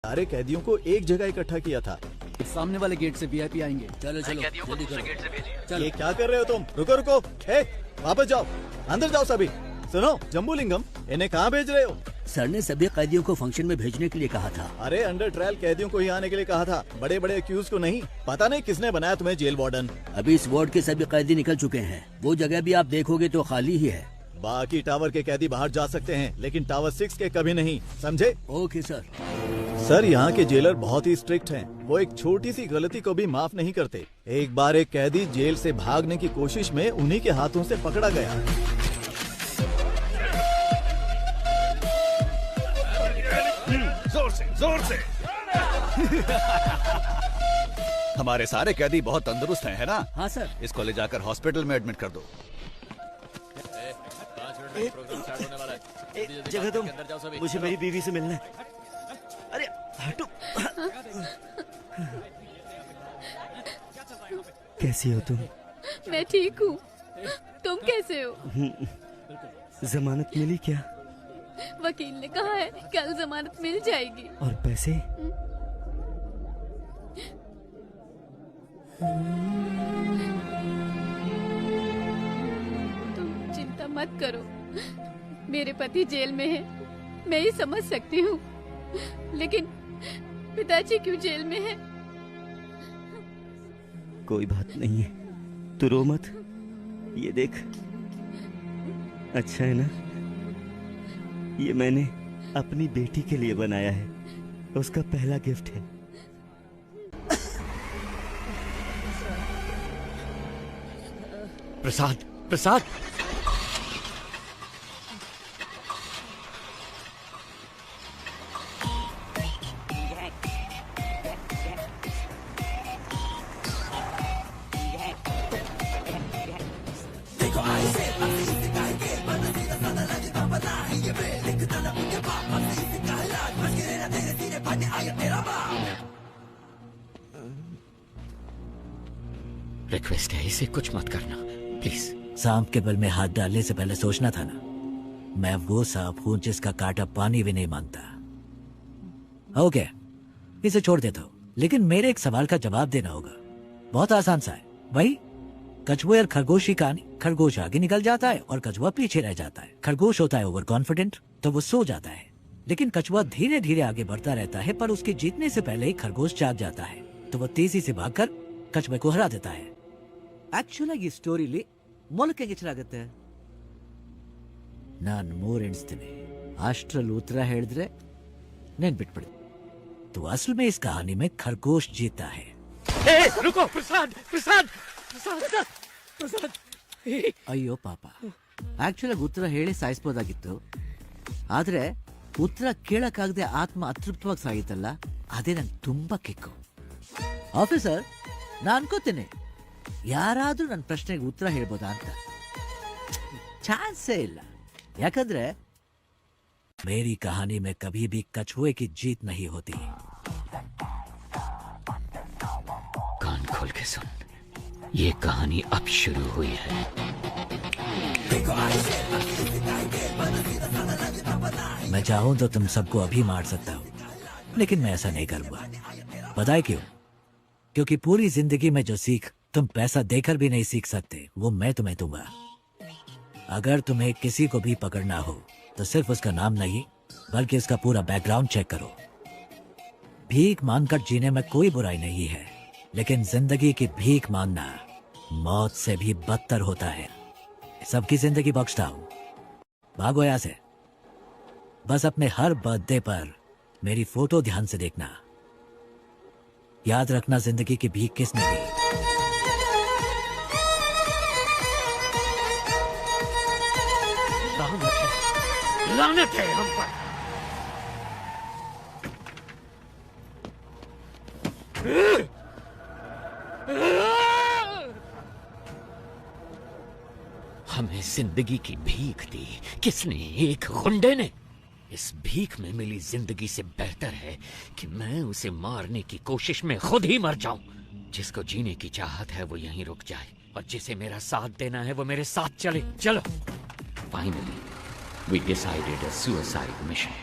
सारे कैदियों को एक जगह इकट्ठा किया था। सामने वाले गेट से वीआईपी आएंगे। चलो चलो कैदियों को जल्दी दूसरे करो। गेट से भेजिए। चलो। ये क्या कर रहे हो तुम? रुको रुको, वापस जाओ, अंदर जाओ सभी। सुनो जम्बूलिंगम, इन्हें कहाँ भेज रहे हो? सर ने सभी कैदियों को फंक्शन में भेजने के लिए कहा था। अरे अंडर ट्रायल कैदियों को ही आने के लिए कहा था, बड़े बड़े अक्यूज को नहीं। पता नहीं किसने बनाया तुम्हें जेल वार्डन। अभी इस वार्ड के सभी कैदी निकल चुके हैं। वो जगह भी आप देखोगे तो खाली ही है। बाकी टावर के कैदी बाहर जा सकते हैं, लेकिन टावर 6 के कभी नहीं, समझे? Okay sir. सर यहाँ के जेलर बहुत ही स्ट्रिक्ट हैं। वो एक छोटी सी गलती को भी माफ नहीं करते। एक बार एक कैदी जेल से भागने की कोशिश में उन्हीं के हाथों से पकड़ा गया। जोर से हमारे सारे कैदी बहुत तंदुरुस्त हैं, है ना? हाँ सर। इसको ले जाकर हॉस्पिटल में एडमिट कर दो। जगह तुम, मुझे मेरी बीवी से मिलना है। अरे हटो। कैसी हो तुम? मैं ठीक हूँ, तुम कैसे हो? जमानत मिली क्या? वकील ने कहा है कल जमानत मिल जाएगी। और पैसे? तुम चिंता मत करो, मेरे पति जेल में है, मैं ही समझ सकती हूँ, लेकिन पिताजी क्यों जेल में है? कोई बात नहीं है, तू रो मत। ये देख, अच्छा है ना? ये मैंने अपनी बेटी के लिए बनाया है, उसका पहला गिफ्ट है। प्रसाद, प्रसाद। रिक्वेस्ट है, इसे कुछ मत करना प्लीज। सांप के बल में हाथ डालने से पहले सोचना था ना। मैं वो सांप हूँ जिसका कांटा पानी भी नहीं मांगता। ओके, इसे छोड़ देता हूँ, लेकिन मेरे एक सवाल का जवाब देना होगा। बहुत आसान सा है, वही कछुए और खरगोश की कहानी। खरगोश आगे निकल जाता है और कछुआ पीछे रह जाता है। खरगोश होता है ओवर कॉन्फिडेंट, तो वो सो जाता है, लेकिन कछुआ धीरे धीरे आगे बढ़ता रहता है, पर उसके जीतने से पहले ही खरगोश जाग जाता है, तो वो तेजी से भागकर कछुए को हरा देता है। ಆಕ್ಚುಲ್ ಆಗಿ ಈ ಸ್ಟೋರಿಲಿ ಮೊಲಕ್ಕೆ ಗಿಚ್ಚಲಾಗುತ್ತೆ. ನಾನು 3 ಎಣಿಸ್ತೀನಿ, ಅಷ್ಟರಲ್ಲಿ ಉತ್ತರ ಹೇಳಿದ್ರೆ ನೆನ್ಪಿಟ್ಬಿಡಿ. तो असल में इस कहानी में खरगोश जीता है. रुको प्रसाद, प्रसाद, प्रसाद, प्रसाद. ಅಯ್ಯೋ ಪಾಪ, ಆಕ್ಚುಲ್ ಆಗಿ ಉತ್ತರ ಹೇಳಿ ಸಾಯಿಸಬಹುದಾಗಿತ್ತು, ಆದ್ರೆ ಉತ್ತರ ಕೇಳಕ್ಕಾಗದೆ ಆತ್ಮ ಅತೃಪ್ತವಾಗಿ ಸಾಗಿತ್ತಲ್ಲ, ಅದೇ ನಂಗೆ ತುಂಬಾ ಕಿಕ್ಕು. ಆಫೀಸರ್, ನಾನು ಅನ್ಕೋತೀನಿ ಯಾರಾದ್ರೂ ನನ್ನ ಪ್ರಶ್ನೆಗೆ ಉತ್ತರ ಹೇಳ್ಬೋದಾ ಅಂತ. ಚಾನ್ಸೇ ಇಲ್ಲ, ಯಾಕಂದ್ರೆ मेरी कहानी में कभी भी कछुए की जीत नहीं होती. कान खोल के सुन, ये कहानी अब शुरू हुई है. मैं चाहूं तो तुम सबको अभी मार सकता हूं, लेकिन मैं ऐसा नहीं करूंगा. पता है क्यों? क्योंकि पूरी जिंदगी में जो सीख तुम पैसा देकर भी नहीं सीख सकते, वो मैं तुम्हें दूंगा. अगर तुम्हें किसी को भी पकड़ना हो तो सिर्फ उसका नाम नहीं, बल्कि उसका पूरा बैकग्राउंड चेक करो. भीख मांगकर जीने में कोई बुराई नहीं है, लेकिन जिंदगी की भीख मांगना मौत से भी बदतर होता है. सबकी जिंदगी बख्शता हूं, भागो यहां से. बस अपने हर बर्थडे पर मेरी फोटो ध्यान से देखना. याद रखना जिंदगी की भीख किसने दी. लानत है हम पर. हमें जिंदगी की भीख दी किसने? एक गुंडे ने. इस भीख में मिली जिंदगी से बेहतर है कि मैं उसे मारने की कोशिश में खुद ही मर जाऊं. जिसको जीने की चाहत है वो यहीं रुक जाए, और जिसे मेरा साथ देना है वो मेरे साथ चले. चलो. Finally we decided a suicide mission.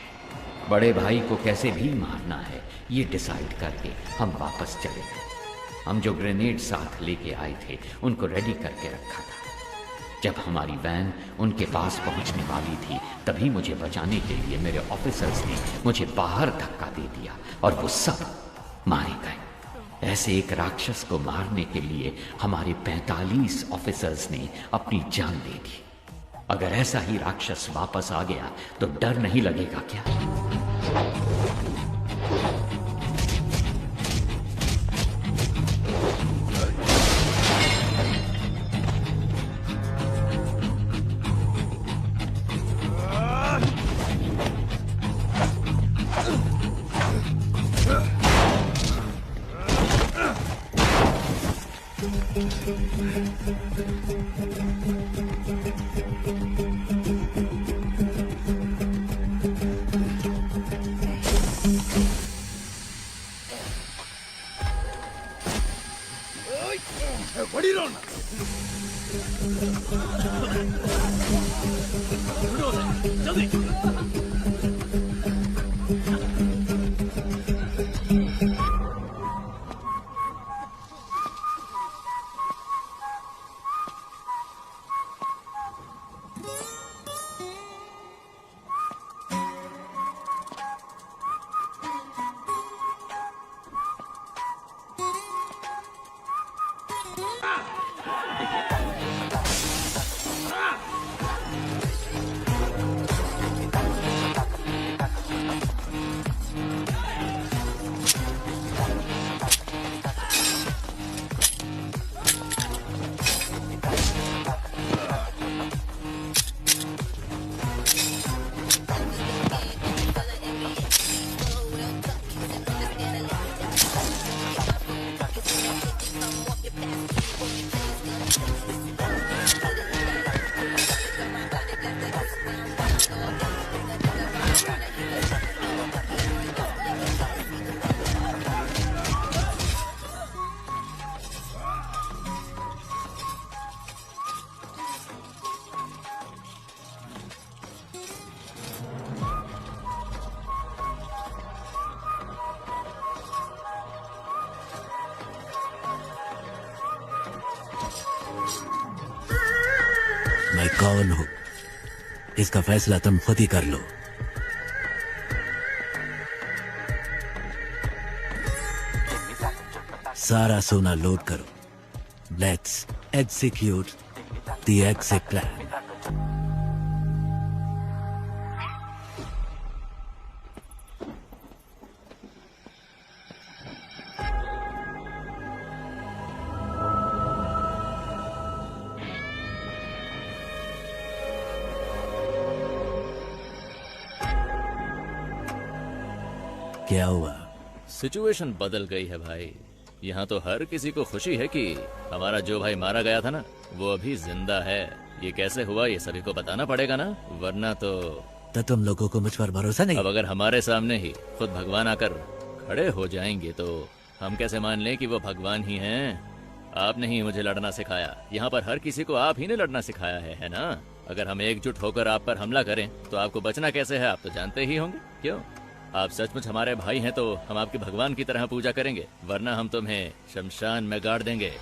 बड़े भाई को कैसे भी मारना है ये डिसाइड करके हम वापस चले गए। हम जो ग्रेनेड साथ लेके आए थे उनको रेडी करके रखा था। जब हमारी वैन उनके पास पहुंचने वाली थी तभी मुझे बचाने के लिए मेरे ऑफिसर्स ने मुझे बाहर धक्का दे दिया और वो सब मारे गए। ऐसे एक राक्षस को मारने के लिए हमारे 45 ऑफिसर्स ने अपनी जान दे दी। अगर ऐसा ही राक्षस वापस आ गया तो डर नहीं लगेगा क्या? मैं कौन हूं इसका फैसला तुम खुद ही कर लो। सारा सोना लोड करो। Let's execute the exit plan. क्या हुआ? सिचुएशन बदल गई है भाई। यहाँ तो हर किसी को खुशी है कि हमारा जो भाई मारा गया था ना वो अभी जिंदा है। ये कैसे हुआ ये सभी को बताना पड़ेगा ना, वरना तो तुम लोगों को मुझ पर भरोसा नहीं? अब अगर हमारे सामने ही खुद भगवान आकर खड़े हो जाएंगे तो हम कैसे मान लें कि वो भगवान ही हैं? आपने ही मुझे लड़ना सिखाया। यहाँ पर हर किसी को आप ही ने लड़ना सिखाया है ना? अगर हम एकजुट होकर आप पर हमला करें तो आपको बचना कैसे है? आप तो जानते ही होंगे। क्यों? आप सचमुच हमारे भाई हैं तो हम आपके भगवान की तरह पूजा करेंगे, वरना हम तुम्हें शमशान में गाड़ देंगे।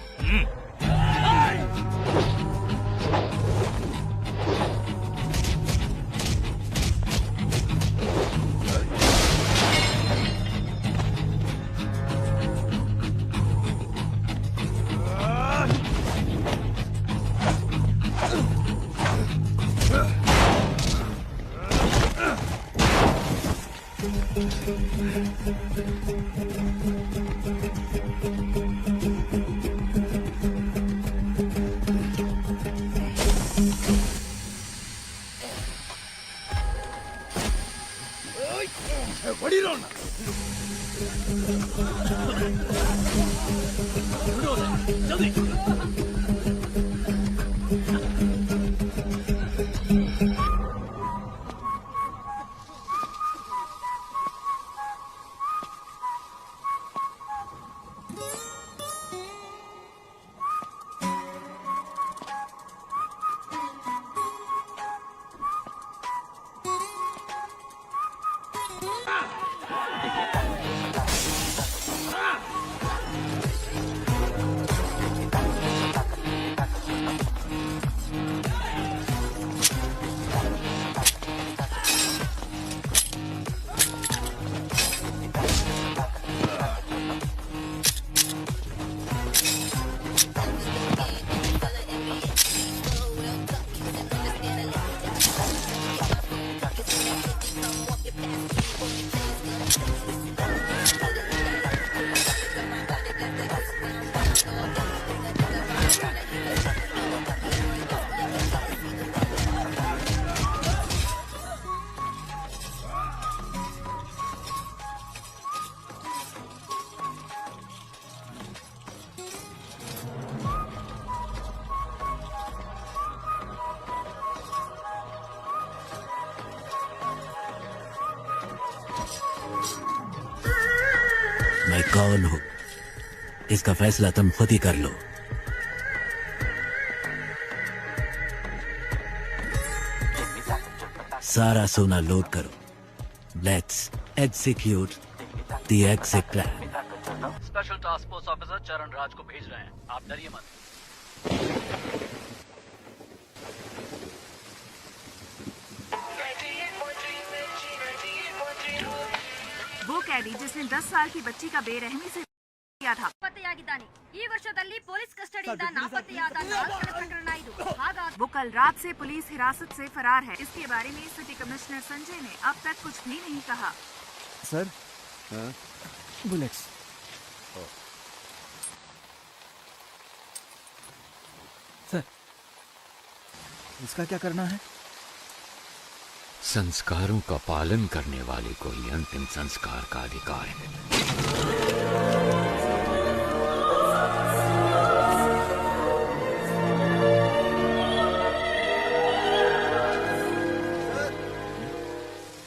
मैं कौन हूं इसका फैसला तुम खुद ही कर लो। सारा सोना लोड करो। Let's execute the exit plan. Special task force officer चरण राज को भेज रहे हैं, आप डरिए मत। वो कैदी जिसने 10 साल की बच्ची का बेरहमी से किया था। ಪತ್ತೆಯಾಗಿದ್ದಾನೆ ಈ ವರ್ಷದಲ್ಲಿ ಪೊಲೀಸ್ ಕಸ್ಟಡಿಯಿಂದ ನಾಪತ್ತೆಯಾದ 4 ಪ್ರಕರಣ ಇದು ಹಾಗಾಗಿ वो कल रात से पुलिस हिरासत से फरार है। इसके बारे में सिटी कमिश्नर संजय ने अब तक कुछ भी नहीं कहा। Sir bullets. सर इसका क्या करना है? संस्कारों का पालन करने वाले को ही अंतिम संस्कार का अधिकार है।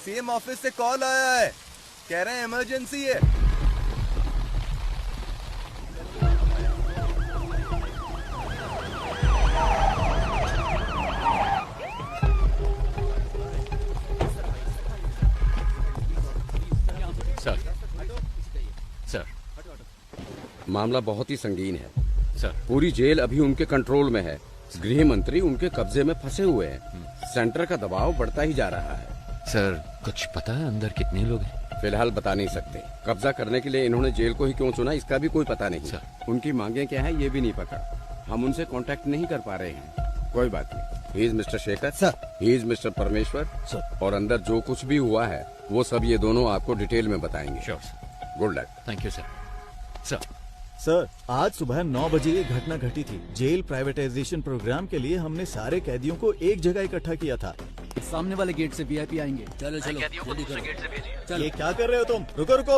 सीएम ऑफिस से कॉल आया है, कह रहे हैं इमरजेंसी है। सर सर मामला बहुत ही संगीन है सर। पूरी जेल अभी उनके कंट्रोल में है। गृह मंत्री उनके कब्जे में फंसे हुए हैं। सेंटर का दबाव बढ़ता ही जा रहा है। सर कुछ पता है अंदर कितने लोग हैं? फिलहाल बता नहीं सकते। कब्जा करने के लिए इन्होंने जेल को ही क्यों चुना इसका भी कोई पता नहीं। सर उनकी मांगे क्या है ये भी नहीं पता। हम उनसे कांटेक्ट नहीं कर पा रहे हैं। कोई बात नहीं। He is mister Shekhar sir. He is mister परमेश्वर सर। और अंदर जो कुछ भी हुआ है वो सब ये दोनों आपको डिटेल में बताएंगे। Sure sir. Good luck. Thank you sir. Sir sir आज सुबह 9 बजे ये घटना घटी थी। जेल प्राइवेटाइजेशन प्रोग्राम के लिए हमने सारे कैदियों को एक जगह इकट्ठा किया था। सामने वाले गेट से वीआईपी आएंगे। चलो चलो कैदियों को दूसरे गेट से भेजिए। ये क्या कर रहे हो तुम? रुको रुको,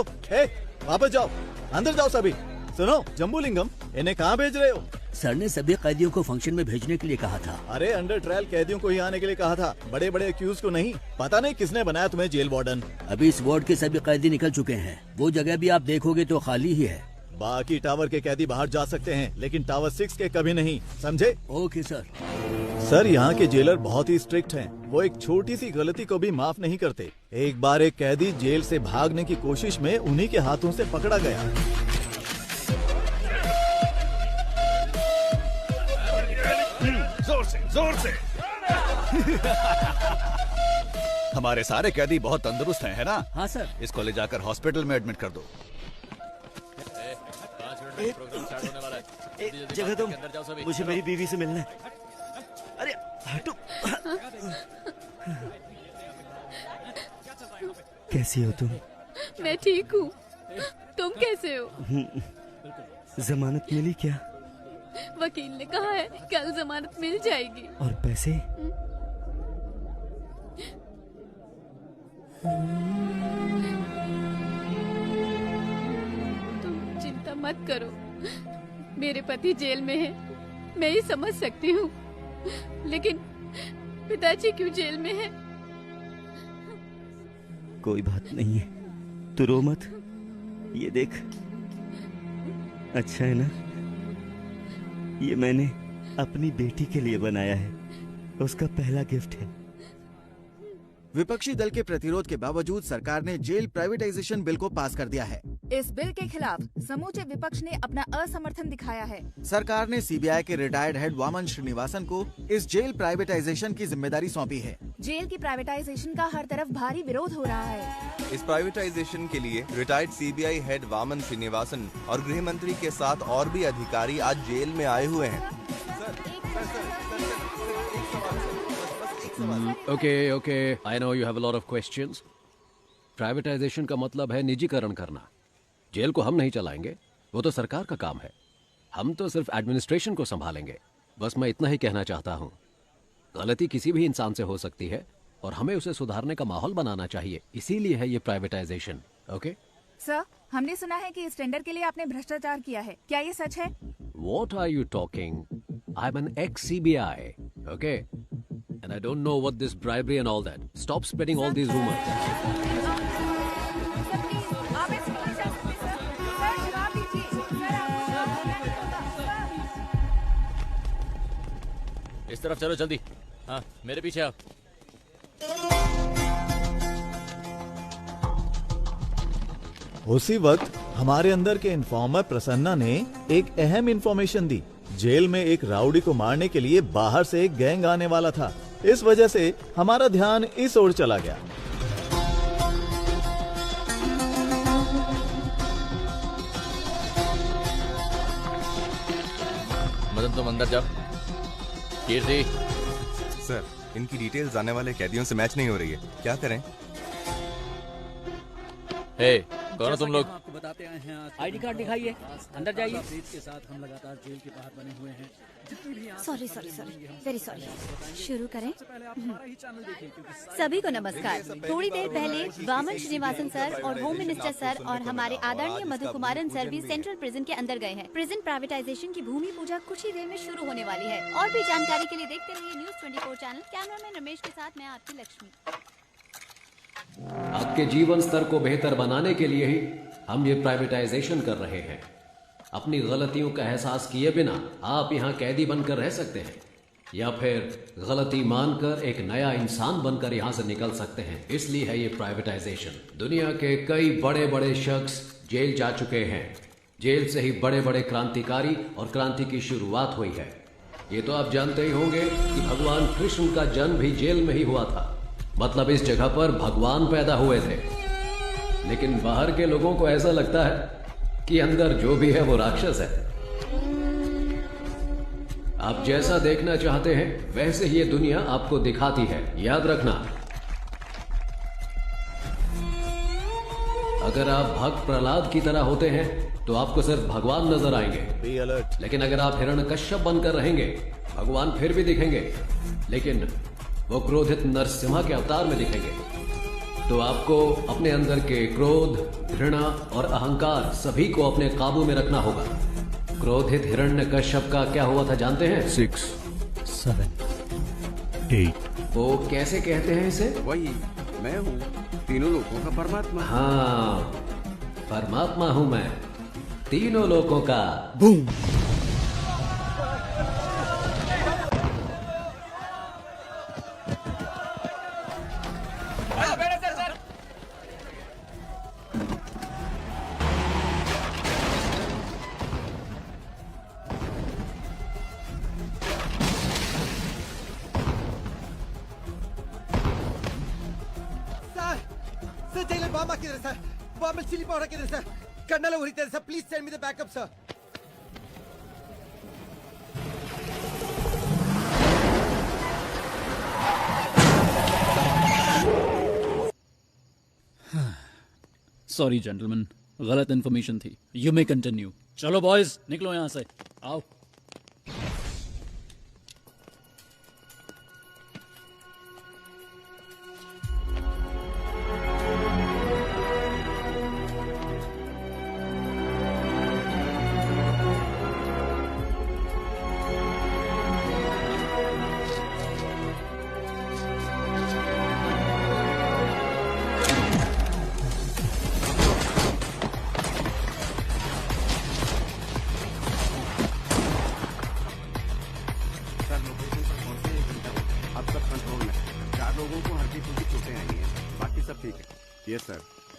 वापस जाओ, अंदर जाओ सभी। सुनो जम्बूलिंगम, इन्हें कहाँ भेज रहे हो? सर ने सभी कैदियों को फंक्शन में भेजने के लिए कहा था। अरे अंडर ट्रायल कैदियों को ही आने के लिए कहा था, बड़े बड़े अक्यूज को नहीं। पता नहीं किसने बनाया तुम्हें जेल वार्डन। अभी इस वार्ड के सभी कैदी निकल चुके हैं। वो जगह भी आप देखोगे तो खाली ही है। बाकी टावर के कैदी बाहर जा सकते हैं, लेकिन टावर 6 के कभी नहीं, समझे? Okay sir. सर यहाँ के जेलर बहुत ही स्ट्रिक्ट हैं। वो एक छोटी सी गलती को भी माफ नहीं करते। एक बार एक कैदी जेल से भागने की कोशिश में उन्हीं के हाथों से पकड़ा गया। जोर से जोर से। हमारे सारे कैदी बहुत तंदुरुस्त हैं, है ना? हाँ सर। इसको ले जाकर हॉस्पिटल में एडमिट कर दो। जगह तुम, मुझे मेरी बीवी से मिलना है। अरे हटो। कैसी हो तुम? मैं ठीक हूँ, तुम कैसे हो? जमानत मिली क्या? वकील ने कहा है कल जमानत मिल जाएगी। और पैसे? तुम चिंता मत करो, मेरे पति जेल में है, मैं ही समझ सकती हूँ। लेकिन पिताजी क्यों जेल में है? कोई बात नहीं है, तू रो मत। ये देख, अच्छा है ना? ये मैंने अपनी बेटी के लिए बनाया है, उसका पहला गिफ्ट है। विपक्षी दल के प्रतिरोध के बावजूद सरकार ने जेल प्राइवेटाइजेशन बिल को पास कर दिया है। इस बिल के खिलाफ समूचे विपक्ष ने अपना असमर्थन दिखाया है। सरकार ने सीबीआई के रिटायर्ड हेड वामन श्रीनिवासन को इस जेल प्राइवेटाइजेशन की जिम्मेदारी सौंपी है। जेल की प्राइवेटाइजेशन का हर तरफ भारी विरोध हो रहा है। इस प्राइवेटाइजेशन के लिए retired CBI head Vaman Srinivasan और गृह मंत्री के साथ और भी अधिकारी आज जेल में आए हुए हैं। Okay I know you have a lot of questions. Privatisation का मतलब है निजीकरण करना। जेल को हम नहीं चलाएंगे, वो तो सरकार का काम है। हम तो सिर्फ एडमिनिस्ट्रेशन को संभालेंगे। बस मैं इतना ही कहना चाहता हूँ, गलती किसी भी इंसान से हो सकती है और हमें उसे सुधारने का माहौल बनाना चाहिए। इसीलिए है ये प्राइवेटाइजेशन। ओके सर, हमने सुना है कि इस टेंडर के लिए आपने भ्रष्टाचार किया है, क्या ये सच है? What are you talking? I'm an ex-CBI, okay? And I don't know what this bribery and all that. Stop spreading all these rumors. आप ऐसे नहीं कर सकते सर, जवाब दीजिए सर। इस तरफ चलो जल्दी। हाँ, मेरे पीछे आओ। उसी वक्त हमारे अंदर के इन्फॉर्मर प्रसन्ना ने एक अहम इंफॉर्मेशन दी। जेल में एक राउडी को मारने के लिए बाहर से एक गैंग आने वाला था। इस वजह से हमारा ध्यान इस ओर चला गया। मदन, तुम अंदर जाओ। कीर्ति। सर, इनकी डिटेल्स आने वाले कैदियों से मैच नहीं हो रही है, क्या करें? हे, कौन हो तुम लोग? आपको बताते आए हैं, आईडी कार्ड दिखाइए, अंदर जाइए। के साथ हम लगातार जेल के बाहर बने हुए हैं। Sorry, very sorry. शुरू करें? सभी को नमस्कार। थोड़ी देर पहले वामन श्रीनिवासन सर और होम मिनिस्टर सर और हमारे आदरणीय मधु कुमारन सर भी सेंट्रल प्रिजन के अंदर गए हैं। प्रिजन प्राइवेटाइजेशन की भूमि पूजा कुछ ही देर में शुरू होने वाली है। और भी जानकारी के लिए देखते रहिए न्यूज 24 चैनल। कैमरामैन रमेश के साथ मैं आपकी लक्ष्मी। आपके जीवन स्तर को बेहतर बनाने के लिए ही हम ये प्राइवेटाइजेशन कर रहे हैं। अपनी गलतियों का एहसास किए बिना आप यहाँ कैदी बनकर रह सकते हैं या फिर गलती मानकर एक नया इंसान बनकर यहाँ से निकल सकते हैं। इसलिए है ये प्राइवेटाइजेशन। दुनिया के कई बड़े बड़े शख्स जेल जा चुके हैं। जेल से ही बड़े बड़े क्रांतिकारी और क्रांति की शुरुआत हुई है। ये तो आप जानते ही होंगे कि भगवान कृष्ण का जन्म भी जेल में ही हुआ था। मतलब इस जगह पर भगवान पैदा हुए थे। लेकिन बाहर के लोगों को ऐसा लगता है कि अंदर जो भी है वो राक्षस है। आप जैसा देखना चाहते हैं वैसे ही ये दुनिया आपको दिखाती है। याद रखना, अगर आप भक्त प्रहलाद की तरह होते हैं तो आपको सिर्फ भगवान नजर आएंगे। लेकिन अगर आप हिरण्यकश्यप बनकर रहेंगे, भगवान फिर भी दिखेंगे, लेकिन वो क्रोधित नरसिम्हा के अवतार में दिखेंगे। तो आपको अपने अंदर के क्रोध, घृणा और अहंकार सभी को अपने काबू में रखना होगा। क्रोधित हिरण्यकश्यप का क्या हुआ था जानते हैं? 6, 7, 8। वो कैसे कहते हैं इसे? वही मैं हूँ, तीनों लोगों का परमात्मा। हाँ, परमात्मा हूँ मैं, तीनों लोगों का। Boom. Chili powder kidhar sir? Colonel over here sir. Please send me the backup sir. Sorry gentleman, गलत इन्फॉर्मेशन थी। You may continue. चलो बॉयज, निकलो यहाँ से, आओ।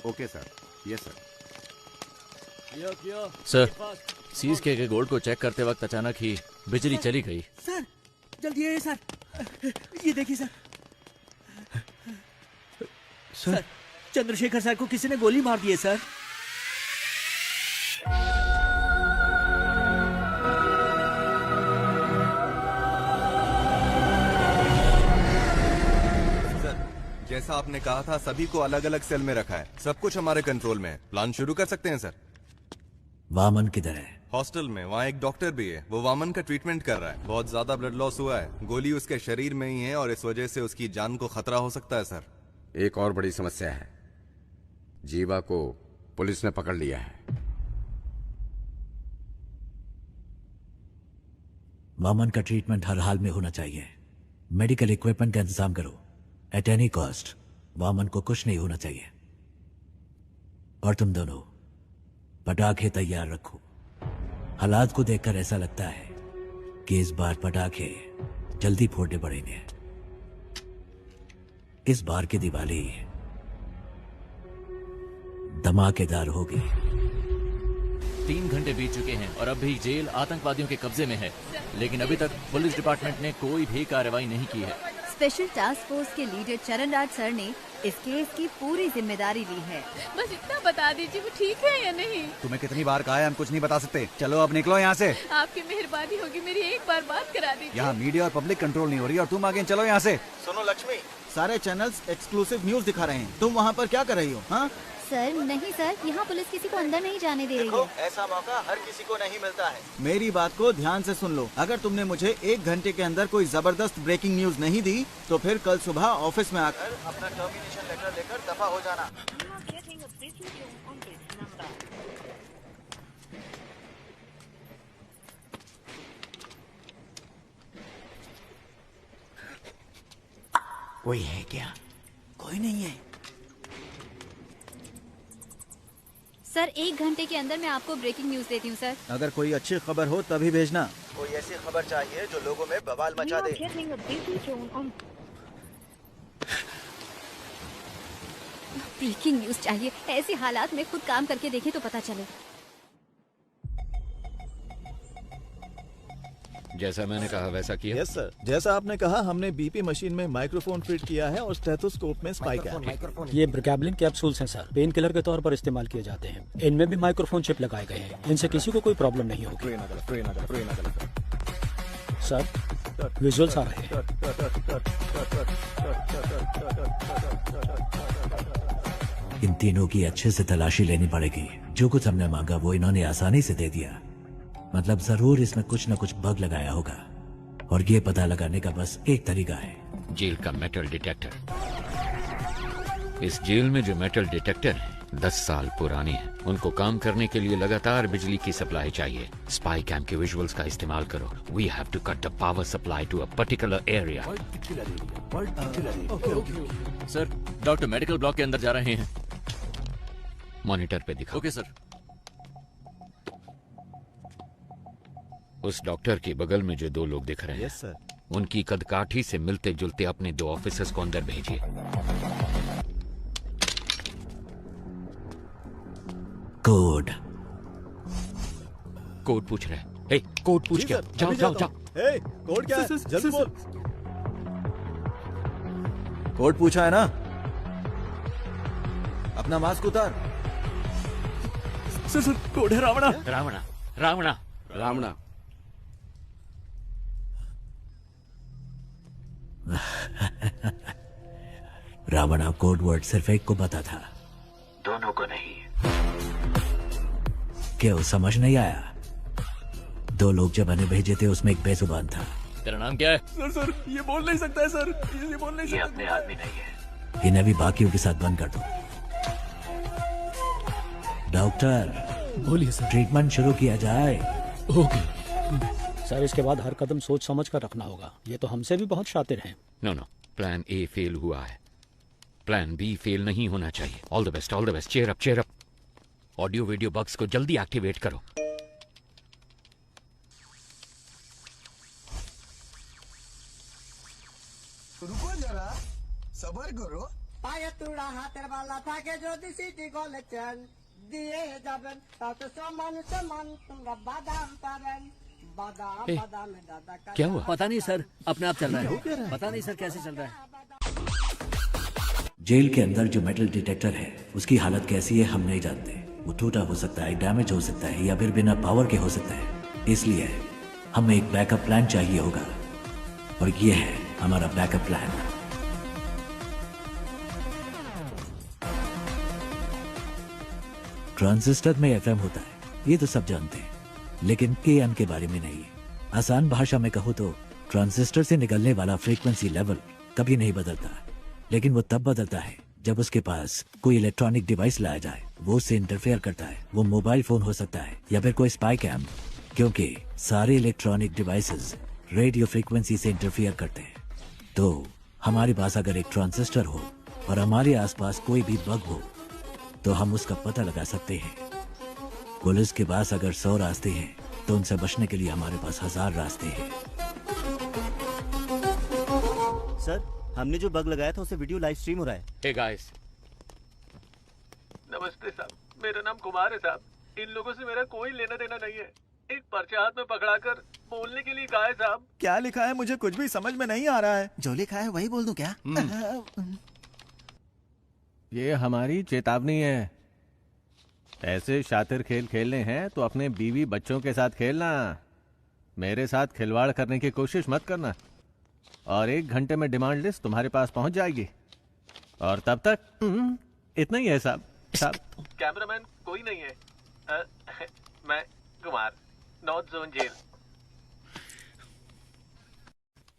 Okay sir, yes sir. Sir, seize के गोल्ड को चेक करते वक्त अचानक ही बिजली चली गई। सर जल्दी आइए सर, ये देखिए सर। सर चंद्रशेखर सर को किसी ने गोली मार दी है सर। जैसा आपने कहा था, सभी को अलग अलग सेल में रखा है। सब कुछ हमारे कंट्रोल में है। प्लान शुरू कर सकते हैं सर। वामन किधर है? हॉस्टल में, वहाँ एक डॉक्टर भी है, वो वामन का ट्रीटमेंट कर रहा है। बहुत ज्यादा ब्लड लॉस हुआ है, गोली उसके शरीर में ही है और इस वजह से उसकी जान को खतरा हो सकता है सर। एक और बड़ी समस्या है, जीवा को पुलिस ने पकड़ लिया है। वामन का ट्रीटमेंट हर हाल में होना चाहिए। मेडिकल इक्विपमेंट का इंतजाम करो। एट एनी कॉस्ट वामन को कुछ नहीं होना चाहिए। और तुम दोनों पटाखे तैयार रखो। हालात को देखकर ऐसा लगता है कि इस बार पटाखे जल्दी फोड़ने पड़ेंगे। इस बार की दिवाली धमाकेदार होगी। 3 घंटे बीत चुके हैं और अब भी जेल आतंकवादियों के कब्जे में है, लेकिन अभी तक पुलिस डिपार्टमेंट ने कोई भी कार्रवाई नहीं की है। स्पेशल टास्क फोर्स के लीडर चरण राज सर ने इस केस की पूरी जिम्मेदारी ली है। बस इतना बता दीजिए वो ठीक है या नहीं। तुम्हें कितनी बार कहा है, हम कुछ नहीं बता सकते। चलो अब निकलो यहाँ से। आपकी मेहरबानी होगी, मेरी एक बार बात करा दीजिए। यहाँ मीडिया और पब्लिक कंट्रोल नहीं हो रही और तुम आगे चलो यहाँ से। सुनो लक्ष्मी, सारे चैनल्स एक्सक्लूसिव न्यूज दिखा रहे हैं, तुम वहाँ पर क्या कर रही हो? हाँ सर नहीं सर, यहाँ पुलिस किसी को अंदर नहीं जाने दे रही है। ऐसा मौका हर किसी को नहीं मिलता है। मेरी बात को ध्यान से सुन लो। अगर तुमने मुझे 1 घंटे के अंदर कोई जबरदस्त ब्रेकिंग न्यूज नहीं दी तो फिर कल सुबह ऑफिस में आकर अपना टर्मिनेशन लेटर लेकर दफा हो जाना। कोई है क्या? कोई नहीं है सर। 1 घंटे के अंदर मैं आपको ब्रेकिंग न्यूज देती हूँ सर। अगर कोई अच्छी खबर हो तभी भेजना। कोई ऐसी खबर चाहिए जो लोगों में बवाल मचा दे। ब्रेकिंग न्यूज चाहिए। ऐसे हालात में खुद काम करके देखें तो पता चले। जैसा मैंने कहा वैसा किया। यस सर, जैसा आपने कहा हमने बीपी मशीन में माइक्रोफोन फिट किया है और स्टेथोस्कोप में स्पाइक है। ये ब्रिकैबलिन कैप्सूल्स हैं सर, पेन किलर के तौर पर इस्तेमाल किए जाते हैं। इनमें भी माइक्रोफोन चिप लगाए गए हैं, इनसे किसी को कोई प्रॉब्लम नहीं होगी। सर विजुअल्स आ रहे हैं। इन तीनों की अच्छे से तलाशी लेनी पड़ेगी। जो कुछ हमने मांगा वो इन्होंने आसानी से दे दिया। मतलब जरूर इसमें कुछ न कुछ बग लगाया होगा और ये पता लगाने का बस एक तरीका है, जेल का मेटल डिटेक्टर। इस जेल में जो मेटल डिटेक्टर है 10 साल पुराने हैं। उनको काम करने के लिए लगातार बिजली की सप्लाई चाहिए। स्पाई कैम के विजुअल्स का इस्तेमाल करो। We have to cut the power supply to a particular area. Sir, doctor medical block के अंदर जा रहे हैं। मॉनिटर पे दिखाओ। Okay sir. उस डॉक्टर के बगल में जो 2 लोग दिख रहे हैं, यस सर, उनकी कदकाठी से मिलते जुलते अपने 2 ऑफिसर्स को अंदर भेजिए। कोड पूछ रहे हैं। हे, कोड पूछ क्या? जाओ जाओ जाओ। हे, कोड क्या है? जल्दी बोल। कोड पूछा है ना? अपना मास्क उतार। सर कोड है रावणा। रावणा रावणा रावणा। रावणा कोड वर्ड सिर्फ एक को पता था, दोनों को नहीं। क्यों समझ नहीं आया? 2 लोग जब मैंने भेजे थे उसमें एक बेजुबान था। तेरा नाम क्या है? सर ये बोल नहीं सकता है सर, ये बोल नहीं सकता। ये अपने आदमी नहीं है। इन्हें भी बाकियों के साथ बंद कर दो। डॉक्टर बोलिए सर। ट्रीटमेंट शुरू किया जाए। ओके सर, इसके बाद हर कदम सोच समझ कर रखना होगा। ये तो हमसे भी बहुत शातिर हैं। नो, प्लान ए फेल हुआ है, प्लान बी फेल नहीं होना चाहिए। All the best, all the best. Cheer up, cheer up. Audio video bugs को जल्दी एक्टिवेट करो। रुको जरा, सबर करो। पाये तुड़ा हाथेर वाला থাকে যদি সিটি গলেছেন দিয়ে যাবেন তাতে সমান সমান তোমরা বাদাম পাবেন। बादाम बादाम दादा का क्या हुआ? पता नहीं सर, अपने आप चल रहा है। पता नहीं सर कैसे चल रहा है। जेल के अंदर जो मेटल डिटेक्टर है उसकी हालत कैसी है हम नहीं जानते। वो टूटा हो सकता है, डैमेज हो सकता है या फिर बिना पावर के हो सकता है। इसलिए हमें एक बैकअप प्लान चाहिए होगा और ये है हमारा बैकअप प्लान। ट्रांजिस्टर में एफएम होता है, ये तो सब जानते हैं। लेकिन AM के बारे में नहीं। आसान भाषा में कहूँ तो ट्रांजिस्टर से निकलने वाला फ्रीक्वेंसी लेवल कभी नहीं बदलता, लेकिन वो तब बदलता है जब उसके पास कोई इलेक्ट्रॉनिक डिवाइस लाया जाए, वो उससे इंटरफेयर करता है। वो मोबाइल फोन हो सकता है या फिर कोई स्पाई कैम, क्योंकि सारे इलेक्ट्रॉनिक डिवाइसेस रेडियो फ्रीक्वेंसी से इंटरफेयर करते हैं। तो हमारे पास अगर एक ट्रांजिस्टर हो और हमारे आसपास कोई भी बग हो तो हम उसका पता लगा सकते हैं। पुलिस के पास अगर 100 रास्ते हैं तो उनसे बचने के लिए हमारे पास 1000 रास्ते हैं। सर, हमने जो बग लगाया था उसे वीडियो लाइव स्ट्रीम हो रहा है। हे गाइस, नमस्ते साहब, मेरा नाम कुमार है साहब। इन लोगों से मेरा कोई लेना देना नहीं है। एक पर्चा हाथ में पकड़ाकर बोलने के लिए कहा है साहब। क्या लिखा है मुझे कुछ भी समझ में नहीं आ रहा है। जो लिखा है वही बोल दूं क्या? ये हमारी चेतावनी है। ऐसे शातिर खेल खेलने हैं तो अपने बीवी बच्चों के साथ खेलना, मेरे साथ खिलवाड़ करने की कोशिश मत करना। और 1 घंटे में डिमांड लिस्ट तुम्हारे पास पहुंच जाएगी। और तब तक इतना ही है साहब। साहब, कैमरामैन कोई नहीं है। मैं कुमार, नॉर्थ जोन जेल।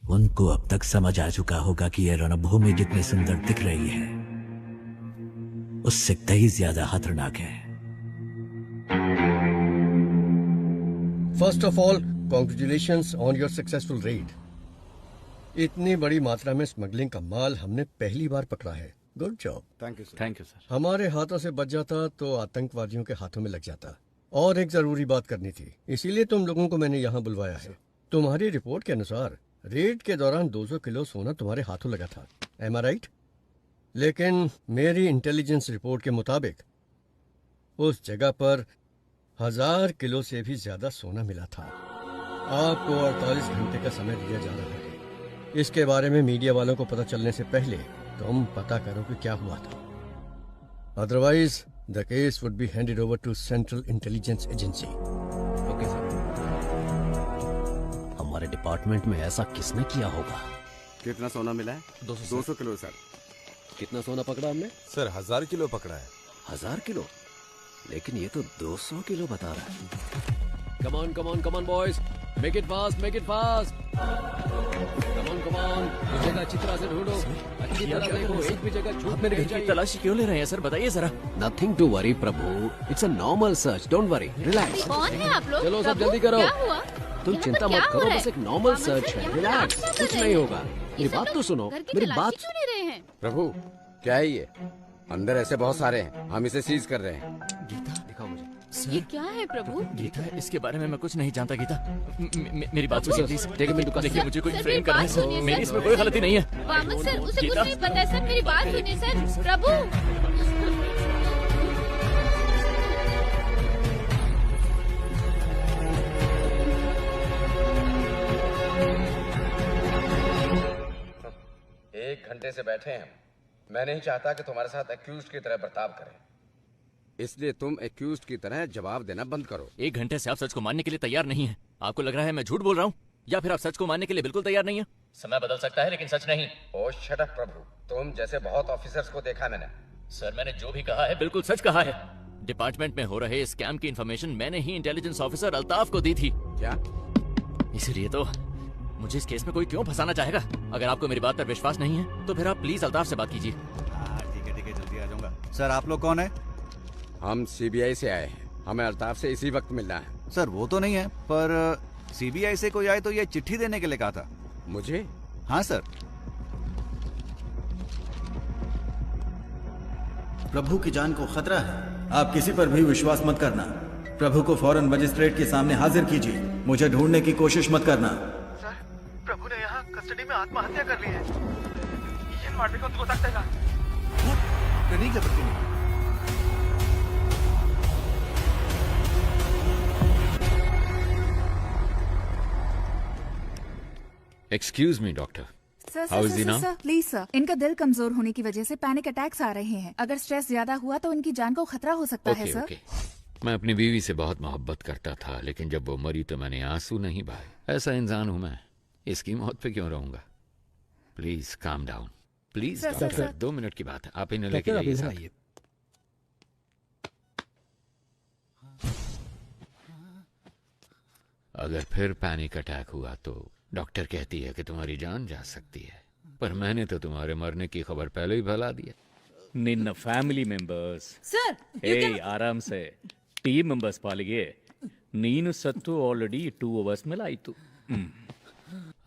उनको अब तक समझ आ चुका होगा कि यह रणभूमि जितनी सुंदर दिख रही है उससे कहीं ज्यादा खतरनाक है। First of all, congratulations on your successful red. इतनी बड़ी मात्रा में स्मगलिंग का माल हमने पहली बार पकड़ा है। Good job. Thank you sir. Thank you sir. हमारे हाथों से बच जाता तो आतंकवादियों के हाथों में लग जाता। और एक जरूरी बात करनी थी, इसीलिए तुम लोगों को मैंने यहाँ बुलवाया है। तुम्हारी रिपोर्ट के अनुसार रेड के दौरान 200 किलो सोना तुम्हारे हाथों लगा था। एम आई राइट? लेकिन मेरी इंटेलिजेंस रिपोर्ट के मुताबिक उस जगह पर 1000 किलो से भी ज्यादा सोना मिला था। आपको 48 घंटे का समय दिया जा रहा है। इसके बारे में मीडिया वालों को पता चलने से पहले तुम पता करो कि क्या हुआ था। Otherwise the case would be handed over to central intelligence agency. Okay sir. हमारे डिपार्टमेंट में ऐसा किसने किया होगा? कितना सोना मिला है? 200 किलो सर। कितना सोना पकड़ा हमने? सर 1000 किलो पकड़ा है। 1000 किलो? लेकिन ये तो 200 किलो बता रहा है। Come on come on come on boys, make it fast, make it fast. Come on come on, जगह अच्छी तरह से ढूंढो, अच्छी तरह देखो, एक भी जगह छूट मेरे घर की तलाशी क्यों ले रहे हैं सर, बताइए जरा। Nothing to worry Prabhu, it's a normal search, don't worry, relax. कौन है आप लोग? चलो सब जल्दी करो। तुम चिंता मत करो, बस एक नॉर्मल सर्च है, रिलैक्स, कुछ नहीं होगा। मेरी बात तो सुनो, मेरी बात। प्रभु, क्या है ये? अंदर ऐसे बहुत सारे हैं, हम इसे सीज कर रहे हैं। गीता, दिखाओ मुझे। ये क्या है प्रभु? गीता, इसके बारे में मैं कुछ नहीं जानता। गीता, मेरी बात सुनिए प्लीज। देखिए देखिए, मुझे कोई सर, फ्रेम मेरी करना बात सुनिए, है, मेरी सर। इसमें कोई गलती नहीं है। वामन सर, उसे कुछ गीता। नहीं पता है सर, मेरी बात सुनिए सर। प्रभु, एक घंटे से बैठे हैं। मैं नहीं चाहता कि तुम्हारे साथ एक्यूज्ड की तरह बर्ताव करें, इसलिए तुम एक्यूज्ड की तरह जवाब देना बंद करो। 1 घंटे से आप सच को मानने के लिए तैयार नहीं है। आपको लग रहा है मैं झूठ बोल रहा हूँ, या फिर आप सच को मानने के लिए बिल्कुल तैयार नहीं है? समय बदल सकता है लेकिन सच नहीं। ओ शट अप प्रभु, तुम जैसे बहुत ऑफिसर्स को देखा मैंने। सर, मैंने जो भी कहा है बिल्कुल सच कहा है। डिपार्टमेंट में हो रहे स्कैम की इन्फॉर्मेशन मैंने ही इंटेलिजेंस ऑफिसर अल्ताफ को दी थी। क्या? इसलिए तो मुझे इस केस में कोई क्यों फंसाना चाहेगा? अगर आपको मेरी बात पर विश्वास नहीं है तो फिर आप प्लीज अल्ताफ से बात कीजिए। ठीक है, जल्दी आ जाऊंगा। सर, आप लोग कौन है? हम सीबीआई से आए हैं, हमें अल्ताफ से इसी वक्त मिलना है। सर, वो तो नहीं है, पर सीबीआई से कोई आए तो ये चिट्ठी देने के लिए कहा था। मुझे? हाँ सर। प्रभु की जान को खतरा है, आप किसी पर भी विश्वास मत करना। प्रभु को फौरन मजिस्ट्रेट के सामने हाजिर कीजिए, मुझे ढूंढने की कोशिश मत करना। सर, प्रभु ने यहाँ कस्टडी में आत्महत्या कर ली है। ये मार्टिको को सकता है। नहीं कर सकते। Excuse me doctor, how is he now? Sir please sir, इनका दिल कमजोर होने की वजह से पैनिक अटैक्स आ रहे हैं। अगर स्ट्रेस ज्यादा हुआ तो इनकी जान को खतरा हो सकता है सर। मैं अपनी बीवी से बहुत मोहब्बत करता था, लेकिन जब वो मरी तो मैंने आंसू नहीं बहाए। ऐसा इंसान हूं मैं, इसकी मौत पे क्यों रहूंगा? Please calm down, please doctor. 2 minute की बात है, आप इन्हें लेके जाइए साथ। अगर फिर पैनिक अटैक हुआ तो डॉक्टर कहती है कि तुम्हारी जान जा सकती है, पर मैंने तो तुम्हारे मरने की खबर पहले ही फैला दी है। ನಿನ್ನ ಫ್ಯಾಮಿಲಿ ಮೆಂಬರ್ಸ್ Sir, ಏ ಆರಾಮ್ ಸೆ ಟೀಮ್ ಮೆಂಬರ್ಸ್ ಪಾಲಿಗೆ ನೀನು ಸತ್ತು ಆಲ್ರೆಡಿ 2 ಅವರ್ಸ್ ಮೇಲೆ ಆಯ್ತು.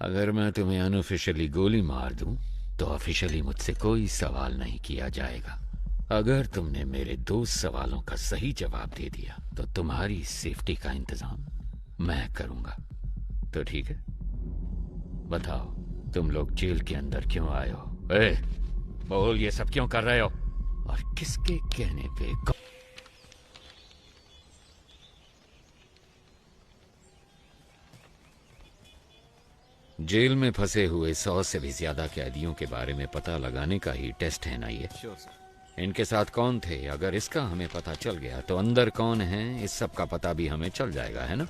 अगर मैं तुम्हें अनऑफिशियली गोली मार दूं तो ऑफिशियली मुझसे कोई सवाल नहीं किया जाएगा। अगर तुमने मेरे 2 सवालों का सही जवाब दे दिया तो तुम्हारी सेफ्टी का इंतजाम मैं करूंगा। तो ठीक है, बताओ तुम लोग जेल के अंदर क्यों आए हो? बोल, ये सब क्यों कर रहे हो और किसके कहने पे? जेल में फंसे हुए 100 से भी ज्यादा कैदियों के बारे में पता लगाने का ही टेस्ट है ना ये? इनके साथ कौन थे? अगर इसका हमें पता चल गया तो अंदर कौन है इस सब का पता भी हमें चल जाएगा, है ना?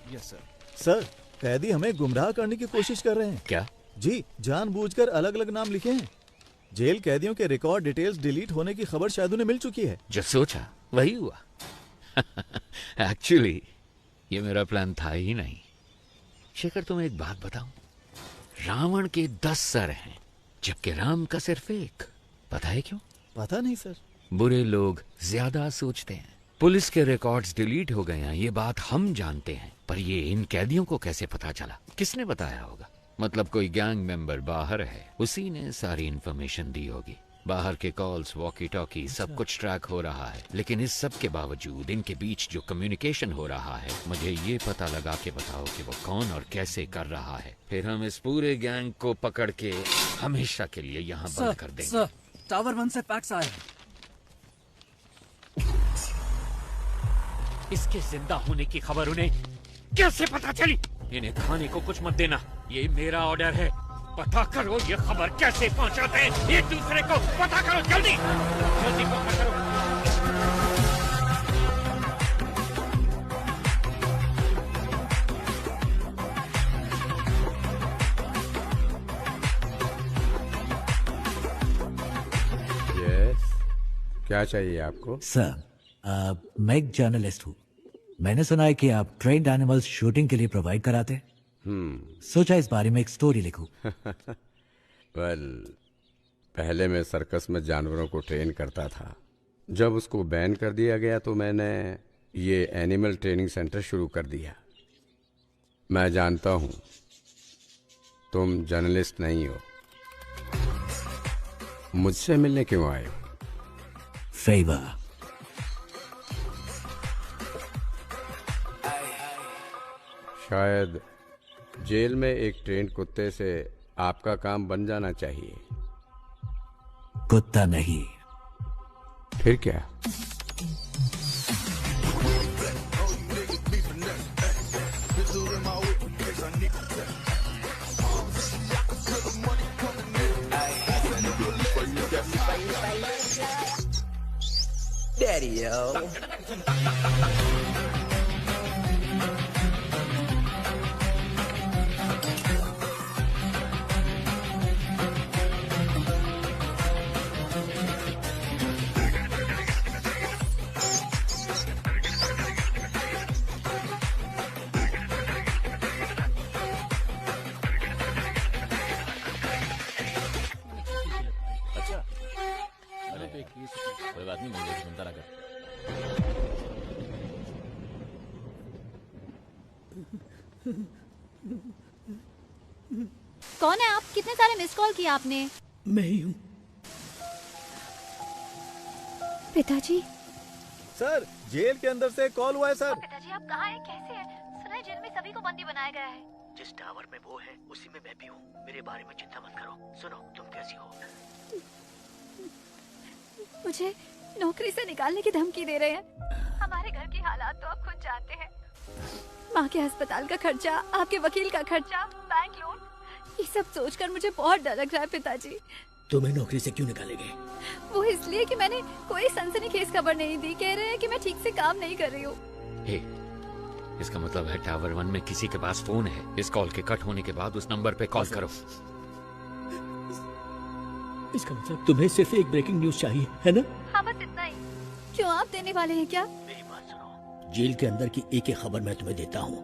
सर, कैदी हमें गुमराह करने की कोशिश कर रहे हैं। क्या? जी, जानबूझकर अलग अलग नाम लिखे हैं। जेल कैदियों के रिकॉर्ड डिटेल्स डिलीट होने की खबर शायद उन्हें मिल चुकी है। जो सोचा वही हुआ। एक्चुअली ये मेरा प्लान था ही नहीं। शेखर, तुम्हें एक बात बताऊं, रावण के 10 सर हैं जबकि राम का सिर्फ एक। पता है क्यों? पता नहीं सर। बुरे लोग ज्यादा सोचते हैं। पुलिस के रिकॉर्ड्स डिलीट हो गए हैं, ये बात हम जानते हैं, पर ये इन कैदियों को कैसे पता चला? किसने बताया होगा? मतलब कोई गैंग मेंबर बाहर है, उसी ने सारी इंफॉर्मेशन दी होगी। बाहर के कॉल्स, वॉकी टॉकी, सब कुछ ट्रैक हो रहा है, लेकिन इस सब के बावजूद इनके बीच जो कम्युनिकेशन हो रहा है, मुझे ये पता लगा के बताओ कि वो कौन और कैसे कर रहा है। फिर हम इस पूरे गैंग को पकड़ के हमेशा के लिए यहाँ बंद कर देंगे। सर, टावर 1 से फैक्स आए हैं। इसके जिंदा होने की खबर उन्हें कैसे पता चली? इन्हें खाने को कुछ मत देना, ये मेरा ऑर्डर है। पता करो ये खबर कैसे पहुंचाते हैं एक दूसरे को। पता करो, जल्दी जल्दी पता करो। यस, क्या चाहिए आपको? सर, मैं एक जर्नलिस्ट हूँ। मैंने सुना है कि आप ट्रेन्ड एनिमल्स शूटिंग के लिए प्रोवाइड कराते हैं। सोचा इस बारे में एक स्टोरी लिखूं। वेल, पहले मैं सर्कस में जानवरों को ट्रेन करता था। जब उसको बैन कर दिया गया तो मैंने ये एनिमल ट्रेनिंग सेंटर शुरू कर दिया। मैं जानता हूँ तुम जर्नलिस्ट नहीं हो, मुझसे मिलने क्यों आए हो? फेवर। शायद जेल में एक ट्रेंड कुत्ते से आपका काम बन जाना चाहिए। कुत्ता नहीं। फिर क्या? Daddy, yo. कोई बात नहीं, मुझे सुनता रहा। कौन है आप? कितने सारे मिस कॉल किए आपने? मैं ही हूँ। पिताजी। सर, जेल के अंदर से कॉल हुआ है सर। पिताजी, आप कहाँ हैं? कैसे हैं? सुना है जेल में सभी को बंदी बनाया गया है। जिस टावर में वो है उसी में मैं भी हूँ। मेरे बारे में चिंता मत करो। सुनो, तुम कैसी हो? मुझे नौकरी से निकालने की धमकी दे रहे हैं। हमारे घर की हालात तो आप खुद जानते हैं। माँ के अस्पताल का खर्चा, आपके वकील का खर्चा, बैंक लोन, ये सब सोचकर मुझे बहुत डर लग रहा है पिताजी। तुम्हें नौकरी से क्यों निकालेंगे? वो इसलिए कि मैंने कोई सनसनीखेज खबर नहीं दी। कह रहे हैं कि मैं ठीक से काम नहीं कर रही हूँ। हे, इसका मतलब है टावर 1 में किसी के पास फोन है। इस कॉल के कट होने के बाद उस नंबर पे कॉल करो। इसका मतलब तुम्हें सिर्फ एक ब्रेकिंग न्यूज चाहिए, है ना? हाँ, बस इतना ही। क्यों, आप देने वाले हैं क्या? मेरी बात सुनो। जेल के अंदर की एक खबर मैं तुम्हें देता हूँ,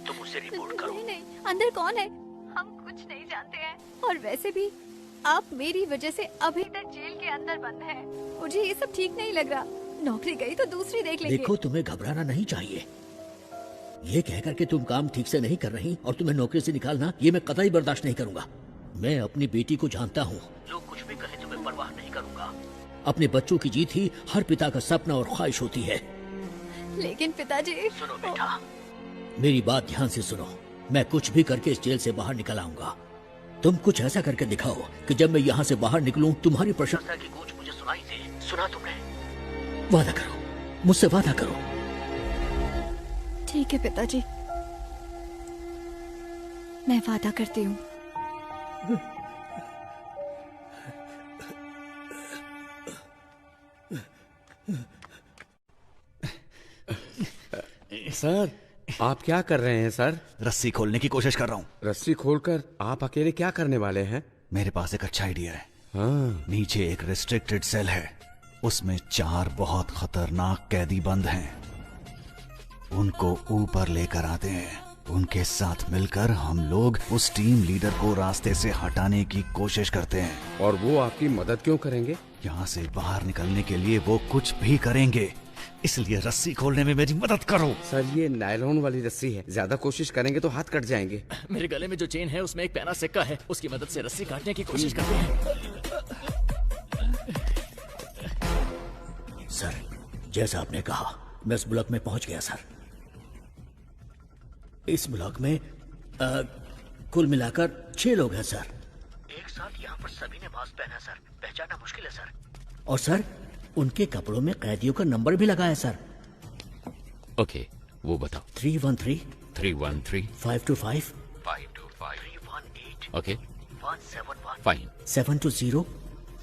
तुम उसे रिपोर्ट करो। अंदर कौन है? हम कुछ नहीं जानते हैं। और वैसे भी आप मेरी वजह से अभी तक जेल के अंदर बंद हैं। मुझे ये सब ठीक नहीं लग रहा। नौकरी गई तो दूसरी देख लेंगे। देखो, तुम्हें घबराना नहीं चाहिए। ये कहकर के तुम काम ठीक से नहीं कर रही और तुम्हें नौकरी से निकालना, ये मैं कतई बर्दाश्त नहीं करूंगा। मैं अपनी बेटी को जानता हूँ। लोग कुछ भी कहे तुम्हें परवाह नहीं करूंगा। अपने बच्चों की जीत ही हर पिता का सपना और ख्वाहिश होती है। लेकिन पिताजी। सुनो बेटा, मेरी बात ध्यान से सुनो। मैं कुछ भी करके इस जेल से बाहर निकल आऊंगा। तुम कुछ ऐसा करके दिखाओ कि जब मैं यहाँ से बाहर निकलूं तुम्हारी प्रशंसा की गूंज मुझे सुनाई दे। सुना तुमने? वादा करो, मुझसे वादा करो। ठीक है पिताजी, मैं वादा करती हूँ। सर, आप क्या कर रहे हैं सर? रस्सी खोलने की कोशिश कर रहा हूँ। रस्सी खोलकर आप अकेले क्या करने वाले हैं? मेरे पास एक अच्छा आइडिया है। हाँ। नीचे एक रिस्ट्रिक्टेड सेल है, उसमें 4 बहुत खतरनाक कैदी बंद हैं। उनको ऊपर लेकर आते हैं। उनके साथ मिलकर हम लोग उस टीम लीडर को रास्ते से हटाने की कोशिश करते हैं। और वो आपकी मदद क्यों करेंगे? यहाँ से बाहर निकलने के लिए वो कुछ भी करेंगे, इसलिए रस्सी खोलने में मेरी मदद करो। सर, ये नायलॉन वाली रस्सी है, ज्यादा कोशिश करेंगे तो हाथ कट जाएंगे। मेरे गले में जो चेन है उसमें एक पैना सिक्का है, उसकी मदद से रस्सी काटने की कोशिश करते हैं। सर, जैसा आपने कहा, मैं इस ब्लॉक में पहुंच गया सर। इस ब्लॉक में कुल मिलाकर 6 लोग हैं सर। एक साथ यहाँ पर सभी ने मास्क पहना है सर, पहचानना मुश्किल है सर। और सर, उनके कपड़ों में कैदियों का नंबर भी लगा है सर। ओके, वो बताओ। 313 313 525 525 318 ओके 171 फाइन 720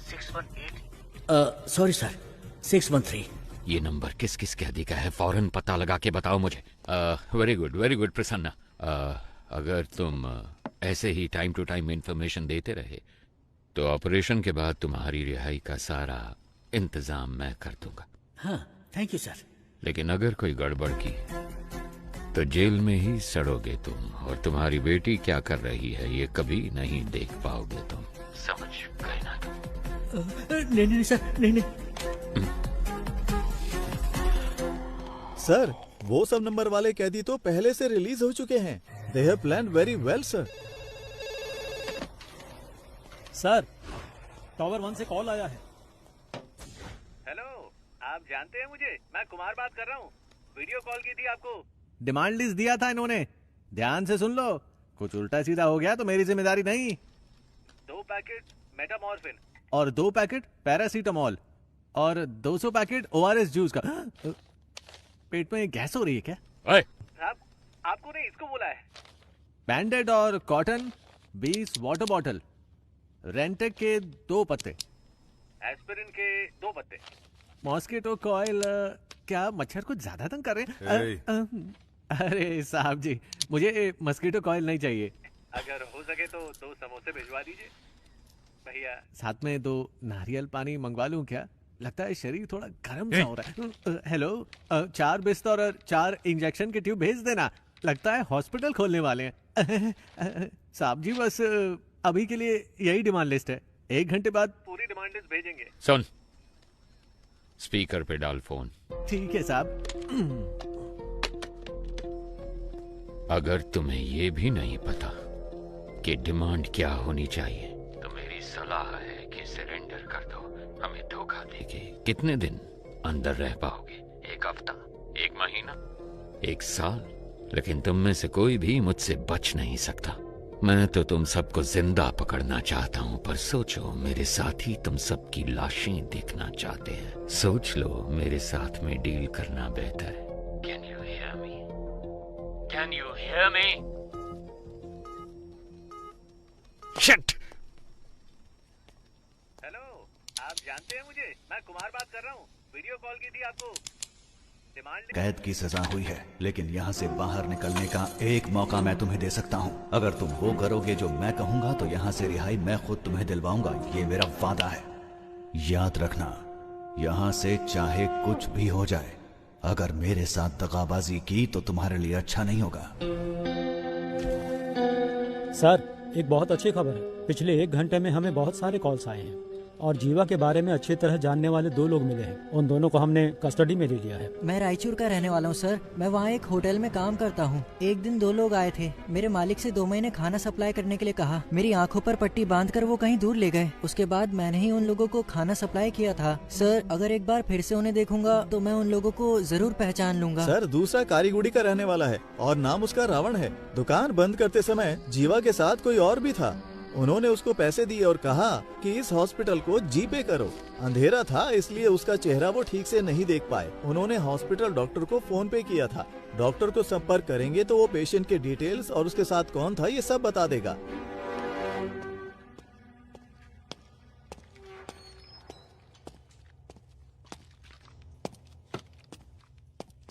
618 सॉरी सर 613। ये नंबर किस किस कैदी का है, फौरन पता लगा के बताओ मुझे। Very good Prasanna. अगर तुम ऐसे ही टाइम टू टाइम इंफॉर्मेशन देते रहे तो ऑपरेशन के बाद तुम्हारी रिहाई का सारा इंतजाम मैं कर दूंगा। हाँ, थैंक यू सर। लेकिन अगर कोई गड़बड़ की तो जेल में ही सड़ोगे तुम, और तुम्हारी बेटी क्या कर रही है ये कभी नहीं देख पाओगे तुम। समझ गए ना तुम? नहीं सर, नहीं। सर, वो सब नंबर वाले कैदी तो पहले से रिलीज हो चुके हैं। They have planned very well sir. Sir, tower 1 से कॉल आया है। हेलो, आप जानते हैं मुझे? मैं कुमार बात कर रहा हूँ। वीडियो कॉल की थी आपको। डिमांड लिस्ट दिया था इन्होंने, ध्यान से सुन लो। कुछ उल्टा सीधा हो गया तो मेरी जिम्मेदारी नहीं। 2 पैकेट मेटामॉर्फिन और 2 पैकेट पैरासीटामोल और 200 पैकेट ORS जूस का। पेट में गैस हो रही है क्या? साहब, आपको नहीं, इसको बोला है। बैंडेड और कॉटन 20 वाटर बॉटल, रेंटेक के 2 पत्ते, एस्पिरिन के 2 पत्ते, मॉस्किटो कॉइल। क्या मच्छर कुछ ज्यादा तंग कर रहे हैं? अरे साहब जी, मुझे मस्कीटो कॉइल नहीं चाहिए। अगर हो सके तो 2 समोसे भिजवा दीजिए भैया। साथ में 2 नारियल पानी मंगवा लूं क्या? लगता है शरीर थोड़ा गर्म सा हो रहा है। हेलो, 4 बिस्तर और 4 इंजेक्शन के ट्यूब भेज देना। लगता है हॉस्पिटल खोलने वाले हैं। साहब जी, बस अभी के लिए यही डिमांड लिस्ट है। 1 घंटे बाद पूरी डिमांड लिस्ट भेजेंगे। सुन, स्पीकर पे डाल फोन। ठीक है साहब। अगर तुम्हें ये भी नहीं पता कि डिमांड क्या होनी चाहिए तो मेरी सलाह है कि सरेंडर कर दो। हमें धोखा देके कितने दिन अंदर रह पाओगे? 1 हफ्ता, 1 महीना, 1 साल? लेकिन तुम में से कोई भी मुझसे बच नहीं सकता। मैं तो तुम सबको जिंदा पकड़ना चाहता हूं, पर सोचो, मेरे साथ ही तुम सबकी लाशें देखना चाहते हैं। सोच लो, मेरे साथ में डील करना बेहतर है। Can you hear me? Can you hear me? Shit! Hello, आप जानते हैं मुझे? मैं कुमार बात कर रहा हूँ। वीडियो कॉल की थी आपको। कैद की सजा हुई है, लेकिन यहाँ से बाहर निकलने का एक मौका मैं तुम्हें दे सकता हूँ। अगर तुम वो करोगे जो मैं कहूँगा तो यहाँ से रिहाई मैं खुद तुम्हें दिलवाऊंगा। ये मेरा वादा है। याद रखना, यहाँ से चाहे कुछ भी हो जाए, अगर मेरे साथ दगाबाजी की तो तुम्हारे लिए अच्छा नहीं होगा। सर, एक बहुत अच्छी खबर है। पिछले 1 घंटे में हमें बहुत सारे कॉल्स आए हैं और जीवा के बारे में अच्छी तरह जानने वाले 2 लोग मिले हैं। उन दोनों को हमने कस्टडी में ले लिया है। मैं रायचूर का रहने वाला हूँ सर। मैं वहाँ एक होटल में काम करता हूँ। एक दिन 2 लोग आए थे। मेरे मालिक से 2 महीने खाना सप्लाई करने के लिए कहा। मेरी आंखों पर पट्टी बांधकर वो कहीं दूर ले गए। उसके बाद मैंने ही उन लोगों को खाना सप्लाई किया था। सर, अगर एक बार फिर से उन्हें देखूंगा तो मैं उन लोगों को जरूर पहचान लूंगा। सर, दूसरा कारीगुड़ी का रहने वाला है और नाम उसका रावण है। दुकान बंद करते समय जीवा के साथ कोई और भी था। उन्होंने उसको पैसे दिए और कहा कि इस हॉस्पिटल को जीपे करो। अंधेरा था इसलिए उसका चेहरा वो ठीक से नहीं देख पाए। उन्होंने हॉस्पिटल डॉक्टर को फोन पे किया था। डॉक्टर को संपर्क करेंगे तो वो पेशेंट के डिटेल्स और उसके साथ कौन था ये सब बता देगा।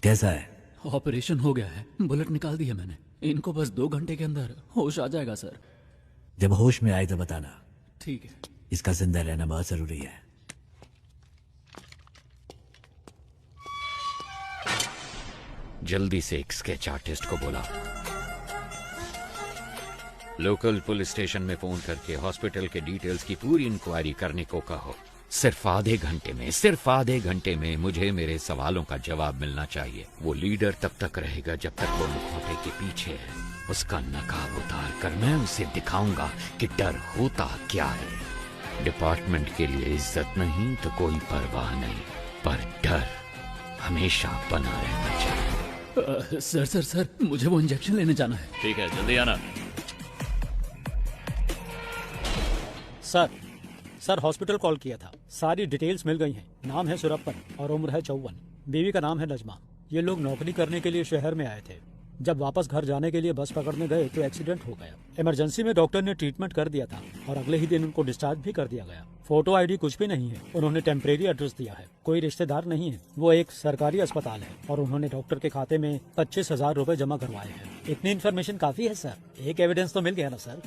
कैसा है? ऑपरेशन हो गया है, बुलेट निकाल दी है मैंने। इनको बस 2 घंटे के अंदर होश आ जाएगा सर। जब होश में आए तो बताना। ठीक है। इसका जिंदा रहना बहुत जरूरी है। जल्दी से एक स्केच आर्टिस्ट को बुला। लोकल पुलिस स्टेशन में फोन करके हॉस्पिटल के डिटेल्स की पूरी इंक्वायरी करने को कहो। सिर्फ आधे घंटे में मुझे मेरे सवालों का जवाब मिलना चाहिए। वो लीडर तब तक रहेगा जब तक वो मुखौटे के पीछे है। उसका नकाब उतार कर मैं उसे दिखाऊंगा कि डर होता क्या है। डिपार्टमेंट के लिए इज्जत नहीं तो कोई परवाह नहीं, पर डर हमेशा बना रहना चाहिए। सर, मुझे वो इंजेक्शन लेने जाना है। ठीक है, जल्दी आना। सर, हॉस्पिटल कॉल किया था। सारी डिटेल्स मिल गई हैं। नाम है सुरप्पन और उम्र है 54। बीवी का नाम है नजमा। ये लोग नौकरी करने के लिए शहर में आए थे। जब वापस घर जाने के लिए बस पकड़ने गए तो एक्सीडेंट हो गया। इमरजेंसी में डॉक्टर ने ट्रीटमेंट कर दिया था और अगले ही दिन उनको डिस्चार्ज भी कर दिया गया। फोटो आईडी कुछ भी नहीं है। उन्होंने टेम्परेरी एड्रेस दिया है। कोई रिश्तेदार नहीं है। वो एक सरकारी अस्पताल है और उन्होंने डॉक्टर के खाते में 25,000 रुपए जमा करवाए हैं। इतनी इन्फॉर्मेशन काफी है सर। एक एविडेंस तो मिल गया ना सर।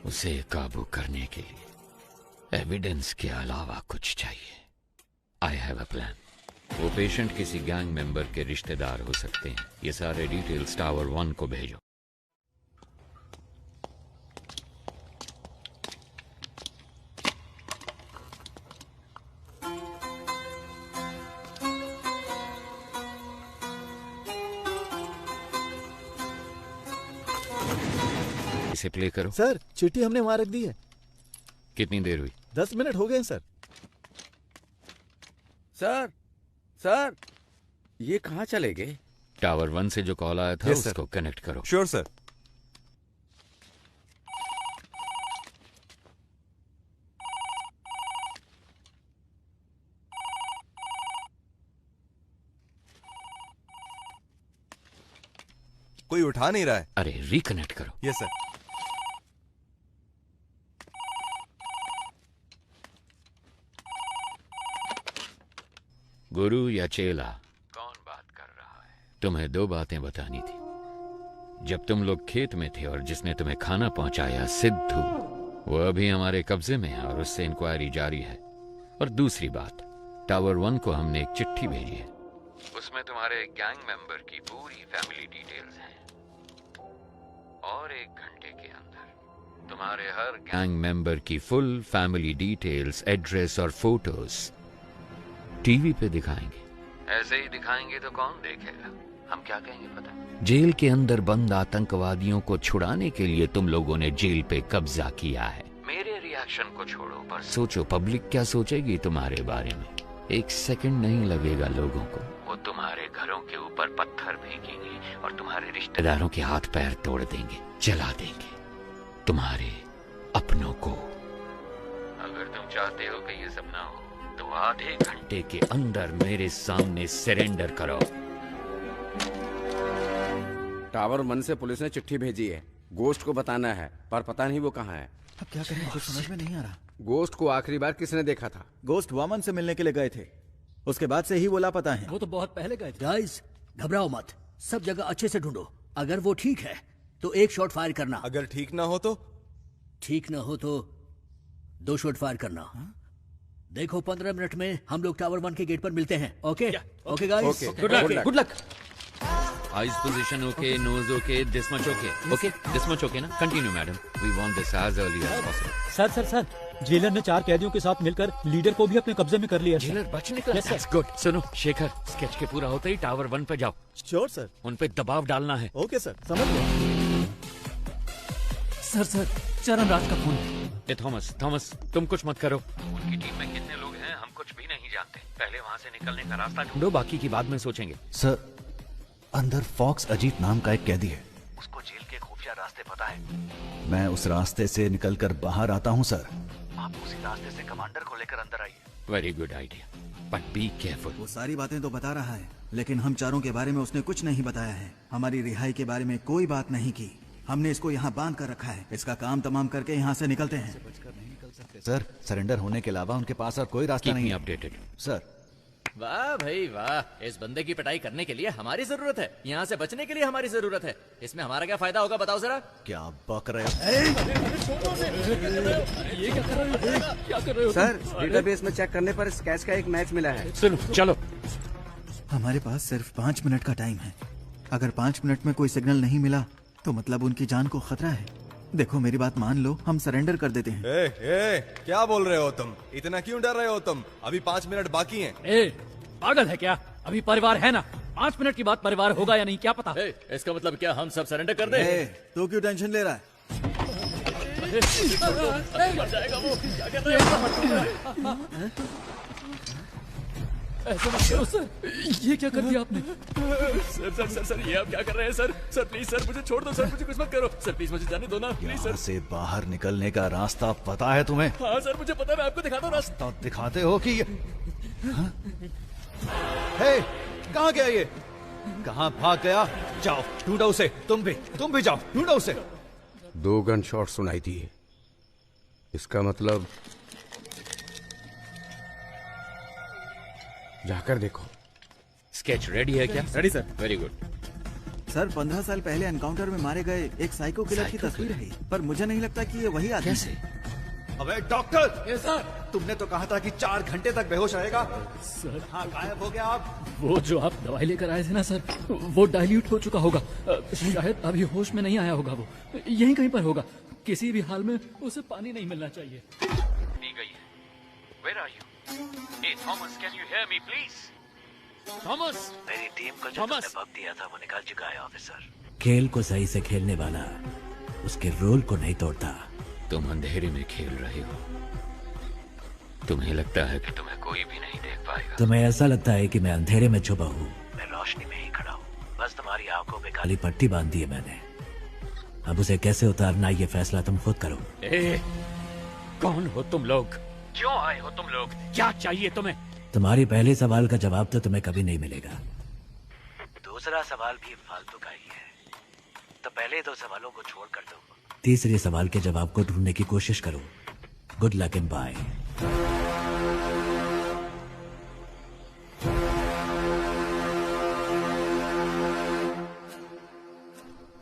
उसे काबू करने के लिए एविडेंस के अलावा कुछ चाहिए। I have a plan. वो पेशेंट किसी गैंग मेंबर के रिश्तेदार हो सकते हैं। ये सारे डिटेल्स टावर 1 को भेजो। इसे प्ले करो। सर, चिट्ठी हमने वहां रख दी है। कितनी देर हुई? 10 मिनट हो गए सर। सर, ये कहाँ चले गए? टावर 1 से जो कॉल आया था उसको कनेक्ट करो। Sure sir. कोई उठा नहीं रहा है। अरे रिकनेक्ट करो। Yes sir. गुरु या चेला? कौन बात कर रहा है? तुम्हें 2 बातें बतानी थी। जब तुम लोग खेत में थे और जिसने तुम्हें खाना पहुंचाया सिद्धू, वो अभी हमारे कब्जे में है और उससे इंक्वायरी जारी है। और दूसरी बात, टावर 1 को हमने एक चिट्ठी भेजी है। उसमें तुम्हारे गैंग मेंबर की पूरी फैमिली डिटेल्स हैं। और 1 घंटे के अंदर तुम्हारे हर गैंग मेंबर की फुल फैमिली डिटेल्स, एड्रेस और फोटोज टीवी पे दिखाएंगे। ऐसे ही दिखाएंगे तो कौन देखेगा? हम क्या कहेंगे पता? जेल के अंदर बंद आतंकवादियों को छुड़ाने के लिए तुम लोगों ने जेल पे कब्जा किया है। मेरे रिएक्शन को छोड़ो, पर सोचो पब्लिक क्या सोचेगी तुम्हारे बारे में। 1 सेकंड नहीं लगेगा लोगों को। वो तुम्हारे घरों के ऊपर पत्थर फेंकेंगे और तुम्हारे रिश्तेदारों के हाथ पैर तोड़ देंगे, जला देंगे तुम्हारे अपनों को। अगर तुम चाहते हो कि ये सब ना हो तो आधे घंटे के अंदर मेरे सामने सरेंडर करो। टावर 1 से पुलिस ने चिट्ठी भेजी है। गोश्त को बताना है, पर पता नहीं वो कहाँ है। अब क्या करें, कुछ समझ में नहीं आ रहा। गोश्त को आखिरी बार किसने देखा था? गोश्त वामन से मिलने के लिए गए थे। उसके बाद से ही वो लापता है। वो तो बहुत पहले गए थे। गाइस, घबराओ मत। सब जगह अच्छे से ढूंढो। अगर वो ठीक है तो 1 शॉट फायर करना। अगर ठीक ना हो तो? ठीक ना हो तो 2 शॉट फायर करना। देखो 15 मिनट में हम लोग टावर 1 के गेट पर मिलते हैं। Okay guys, good luck. Eyes position okay, nose okay, this much okay, this much okay ना? Continue madam, we want this as early as possible. Sir jailer ने 4 कैदियों के साथ मिलकर लीडर को भी अपने कब्जे में कर लिया। जेलर बच निकला। That's good। सुनो शेखर, स्केच के पूरा होते ही टावर 1 पे जाओ। Sure sir. उन पे दबाव डालना है। ओके सर, समझ गया। सर चरण राज का फोन। ए थॉमस तुम कुछ मत करो। उनकी टीम में कितने लोग हैं हम कुछ भी नहीं जानते। पहले वहाँ से निकलने का रास्ता ढूंढो, बाकी की बाद में सोचेंगे। सर, अंदर फॉक्स अजीत नाम का एक कैदी है। उसको जेल के खुफिया रास्ते पता है। मैं उस रास्ते से निकलकर बाहर आता हूँ सर। आप उसी रास्ते से कमांडर को लेकर अंदर आइए। Very good idea, but be careful. वो सारी बातें तो बता रहा है, लेकिन हम चारों के बारे में उसने कुछ नहीं बताया है। हमारी रिहाई के बारे में कोई बात नहीं की। हमने इसको यहाँ बांध कर रखा है। इसका काम तमाम करके यहाँ से निकलते हैं। सर, सरेंडर होने के अलावा उनके पास और कोई रास्ता नहीं है। Updated sir. वाह भाई वाह, इस बंदे की पिटाई करने के लिए हमारी जरूरत है, यहाँ से बचने के लिए हमारी जरूरत है। इसमें हमारा क्या फायदा होगा बताओ जरा? क्या बक रहे हो? ये क्या कर रहे हो? सर, डेटाबेस में चेक करने पर स्केच का एक मैच मिला है। सुनो चलो। हमारे पास सिर्फ 5 मिनट का टाइम है। अगर 5 मिनट में कोई सिग्नल नहीं मिला तो मतलब उनकी जान को खतरा है। देखो मेरी बात मान लो, हम सरेंडर कर देते हैं। क्या बोल रहे हो तुम? इतना क्यों डर रहे हो तुम? अभी 5 मिनट बाकी हैं। पागल है क्या? अभी परिवार है ना, 5 मिनट की बाद परिवार होगा या नहीं क्या पता। इसका मतलब क्या हम सब सरेंडर कर दें? तो क्यों टेंशन ले रहा है? मर जाएगा वो। क्या कर रहे हो? ऐसा मत करो सर, ये क्या कर दिया आपने? सर ये आप क्या कर रहे हैं सर? सर प्लीज सर मुझे छोड़ दो सर, मुझे कुछ मत करो सर, प्लीज मुझे जाने दो ना प्लीज सर। यहाँ से बाहर निकलने का रास्ता पता है तुम्हें? हाँ सर मुझे पता है, मैं आपको दिखाता हूँ रास्ता। तो दिखाते हो कि हे, कहाँ गया ये? कहाँ भाग गया? जाओ ढूंढो उसे। तुम भी जाओ ढूंढो उसे। 2 गन शॉट सुनाई दिए। इसका मतलब जाकर देखो। स्केच रेडी है क्या? Ready sir. Very good sir, 15 साल पहले एनकाउंटर में मारे गए एक साइको किलर की तस्वीर है, पर मुझे नहीं लगता कि ये वही आदमी है। अबे डॉक्टर, सर तुमने तो कहा था कि 4 घंटे तक बेहोश रहेगा। सर हाँ, गायब हो गया आप। वो जो आप दवाई लेकर आए थे ना सर, वो डाइल्यूट हो चुका होगा। शायद अभी होश में नहीं आया होगा। वो यहीं कहीं पर होगा। किसी भी हाल में उसे पानी नहीं मिलना चाहिए। दी गई है। Where are you? Hey Thomas, can you hear me please? Thomas, मेरी टीम को जो तुमने वक्त दिया था वो निकाल चुका है ऑफिसर। खेल को सही से खेलने वाला उसके रोल को नहीं तोड़ता। तुम अंधेरे में खेल रहे हो। तुम्हें लगता है कि तुम्हें कोई भी नहीं देख पाएगा। तुम्हें ऐसा लगता है कि मैं अंधेरे में छुपा हूँ? मैं रोशनी में ही खड़ा हूँ, बस तुम्हारी आंखों में काली पट्टी बांध दी है मैंने। अब उसे कैसे उतारना ये फैसला तुम खुद करो। कौन हो तुम लोग? क्यों आए हो तुम लोग? क्या चाहिए तुम्हें? तुम्हारी पहले सवाल का जवाब तो तुम्हें कभी नहीं मिलेगा। दूसरा सवाल भी फालतू का ही है, तो पहले 2 सवालों को छोड़ कर दो। तीसरे सवाल के जवाब को ढूंढने की कोशिश करो। Good luck and bye.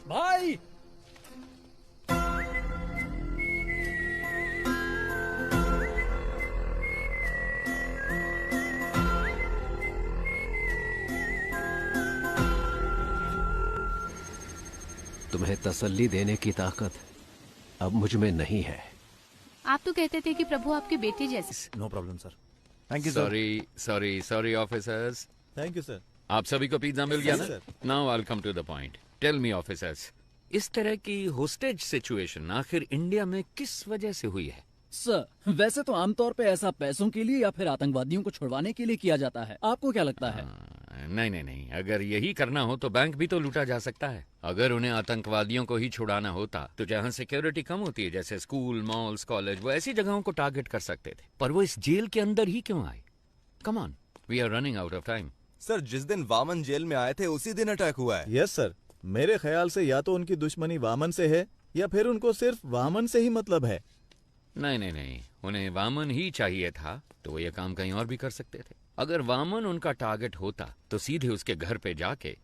भाई तुम्हें तसल्ली देने की ताकत अब मुझ में नहीं है। आप तो कहते थे कि प्रभु आपके बेटे जैसे। No problem sir. Thank you. Sorry officers. Thank you sir. आप सभी को पिज्जा मिल गया ना? Sir. Now I will come to the point. Tell me officers, इस तरह की होस्टेज सिचुएशन आखिर इंडिया में किस वजह से हुई है? सर वैसे तो आमतौर पे ऐसा पैसों के लिए या फिर आतंकवादियों को छुड़वाने के लिए किया जाता है। आपको क्या लगता है? नहीं, अगर यही करना हो तो बैंक भी तो लूटा जा सकता है। अगर उन्हें आतंकवादियों को ही छुड़ाना होता तो जहाँ सिक्योरिटी कम होती है, जैसे स्कूल, मॉल्स, कॉलेज, वो ऐसी जगहों को टारगेट कर सकते थे। पर वो इस जेल के अंदर ही क्यों आए? Come on, we are running out of time. Sir, जिस दिन वामन जेल में आए थे उसी दिन अटैक हुआ है। यस सर, मेरे ख्याल से या तो उनकी दुश्मनी वामन से है या फिर उनको सिर्फ वामन से ही मतलब है। नहीं, उन्हें वामन ही चाहिए था तो वो ये काम कहीं और भी कर सकते थे। अगर वामन उनका टारगेट होता तो सीधे उसके घर पे जाके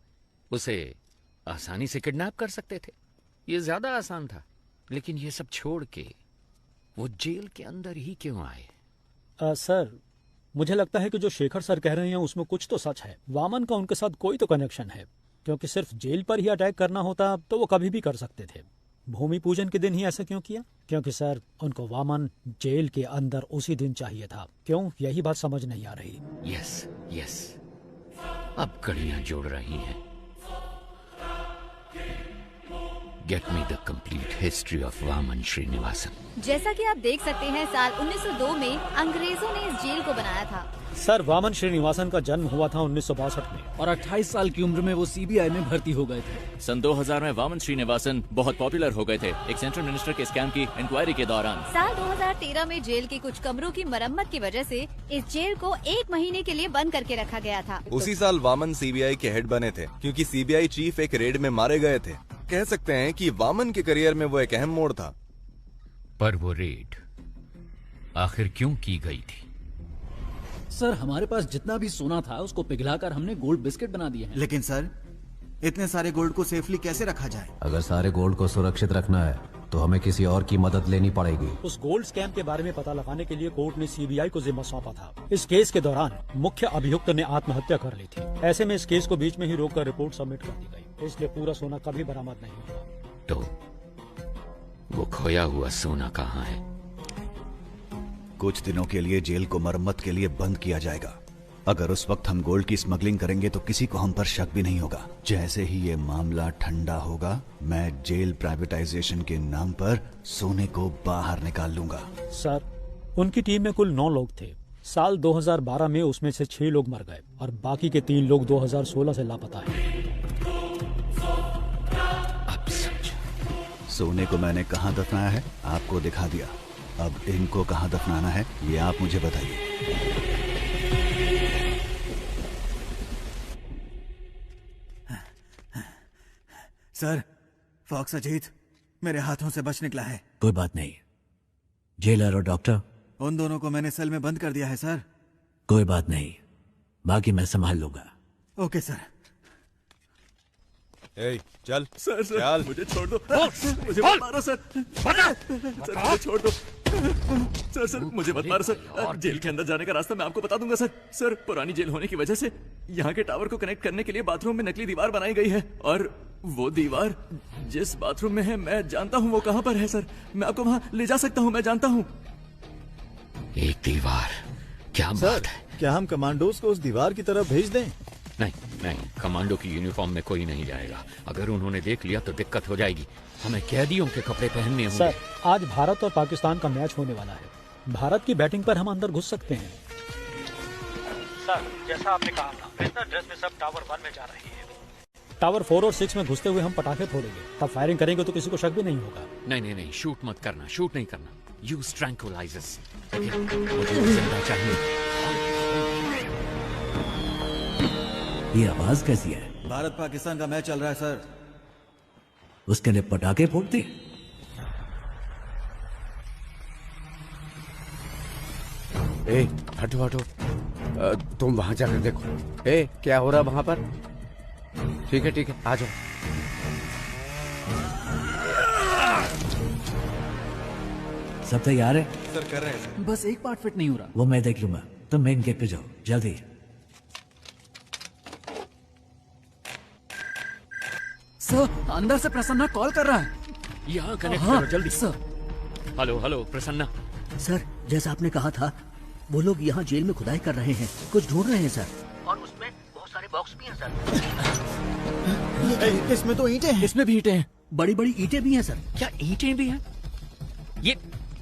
उसे आसानी से किडनैप कर सकते थे। ये ज्यादा आसान था। लेकिन ये सब छोड़ के वो जेल के अंदर ही क्यों आए? सर, मुझे लगता है कि जो शेखर सर कह रहे हैं उसमें कुछ तो सच है। वामन का उनके साथ कोई तो कनेक्शन है। क्योंकि सिर्फ जेल पर ही अटैक करना होता तो वो कभी भी कर सकते थे। भूमि पूजन के दिन ही ऐसा क्यों किया? क्योंकि सर उनको वामन जेल के अंदर उसी दिन चाहिए था। क्यों? यही बात समझ नहीं आ रही। यस यस, अब कड़ियां जोड़ रही हैं। Get me the complete history of Vaman Srinivasan. जैसा कि आप देख सकते हैं, साल 1902 में अंग्रेजों ने इस जेल को बनाया था। सर वामन श्रीनिवासन का जन्म हुआ था 1962 में और 28 साल की उम्र में वो सीबीआई में भर्ती हो गए थे। सन 2000 में वामन श्रीनिवासन बहुत पॉपुलर हो गए थे एक सेंट्रल मिनिस्टर के स्कैम की इंक्वायरी के दौरान। साल 2013 में जेल के कुछ कमरों की मरम्मत की वजह से इस जेल को 1 महीने के लिए बंद करके रखा गया था। उसी साल वामन सीबीआई के हेड बने थे, क्योंकि सीबीआई चीफ एक रेड में मारे गए थे। कह सकते हैं कि वामन के करियर में वो एक अहम मोड़ था। पर वो रेड आखिर क्यों की गई थी? सर हमारे पास जितना भी सोना था उसको पिघलाकर हमने गोल्ड बिस्किट बना दिए हैं। लेकिन सर इतने सारे गोल्ड को सेफली कैसे रखा जाए? अगर सारे गोल्ड को सुरक्षित रखना है तो हमें किसी और की मदद लेनी पड़ेगी। उस गोल्ड स्कैम के बारे में पता लगाने के लिए कोर्ट ने सीबीआई को जिम्मा सौंपा था। इस केस के दौरान मुख्य अभियुक्त ने आत्महत्या कर ली थी। ऐसे में इस केस को बीच में ही रोककर रिपोर्ट सबमिट कर दी गई, इसलिए पूरा सोना कभी बरामद नहीं हुआ। तो वो खोया हुआ सोना कहाँ है? कुछ दिनों के लिए जेल को मरम्मत के लिए बंद किया जाएगा। अगर उस वक्त हम गोल्ड की स्मगलिंग करेंगे तो किसी को हम पर शक भी नहीं होगा। जैसे ही ये मामला ठंडा होगा, मैं जेल प्राइवेटाइजेशन के नाम पर सोने को बाहर निकाल लूंगा। सर उनकी टीम में कुल 9 लोग थे। साल 2012 में उसमें से 6 लोग मर गए और बाकी के 3 लोग 2016 से लापता हैं। सोने को मैंने कहाँ दफनाया है आपको दिखा दिया। अब इनको कहाँ दफनाना है ये आप मुझे बताइए। सर फॉक्स अजीत मेरे हाथों से बच निकला है। कोई बात नहीं, जेलर और डॉक्टर उन दोनों को मैंने सेल में बंद कर दिया है सर। कोई बात नहीं, बाकी मैं संभाल लूंगा। Okay sir. ए, चल सर चल। मुझे छोड़ दो। मुझे मत मारो सर। सर मुझे छोड़ दो। सर मुझे मत मारो सर। जेल के अंदर जाने का रास्ता मैं आपको बता दूंगा सर। सर पुरानी जेल होने की वजह से यहाँ के टावर को कनेक्ट करने के लिए बाथरूम में नकली दीवार बनाई गई है, और वो दीवार जिस बाथरूम में है मैं जानता हूँ वो कहाँ पर है सर। मैं आपको वहाँ ले जा सकता हूँ, मैं जानता हूँ। एक दीवार? क्या बात है? क्या हम कमांडोज को उस दीवार की तरफ भेज दें? नहीं नहीं, कमांडो की यूनिफॉर्म में कोई नहीं जाएगा। अगर उन्होंने देख लिया तो दिक्कत हो जाएगी। हमें कैदियों के कपड़े पहनने होंगे। सर आज भारत और पाकिस्तान का मैच होने वाला है। भारत की बैटिंग पर हम अंदर घुस सकते हैं। सर जैसा आपने कहा था, वेस्टर्न ड्रेस में सब टावर 1 में जा रही है। टावर 4 और 6 में घुसते हुए हम पटाखे फोड़ेंगे, तब फायरिंग करेंगे तो किसी को शक भी नहीं होगा। नहीं नहीं नहीं, शूट मत करना, शूट नहीं करना। Use tranquillisers. मुझे जिंदा चाहिए। ये आवाज कैसी है? भारत पाकिस्तान का मैच चल रहा है सर। उसके लिए पटाखे फोड़ते? ए हटो हटो, तुम वहां जाकर देखो। ए क्या हो रहा वहां पर? ठीक है आ जाओ। सब तैयार है? सर कर रहे हैं सर। बस एक पार्ट फिट नहीं हो रहा। वो मैं देख लूंगा, तुम मेन गेट पे जाओ जल्दी। सर अंदर से प्रसन्ना कॉल कर रहा है। यहाँ कनेक्ट करो जल्दी। Sir hello hello Prasanna. Sir जैसा आपने कहा था, वो लोग यहाँ जेल में खुदाई कर रहे हैं, कुछ ढूंढ रहे हैं सर। और उसमें बहुत सारे बॉक्स भी हैं सर। इसमें तो ईंटें हैं। इसमें भी ईंटें हैं, बड़ी बड़ी ईंटें भी हैं सर। क्या ईंटें भी हैं? ये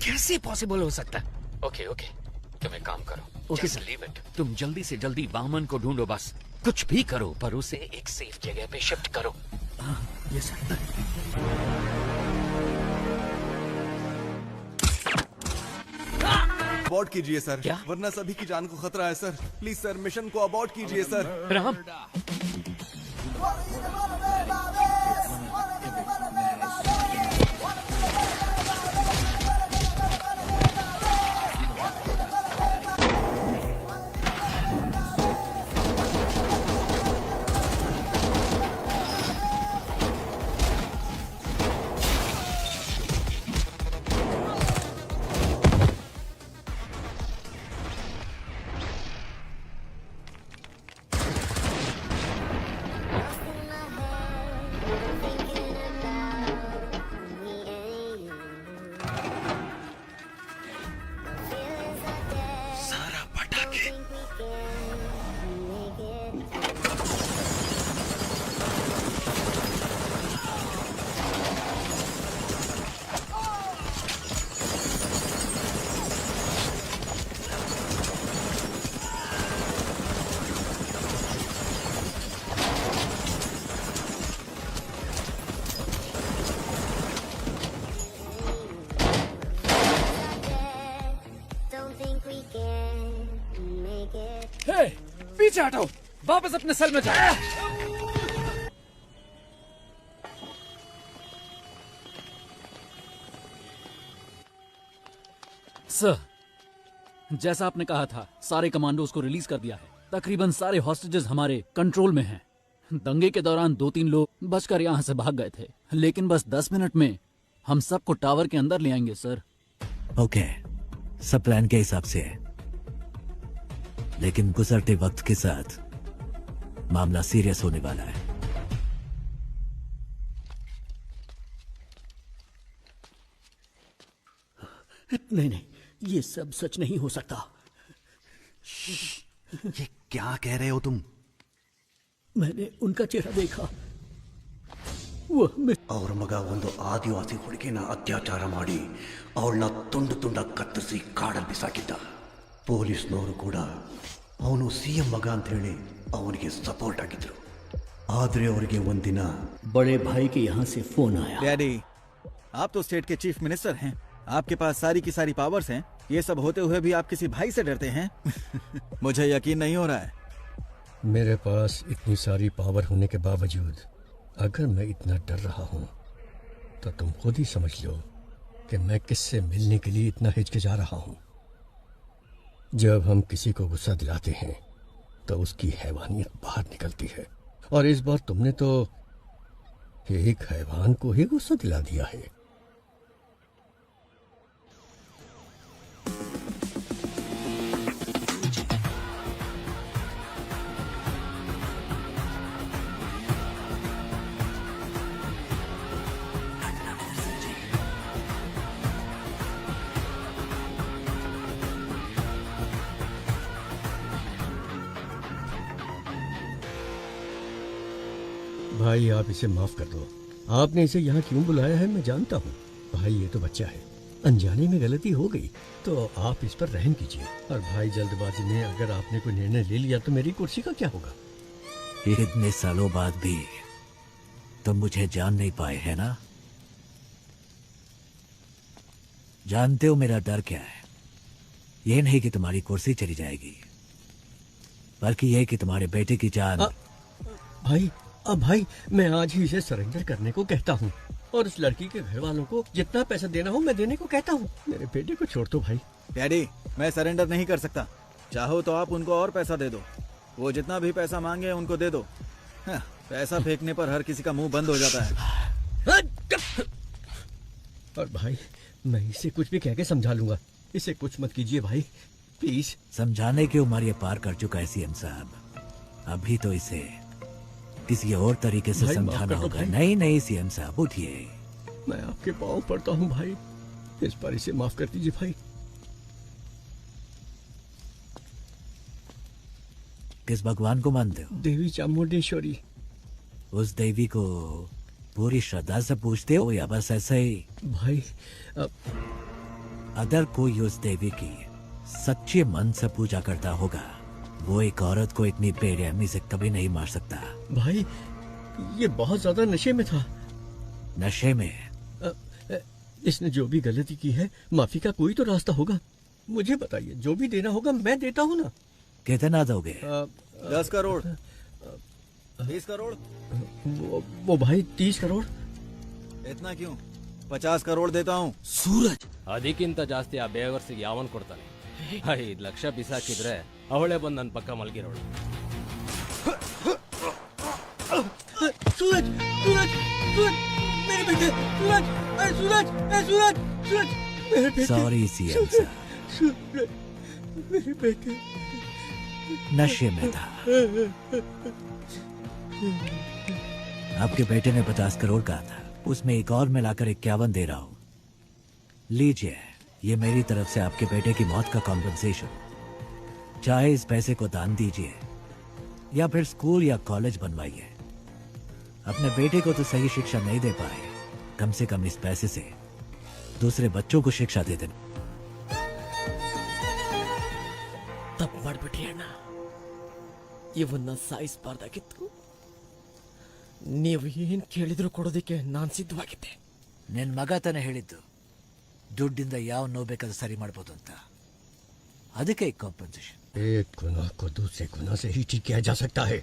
कैसे पॉसिबल हो सकता है? ओके ओके, तुम एक काम करो, ओके Just leave it। तुम जल्दी से जल्दी वामन को ढूंढो, बस कुछ भी करो पर उसे एक सेफ जगह पे शिफ्ट करो। Yes sir. अबॉर्ट कीजिए सर। क्या? वरना सभी की जान को खतरा है सर। प्लीज सर मिशन को अबॉर्ट कीजिए सर। राम पीछे हटो, वापस अपने सेल में जाओ। सर, जैसा आपने कहा था, सारे कमांडोज को रिलीज कर दिया है। तकरीबन सारे हॉस्टेजेस हमारे कंट्रोल में हैं। दंगे के दौरान 2-3 लोग बचकर यहाँ से भाग गए थे, लेकिन बस 10 मिनट में हम सबको टावर के अंदर ले आएंगे सर। ओके, सब प्लान के हिसाब से है, लेकिन गुजरते वक्त के साथ मामला सीरियस होने वाला है। नहीं, ये सब सच नहीं हो सकता। ये क्या कह रहे हो तुम? मैंने उनका चेहरा देखा। ಅವ್ರ ಮಗ ಒಂದು ಆದಿವಾಸಿ ಹುಡುಗಿನ ಅತ್ಯಾಚಾರ ಮಾಡಿ ಅವಳನ್ನ ತುಂಡು ತುಂಡ ಕತ್ತರಿಸಿ ಕಾಡಲ್ಲಿ ಬಿಸಾಕಿದ್ದ. ಪೊಲೀಸ್ನವರು ಕೂಡ ಅವನು ಸಿಎಂ ಮಗ ಅಂತ ಹೇಳಿ ಅವನಿಗೆ ಸಪೋರ್ಟ್ ಆಗಿದ್ರು. ಆದ್ರೆ ಅವರಿಗೆ ಒಂದಿನ बड़े भाई के यहाँ से फोन आया। डैडी, आप तो स्टेट के चीफ मिनिस्टर हैं, आपके पास सारी की सारी पावर्स हैं। ये सब होते हुए भी आप किसी भाई से डरते हैं? मुझे यकीन नहीं हो रहा है। मेरे पास इतनी सारी पावर होने के बावजूद अगर मैं इतना डर रहा हूं तो तुम खुद ही समझ लो कि मैं किससे मिलने के लिए इतना हिचकिचा रहा हूं। जब हम किसी को गुस्सा दिलाते हैं तो उसकी हैवानियत बाहर निकलती है, और इस बार तुमने तो एक हैवान को ही गुस्सा दिला दिया है। भाई, आप इसे माफ कर दो। आपने इसे यहाँ क्यों बुलाया है मैं जानता हूँ। भाई, ये तो बच्चा है, अनजाने में गलती हो गई तो आप इस पर रहम कीजिए। और भाई, जल्दबाजी में अगर आपने कोई निर्णय ले लिया तो मेरी कुर्सी का क्या होगा? इतने सालों बाद भी तुम मुझे जान नहीं पाए है ना? जानते हो मेरा डर क्या है? ये नहीं कि तुम्हारी कुर्सी चली जाएगी, बल्कि यह कि तुम्हारे बेटे की जान। भाई, अब भाई, मैं आज ही इसे सरेंडर करने को कहता हूँ, और उस लड़की के घर वालों को जितना पैसा देना हो मैं देने को कहता हूँ। मेरे बेटे को छोड़ दो भाई। डैडी, मैं सरेंडर नहीं कर सकता। चाहो तो आप उनको और पैसा दे दो, वो जितना भी पैसा मांगे उनको दे दो। हाँ, पैसा फेंकने पर हर किसी का मुंह बंद हो जाता है। और भाई, मैं इसे कुछ भी कह के समझा लूंगा, इसे कुछ मत कीजिए भाई, प्लीज। समझाने की उम्र ये पार कर चुका है सीएम साहब, अभी तो इसे किसी और तरीके से समझाना होगा। नहीं नहीं सीएम साहब, उठिए। मैं आपके पाँव पड़ता हूँ भाई, इस बार इसे माफ कर दीजिए भाई। किस भगवान को मानते हो? देवी चामुंडेश्वरी। उस देवी को पूरी श्रद्धा से पूछते हो या बस ऐसे ही? भाई, अगर कोई उस देवी की सच्चे मन से पूजा करता होगा, वो एक औरत को इतनी बेरहमी से कभी नहीं मार सकता। भाई, ये बहुत ज्यादा नशे में था। नशे में? इसने जो भी गलती की है, माफी का कोई तो रास्ता होगा। मुझे बताइए, जो भी देना होगा मैं देता हूँ ना। कितना दोगे? 10 करोड़, 20 करोड़। वो भाई 30 करोड़। इतना क्यों? 50 करोड़ देता हूँ। सूरज, ಅದಕ್ಕಿಂತ ಜಾಸ್ತಿ ಆ ಬೇವರ್ಸಿಗೆ ಯಾವನ್ ಕೊಡ್ತಾನೆ? 5 ಲಕ್ಷ ಬಿಸಾಕಿದ್ರೆ ಅವಳೇ ಬಂದು ನನ್ನ ಪಕ್ಕ ಮಲಗಿರೋಳು. सूरज, सूरज, सूरज, मेरे बेटे, सूरज, सूरज, सूरज, सूरज, मेरे बेटे। सॉरी सीएम साहब, सूरज, मेरे बेटे नशे में था। आपके बेटे ने 50 करोड़ कहा था, उसमें एक और मिलाकर 51 दे रहा हूं। लीजिए, ये मेरी तरफ से आपके बेटे की मौत का कॉम्पनसेशन। चाहे इस पैसे को दान दीजिए या फिर स्कूल या कॉलेज बनवाइए। अपने बेटे को तो सही शिक्षा नहीं दे पाए, कम से कम इस पैसे से दूसरे बच्चों को शिक्षा दे देना। ತಪ್ಪು ಮಾಡ್ಬಿಟ್ರಿ ಅಣ್ಣ, ಇವನ್ನ ಸಾಯಿಸಬಾರ್ದಾಗಿತ್ತು. ನೀವು ಏನ್ ಕೇಳಿದ್ರು ಕೊಡೋದಕ್ಕೆ ನಾನ್ ಸಿದ್ಧವಾಗಿದ್ದೆ. ನಿನ್ ಮಗ ತಾನೇ ಹೇಳಿದ್ದು ದುಡ್ಡಿಂದ ಯಾವ ನೋವು ಬೇಕಾದ್ರೂ ಸರಿ ಮಾಡ್ಬೋದು ಅಂತ. अधिक एक कॉम्पनसेशन। एक गुनाह को दूसरे गुनाह से ही ठीक किया जा सकता है।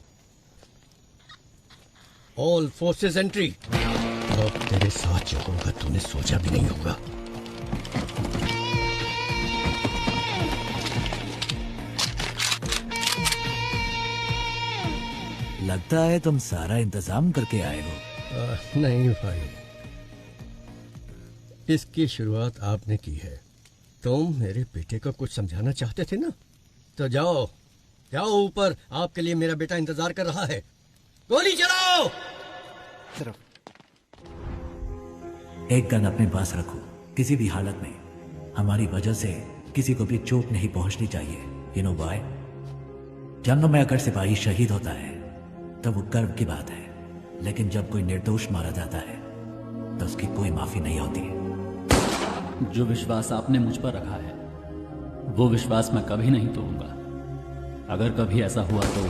All forces entry. अब तेरे साथ जो होगा तूने सोचा भी नहीं होगा। लगता है तुम सारा इंतजाम करके आए हो। नहीं भाई, इसकी शुरुआत आपने की है। तुम मेरे बेटे को कुछ समझाना चाहते थे ना, तो जाओ जाओ ऊपर, आपके लिए मेरा बेटा इंतजार कर रहा है। गोली चलाओ। एक गन अपने पास रखो। किसी भी हालत में हमारी वजह से किसी को भी चोट नहीं पहुंचनी चाहिए। You know why? जंग में अगर सिपाही शहीद होता है तब वो गर्व की बात है, लेकिन जब कोई निर्दोष मारा जाता है तो उसकी कोई माफी नहीं होती। जो विश्वास आपने मुझ पर रखा है वो विश्वास मैं कभी नहीं तोड़ूंगा। अगर कभी ऐसा हुआ तो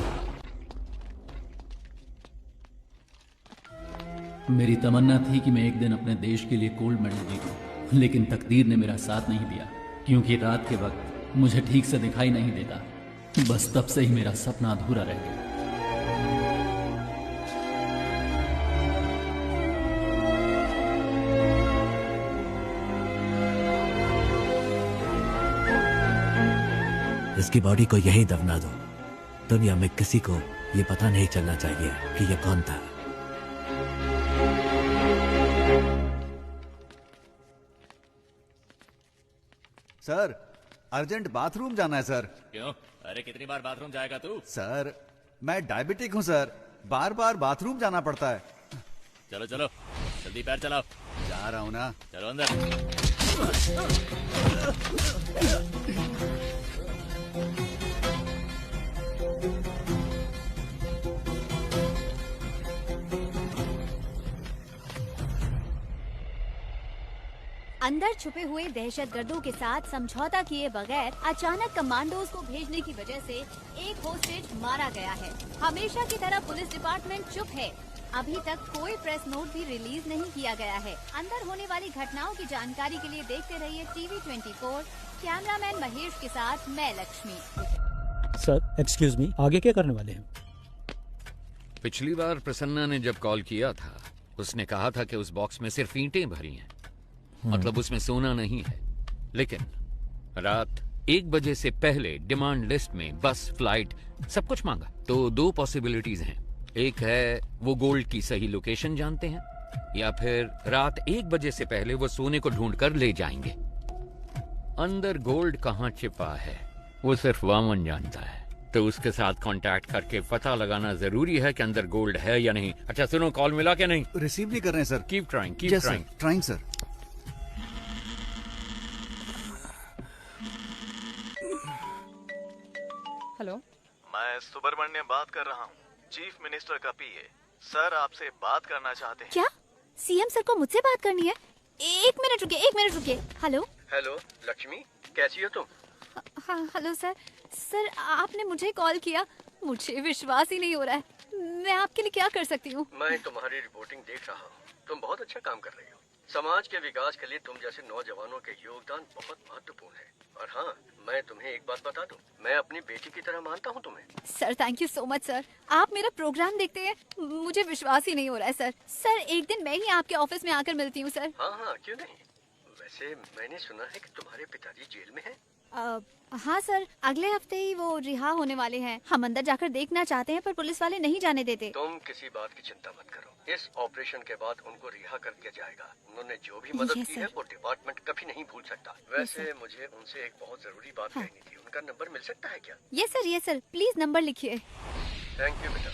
मेरी तमन्ना थी कि मैं एक दिन अपने देश के लिए गोल्ड मेडल जीतूं, लेकिन तकदीर ने मेरा साथ नहीं दिया, क्योंकि रात के वक्त मुझे ठीक से दिखाई नहीं देता। बस तब से ही मेरा सपना अधूरा रह गया। इसकी बॉडी को यही दफना दो। दुनिया में किसी को ये पता नहीं चलना चाहिए कि ये कौन था। सर, अर्जेंट बाथरूम जाना है सर। क्यों? अरे कितनी बार बाथरूम जाएगा तू? सर, मैं डायबिटिक हूँ सर, बार बार बाथरूम जाना पड़ता है। चलो चलो जल्दी पैर चलाओ। जा रहा हूँ ना। चलो अंदर। अंदर छुपे हुए दहशतगर्दों के साथ समझौता किए बगैर अचानक कमांडोज को भेजने की वजह से एक होस्टेज मारा गया है। हमेशा की तरह पुलिस डिपार्टमेंट चुप है। अभी तक कोई प्रेस नोट भी रिलीज नहीं किया गया है। अंदर होने वाली घटनाओं की जानकारी के लिए देखते रहिए टीवी 24। कैमरामैन महेश के साथ मैं लक्ष्मी। सर एक्सक्यूज मी, आगे क्या करने वाले हैं? पिछली बार प्रसन्ना ने जब कॉल किया था उसने कहा था कि उस बॉक्स में सिर्फ ईंटें भरी हैं, मतलब उसमें सोना नहीं है। लेकिन रात 1 बजे से पहले डिमांड लिस्ट में बस, फ्लाइट सब कुछ मांगा। तो 2 पॉसिबिलिटीज हैं। एक है वो गोल्ड की सही लोकेशन जानते हैं, या फिर रात 1 बजे से पहले वो सोने को ढूंढ कर ले जाएंगे। अंदर गोल्ड कहाँ छिपा है वो सिर्फ वामन जानता है, तो उसके साथ कांटेक्ट करके पता लगाना जरूरी है कि अंदर गोल्ड है या नहीं। अच्छा सुनो, कॉल मिला क्या? नहीं रिसीव नहीं कर रहे हैं sir. Keep trying trying sir. Hello, मैं सुब्रमण्यम बात कर रहा हूँ, चीफ मिनिस्टर का पीए। सर आपसे बात करना चाहते हैं। क्या सीएम सर को मुझसे बात करनी है? एक मिनट रुकिए। हेलो हेलो लक्ष्मी, कैसी हो तुम? हाँ हेलो सर। सर आपने मुझे कॉल किया, मुझे विश्वास ही नहीं हो रहा है। मैं आपके लिए क्या कर सकती हूँ? मैं तुम्हारी रिपोर्टिंग देख रहा हूँ, तुम बहुत अच्छा काम कर रही हो। समाज के विकास के लिए तुम जैसे नौजवानों के योगदान बहुत महत्वपूर्ण है। और हाँ, मैं तुम्हें एक बात बता दूं, मैं अपनी बेटी की तरह मानता हूँ तुम्हें। Sir thank you so much sir. आप मेरा प्रोग्राम देखते हैं, मुझे विश्वास ही नहीं हो रहा है सर। सर एक दिन मैं ही आपके ऑफिस में आकर मिलती हूँ सर। हाँ क्यों नहीं। वैसे मैंने सुना है कि तुम्हारे पिताजी जेल में हैं। हाँ सर, अगले हफ्ते ही वो रिहा होने वाले हैं। हम अंदर जाकर देखना चाहते हैं पर पुलिस वाले नहीं जाने देते। तुम किसी बात की चिंता मत करो, इस ऑपरेशन के बाद उनको रिहा कर दिया जाएगा। उन्होंने जो भी मदद की है वो डिपार्टमेंट कभी नहीं भूल सकता। वैसे मुझे उनसे एक बहुत जरूरी बात कहनी थी, उनका नंबर मिल सकता है क्या? ये सर प्लीज नंबर लिखिए। थैंक यू बेटा।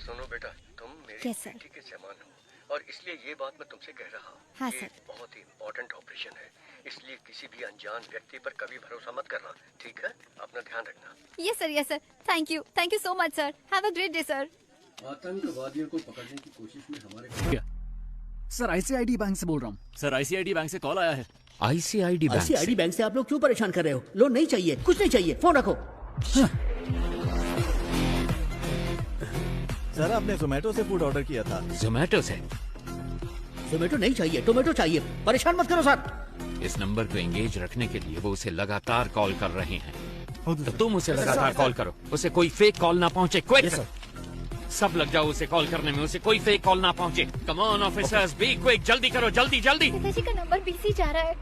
सुनो बेटा, तुम मेरी बेटी के समान हो और इसलिए ये बात मैं तुमसे कह रहा हूँ। हाँ ये बहुत ही इम्पोर्टेंट ऑपरेशन है, इसलिए किसी भी अनजान व्यक्ति पर कभी भरोसा मत करना, ठीक है? अपना ध्यान रखना। Yes sir. Thank you so much sir. Have a great day sir. आतंकवादियों को पकड़ने की कोशिश में हमारे सर आईसीआईडी बैंक से बोल रहा हूँ। सर आईसीआईडी बैंक से कॉल आया है। आईसीआईडी बैंक से आप लोग क्यों परेशान कर रहे हो? लोन नहीं चाहिए, कुछ नहीं चाहिए, फोन रखो। सर आपने जोमेटो से फूड ऑर्डर किया था। जोमेटो से? जोमेटो नहीं चाहिए, टोमेटो चाहिए। परेशान मत करो सर। इस नंबर को एंगेज रखने के लिए वो उसे लगातार कॉल कर रहे हैं। तो तुम उसे लगातार कॉल करो, उसे कोई फेक कॉल ना पहुंचे। क्विक, सब लग जाओ उसे कॉल करने में, उसे कोई फेक कॉल ना पहुंचे। Come on officers, be quick, जल्दी करो, जल्दी जल्दी। पिताजी का नंबर बिजी जा रहा है।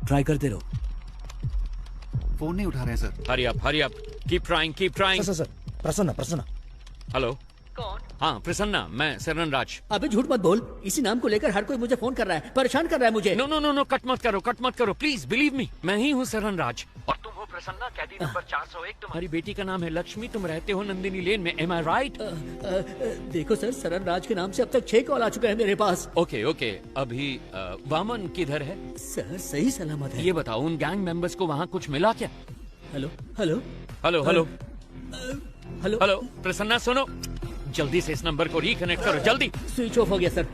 ट्राई करते रहो। फोन नहीं उठा रहे हैं sir. Hurry up, keep trying, keep trying. Sir Prasanna. Hello, कौन? हाँ प्रसन्ना, मैं सरन राज। अबे झूठ मत बोल, इसी नाम को लेकर हर कोई मुझे फोन कर रहा है, परेशान कर रहा है मुझे। नो, कट मत करो प्लीज, बिलीव मी, मैं ही हूँ सरन राज। और तुम हो प्रसन्ना, कैदी नंबर 401। तुम्हारी बेटी का नाम है लक्ष्मी, तुम रहते हो नंदिनी लेन में, एम आई राइट? देखो सर, सरन राज के नाम से अब तक 6 कॉल आ चुके हैं मेरे पास। ओके, अभी वामन किधर है? सर सही सलामत है। ये बताओ, उन गैंग मेंबर्स को वहाँ कुछ मिला क्या? हेलो। प्रसन्ना सुनो, जल्दी से इस नंबर को रिकनेक्ट करो, जल्दी। स्विच ऑफ हो गया सर।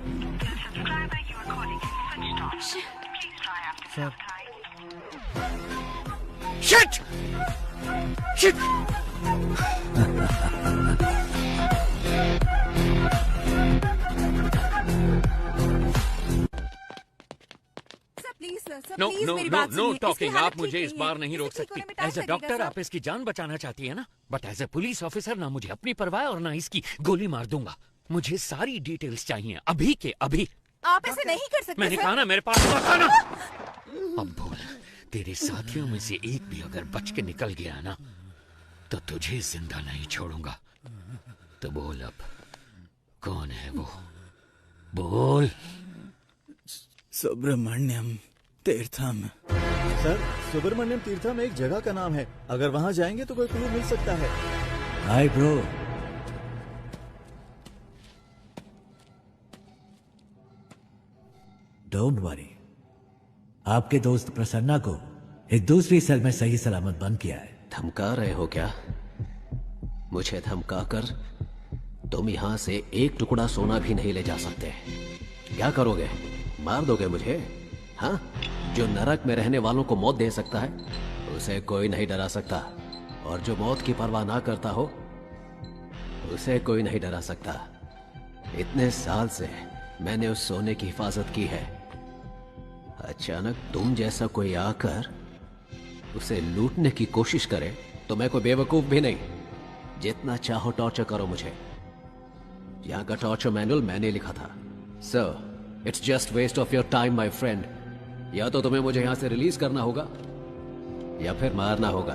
शिट! Know talking. आप मुझे इस बार नहीं रोक सकती। एज अ डॉक्टर आप इसकी जान बचाना चाहती है ना, but as a police officer ना मुझे अपनी परवाह और ना इसकी गोली मार दूंगा। मुझे सारी डिटेल्स चाहिए, अभी के अभी। आप ऐसे नहीं कर सकते। मैंने कहा ना, मेरे पास मत आना। अब बोल, तेरे साथियों में से एक भी अगर बच के निकल गया ना, तो तुझे जिंदा नहीं छोड़ूंगा। तो बोल अब, कौन है वो? बोल। सुब्रमण्यम तीर्थम। सर, सुब्रमण्यम तीर्थम एक जगह का नाम है, अगर वहाँ जाएंगे तो कोई क्लू मिल सकता है। Hi bro. डोंट वरी, आपके दोस्त प्रसन्ना को एक दूसरी सेल में सही सलामत बंद किया है। धमका रहे हो क्या? मुझे धमकाकर तुम यहाँ से एक टुकड़ा सोना भी नहीं ले जा सकते। क्या करोगे? मार दोगे मुझे? हाँ? जो नरक में रहने वालों को मौत दे सकता है, उसे कोई नहीं डरा सकता। और जो मौत की परवाह ना करता हो, उसे कोई नहीं डरा सकता। इतने साल से मैंने उस सोने की हिफाजत की है। अचानक तुम जैसा कोई आकर उसे लूटने की कोशिश करे तो मैं कोई बेवकूफ भी नहीं। जितना चाहो टॉर्चर करो मुझे। यहाँ का टॉर्चर मैनुअल मैंने लिखा था। Sir, it's just waste of your time my friend. या तो तुम्हें मुझे यहां से रिलीज करना होगा या फिर मारना होगा।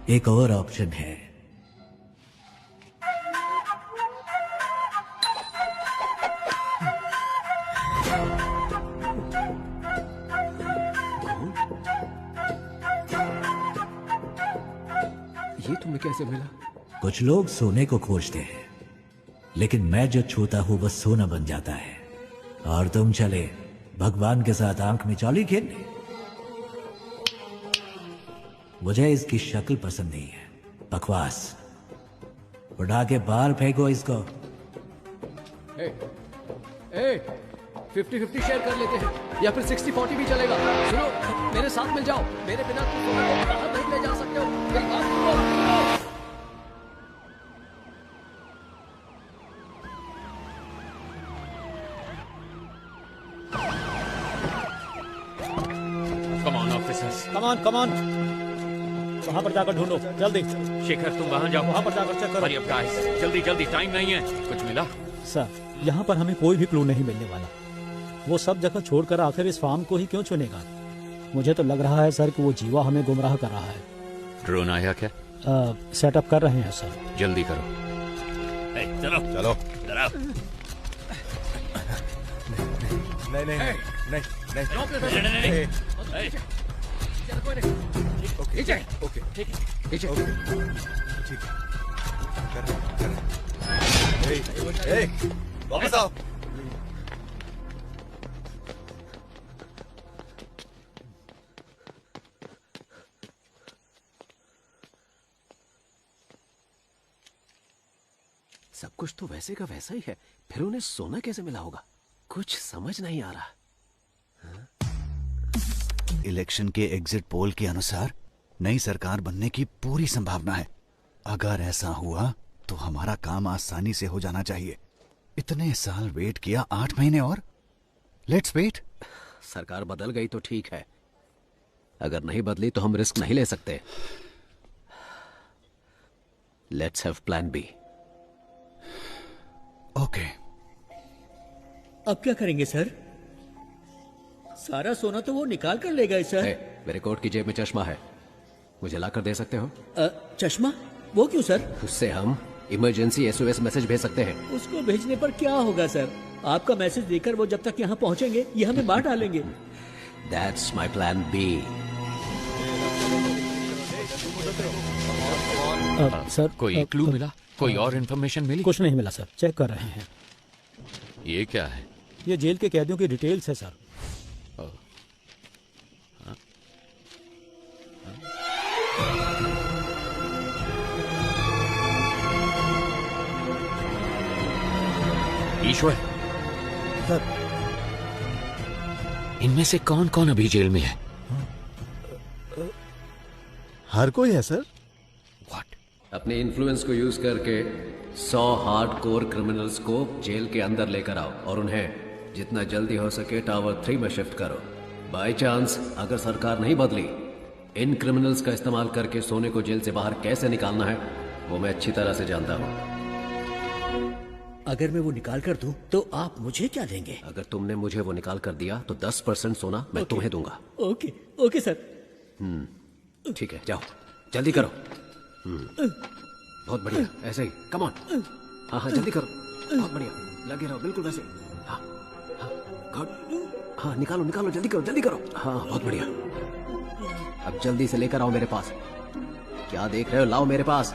एक और ऑप्शन है। ये तुम्हें कैसे मिला? कुछ लोग सोने को खोजते हैं, लेकिन मैं जो छूता हूं वह सोना बन जाता है। और तुम चले भगवान के साथ आंख मिचौली खेलने। मुझे इसकी शक्ल पसंद नहीं है, बकवास। उठा के बाहर फेंको इसको। 50-50 शेयर कर लेते हैं, या फिर 60-40 भी चलेगा। सुनो, मेरे साथ मिल जाओ। मेरे बिना तुम सोना को बाहर नहीं ले जा सकते हो। मेरी बात सुनो। Come on. वहाँ पर जाकर ढूंढो, जल्दी। शेखर, तुम वहाँ जाओ। वहाँ पर जाकर चेक करो। हरी अप गाइस, जल्दी, टाइम नहीं है। कुछ मिला? सर, यहाँ पर हमें कोई भी क्लू नहीं मिलने वाला। वो सब जगह छोड़कर आखिर इस फार्म को ही क्यों चुनेगा? मुझे तो लग रहा है सर कि वो जीवा हमें गुमराह कर रहा है। ड्रोन आया क्या? सेटअप कर रहे हैं सर। जल्दी करो। चलो। वापस आओ। सब कुछ तो वैसे का वैसा ही है, फिर उन्हें सोना कैसे मिला होगा? कुछ समझ नहीं आ रहा। इलेक्शन के एग्जिट पोल के अनुसार नई सरकार बनने की पूरी संभावना है। अगर ऐसा हुआ तो हमारा काम आसानी से हो जाना चाहिए। इतने साल वेट किया, 8 महीने और। Let's wait. सरकार बदल गई तो ठीक है, अगर नहीं बदली तो हम रिस्क नहीं ले सकते। Let's have plan B. Okay. अब क्या करेंगे सर? सारा सोना तो वो निकाल कर ले गए सर। मेरे कोट की जेब में चश्मा है, मुझे लाकर दे सकते हो? चश्मा? वो क्यों सर? उससे हम इमरजेंसी SOS मैसेज भेज सकते हैं। उसको भेजने पर क्या होगा सर? आपका मैसेज देकर वो जब तक यहाँ पहुँचेंगे ये हमें मार डालेंगे। That's my plan B. Sir कोई क्लू मिला? कोई और इन्फॉर्मेशन मिली? कुछ नहीं मिला सर, चेक कर रहे हैं। ये क्या है? ये जेल के कैदियों की डिटेल्स है सर। ईश्वर सर, इनमें से कौन कौन अभी जेल में है? हर कोई है सर। अपने इन्फ्लुएंस को यूज करके 100 हार्डकोर क्रिमिनल्स को जेल के अंदर लेकर आओ और उन्हें जितना जल्दी हो सके टावर 3 में शिफ्ट करो। बाय चांस अगर सरकार नहीं बदली, इन क्रिमिनल्स का इस्तेमाल करके सोने को जेल से बाहर कैसे निकालना है वो मैं अच्छी तरह से जानता हूँ। अगर मैं वो निकाल कर दूं तो आप मुझे क्या देंगे? अगर तुमने मुझे वो निकाल कर दिया तो 10% सोना मैं तुम्हें दूंगा। Okay okay sir. ठीक है, जाओ जल्दी करो। बहुत बढ़िया, ऐसे ही, कम ऑन। हाँ हाँ जल्दी करो, बहुत बढ़िया, लगे रहो बिल्कुल वैसे। हाँ हाँ गुड, हाँ निकालो निकालो, जल्दी करो जल्दी करो। हाँ बहुत बढ़िया, अब जल्दी से लेकर आओ मेरे पास। क्या देख रहे हो, लाओ मेरे पास।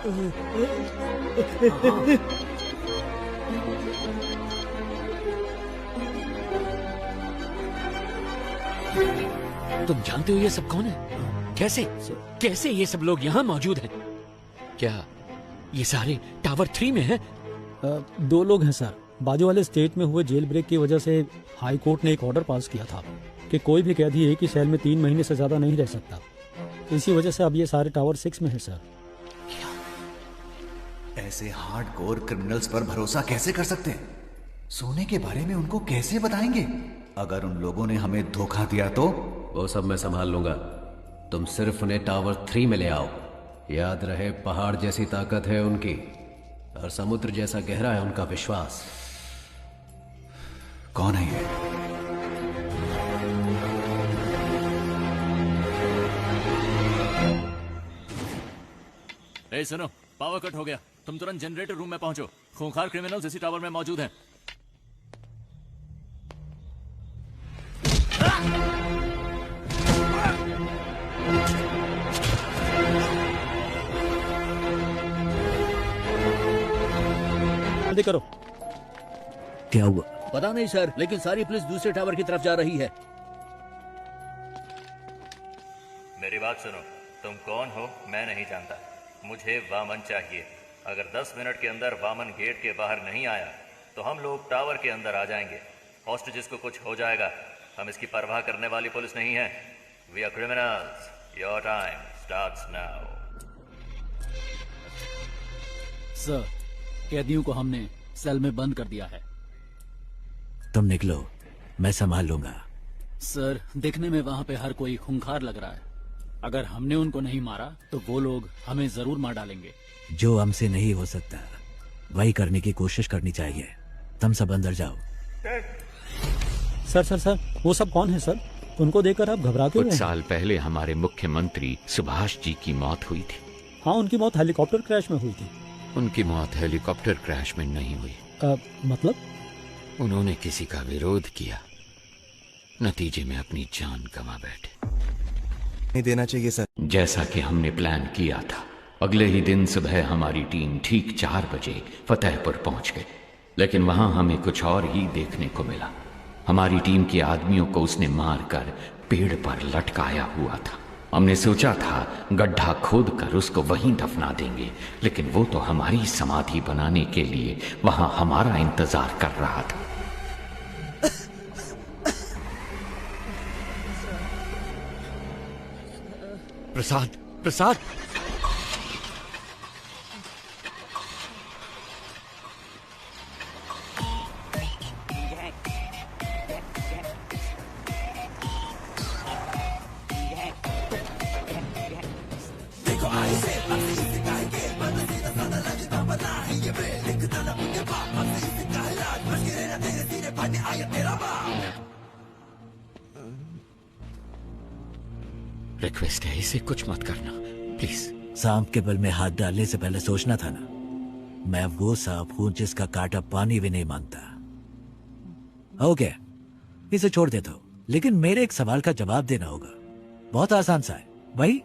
तुम जानते हो ये सब कौन है? कैसे कैसे ये सब लोग यहाँ मौजूद हैं? क्या ये सारे टावर 3 में हैं? 2 लोग हैं सर। बाजू वाले स्टेट में हुए जेल ब्रेक की वजह से हाई कोर्ट ने एक ऑर्डर पास किया था कि कोई भी कैदी एक ही सेल में 3 महीने से ज्यादा नहीं रह सकता। इसी वजह से अब ये सारे टावर 6 में है सर। ऐसे हार्डकोर क्रिमिनल्स पर भरोसा कैसे कर सकते हैं? सोने के बारे में उनको कैसे बताएंगे? अगर उन लोगों ने हमें धोखा दिया तो? वो सब मैं संभाल लूंगा, तुम सिर्फ उन्हें टावर 3 में ले आओ। याद रहे, पहाड़ जैसी ताकत है उनकी और समुद्र जैसा गहरा है उनका विश्वास। कौन है ये? ए सुनो, पावर कट हो गया, तुम तुरंत जनरेटर रूम में पहुंचो। खूंखार क्रिमिनल्स इसी टावर में मौजूद हैं। जल्दी करो। क्या हुआ? पता नहीं सर, लेकिन सारी पुलिस दूसरे टावर की तरफ जा रही है। मेरी बात सुनो, तुम कौन हो मैं नहीं जानता, मुझे वामन चाहिए। अगर 10 मिनट के अंदर वामन गेट के बाहर नहीं आया तो हम लोग टावर के अंदर आ जाएंगे। हॉस्टेजेस को कुछ हो जाएगा, हम इसकी परवाह करने वाली पुलिस नहीं है। We are criminals, your time starts now. Sir, कैदियों को हमने सेल में बंद कर दिया है। तुम निकलो, मैं संभाल लूंगा। सर, दिखने में वहाँ पे हर कोई खूंखार लग रहा है। अगर हमने उनको नहीं मारा तो वो लोग हमें जरूर मार डालेंगे। जो हमसे नहीं हो सकता वही करने की कोशिश करनी चाहिए। तुम सब अंदर जाओ। सर सर सर, वो सब कौन है सर? उनको देखकर आप घबरा क्यों रहे हैं? कुछ साल पहले हमारे मुख्यमंत्री सुभाष जी की मौत हुई थी। हाँ, उनकी मौत हेलीकॉप्टर क्रैश में हुई थी। उनकी मौत हेलीकॉप्टर क्रैश में नहीं हुई। मतलब? उन्होंने किसी का विरोध किया, नतीजे में अपनी जान गंवा बैठे। नहीं देना चाहिए सर। जैसा कि हमने प्लान किया था, अगले ही दिन सुबह हमारी टीम ठीक 4 बजे फतेहपुर पहुंच गई, लेकिन वहां हमें कुछ और ही देखने को मिला। हमारी टीम के आदमियों को उसने मारकर पेड़ पर लटकाया हुआ था। हमने सोचा था गड्ढा खोदकर उसको वहीं दफना देंगे, लेकिन वो तो हमारी समाधि बनाने के लिए वहां हमारा इंतजार कर रहा था। प्रसाद, प्रसाद, रिक्वेस्ट है, इसे कुछ मत करना प्लीज। सांप के बल में हाथ डालने से पहले सोचना था ना। मैं वो सांप हूं जिसका कांटा पानी भी नहीं मांगता। ओके, इसे छोड़ देता हूं, लेकिन मेरे एक सवाल का जवाब देना होगा। बहुत आसान सा है। वही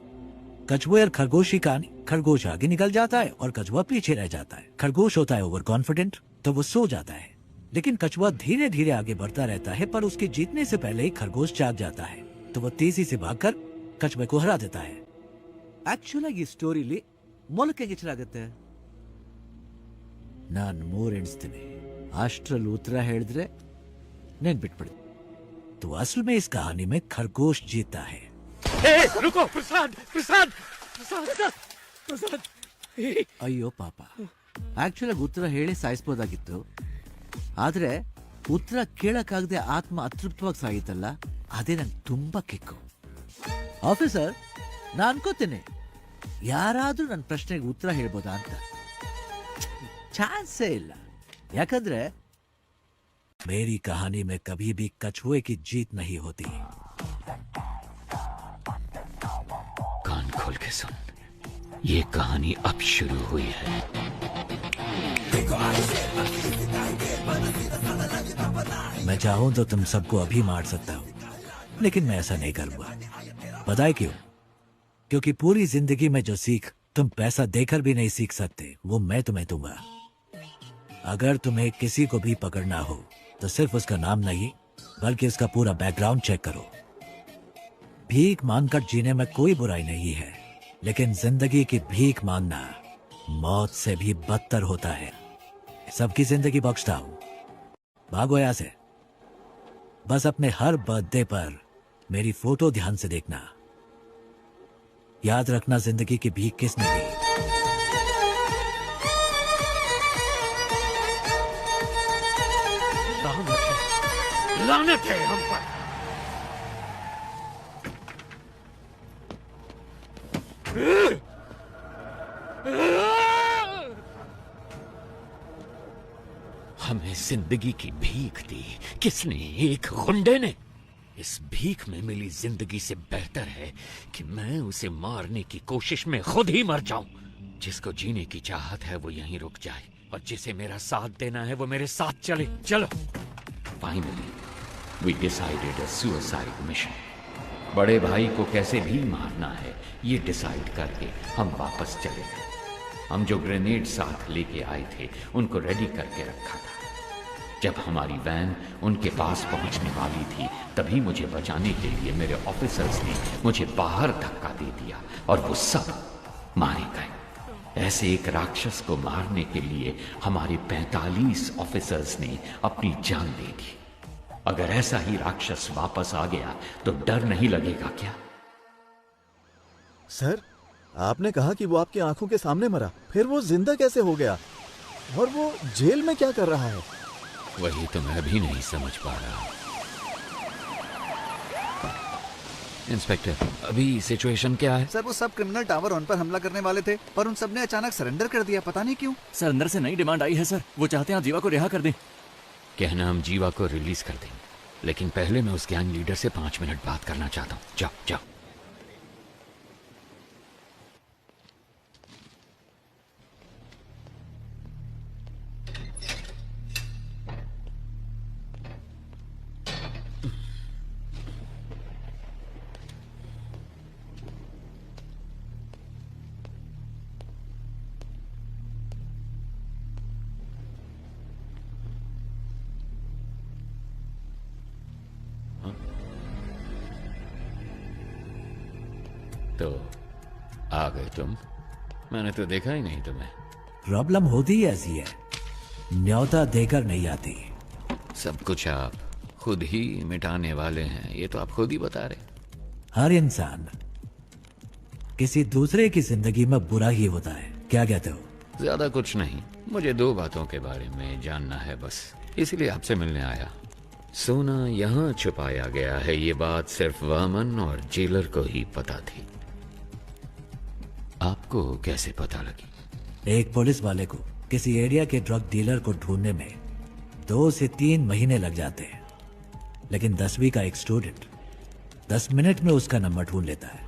कछुए और खरगोश की कहानी। खरगोश आगे निकल जाता है और कछुआ पीछे रह जाता है। खरगोश होता है ओवर कॉन्फिडेंट, तो वो सो जाता है, लेकिन कछुआ धीरे धीरे आगे बढ़ता रहता है, पर उसके जीतने से पहले ही खरगोश जाग जाता है, तो वो तेजी से भागकर कछुए को हरा देता है। ಆಕ್ಚುಲಾಗಿ ಈ ಸ್ಟೋರಿಲಿ ಮೊಲಕ್ಕೆ ಗಿಚ್ಚರಾಗುತ್ತೆ. ನಾನು 3 ಎಣಿಸ್ತೀನಿ, ಅಷ್ಟರಲ್ಲಿ ಉತ್ತರ ಹೇಳಿದ್ರೆ ನೆನ್ಪಿಟ್ಬಿಡಿ. तो असल में इस कहानी में खरगोश जीता है. रुको प्रसाद, प्रसाद, प्रसाद, प्रसाद. ಅಯ್ಯೋ ಪಾಪ, ಆಕ್ಚುಲಾಗಿ ಉತ್ತರ ಹೇಳಿ ಸಾಯಿಸ್ಬೋದಾಗಿತ್ತು, ಆದ್ರೆ ಉತ್ತರ ಕೇಳಕ್ಕಾಗದೆ ಆತ್ಮ ಅತೃಪ್ತವಾಗಿ ಸಾಯಿತಲ್ಲ, ಅದೇ ನಂಗೆ ತುಂಬಾ ಕಿಕ್ಕು. ಆಫೀಸರ್, ನಾನು ಅನ್ಕೋತೇನೆ ಯಾರಾದ್ರೂ ನನ್ನ ಪ್ರಶ್ನೆಗೆ ಉತ್ತರ ಹೇಳ್ಬೋದಾ ಅಂತ. ಚಾನ್ಸೇ ಇಲ್ಲ, ಯಾಕಂದ್ರೆ मेरी कहानी में कभी भी कछुए की जीत नहीं होती. कान खोल के सुन, ये कहानी अब शुरू हुई है. मैं चाहूं तो तुम सबको अभी मार सकता हूं, लेकिन मैं ऐसा नहीं करूंगा. पता है क्यों? क्योंकि पूरी जिंदगी में जो सीख तुम पैसा देकर भी नहीं सीख सकते, वो मैं तुम्हें दूंगा. अगर तुम्हें किसी को भी पकड़ना हो तो सिर्फ उसका नाम नहीं, बल्कि उसका पूरा बैकग्राउंड चेक करो. भीख मांगकर जीने में कोई बुराई नहीं है, लेकिन जिंदगी की भीख मांगना मौत से भी बदतर होता है. सबकी जिंदगी बख्शता हूं, भागो यहां से. बस अपने हर बर्थडे पर मेरी फोटो ध्यान से देखना. याद रखना जिंदगी की भीख किसने दी. लानत है हम पर. हमें जिंदगी की भीख दी किसने? एक गुंडे ने. इस भीख में मिली जिंदगी से बेहतर है कि मैं उसे मारने की कोशिश में खुद ही मर जाऊं. जिसको जीने की चाहत है वो यहीं रुक जाए, और जिसे मेरा साथ देना है वो मेरे साथ चले. चलो. Finally we decided a suicide mission. बड़े भाई को कैसे भी मारना है ये डिसाइड करके हम वापस चले गए. हम जो ग्रेनेड साथ लेके आए थे उनको रेडी करके रखा था. जब हमारी वैन उनके पास पहुंचने वाली थी तभी मुझे बचाने के लिए मेरे ऑफिसर्स ने मुझे बाहर धक्का दे दिया और वो सब मारे गए. ऐसे एक राक्षस को मारने के लिए हमारे 45 ऑफिसर्स ने अपनी जान दे दी. अगर ऐसा ही राक्षस वापस आ गया तो डर नहीं लगेगा क्या? सर, आपने कहा कि वो आपकी आंखों के सामने मरा, फिर वो जिंदा कैसे हो गया? और वो जेल में क्या कर रहा है? वही तो मैं भी नहीं समझ पा रहा. इंस्पेक्टर, अभी सिचुएशन क्या है? सर, वो सब क्रिमिनल टावर 1 पर हमला करने वाले थे, पर उन सब ने अचानक सरेंडर कर दिया, पता नहीं क्यों. सर, अंदर से नई डिमांड आई है सर. वो चाहते हैं आप जीवा को रिहा कर दें. कहना हम जीवा को रिलीज कर दें, लेकिन पहले मैं उस गैंग लीडर से 5 मिनट बात करना चाहता हूँ. जाओ जाओ. तो आ गए तुम. मैंने तो देखा ही नहीं तुम्हें. प्रॉब्लम होती ही ऐसी है, न्योता देकर नहीं आती. सब कुछ आप खुद ही मिटाने वाले हैं, ये तो आप खुद ही बता रहे. हर इंसान किसी दूसरे की जिंदगी में बुरा ही होता है. क्या कहते हो? ज्यादा कुछ नहीं, मुझे 2 बातों के बारे में जानना है बस, इसलिए आपसे मिलने आया. सोना यहाँ छुपाया गया है, ये बात सिर्फ वामन और जेलर को ही पता थी. आपको कैसे पता लगी? एक पुलिस वाले को किसी एरिया के ड्रग डीलर को ढूंढने में 2 से 3 महीने लग जाते हैं, लेकिन 10वीं का एक स्टूडेंट 10 मिनट में उसका नंबर ढूंढ लेता है.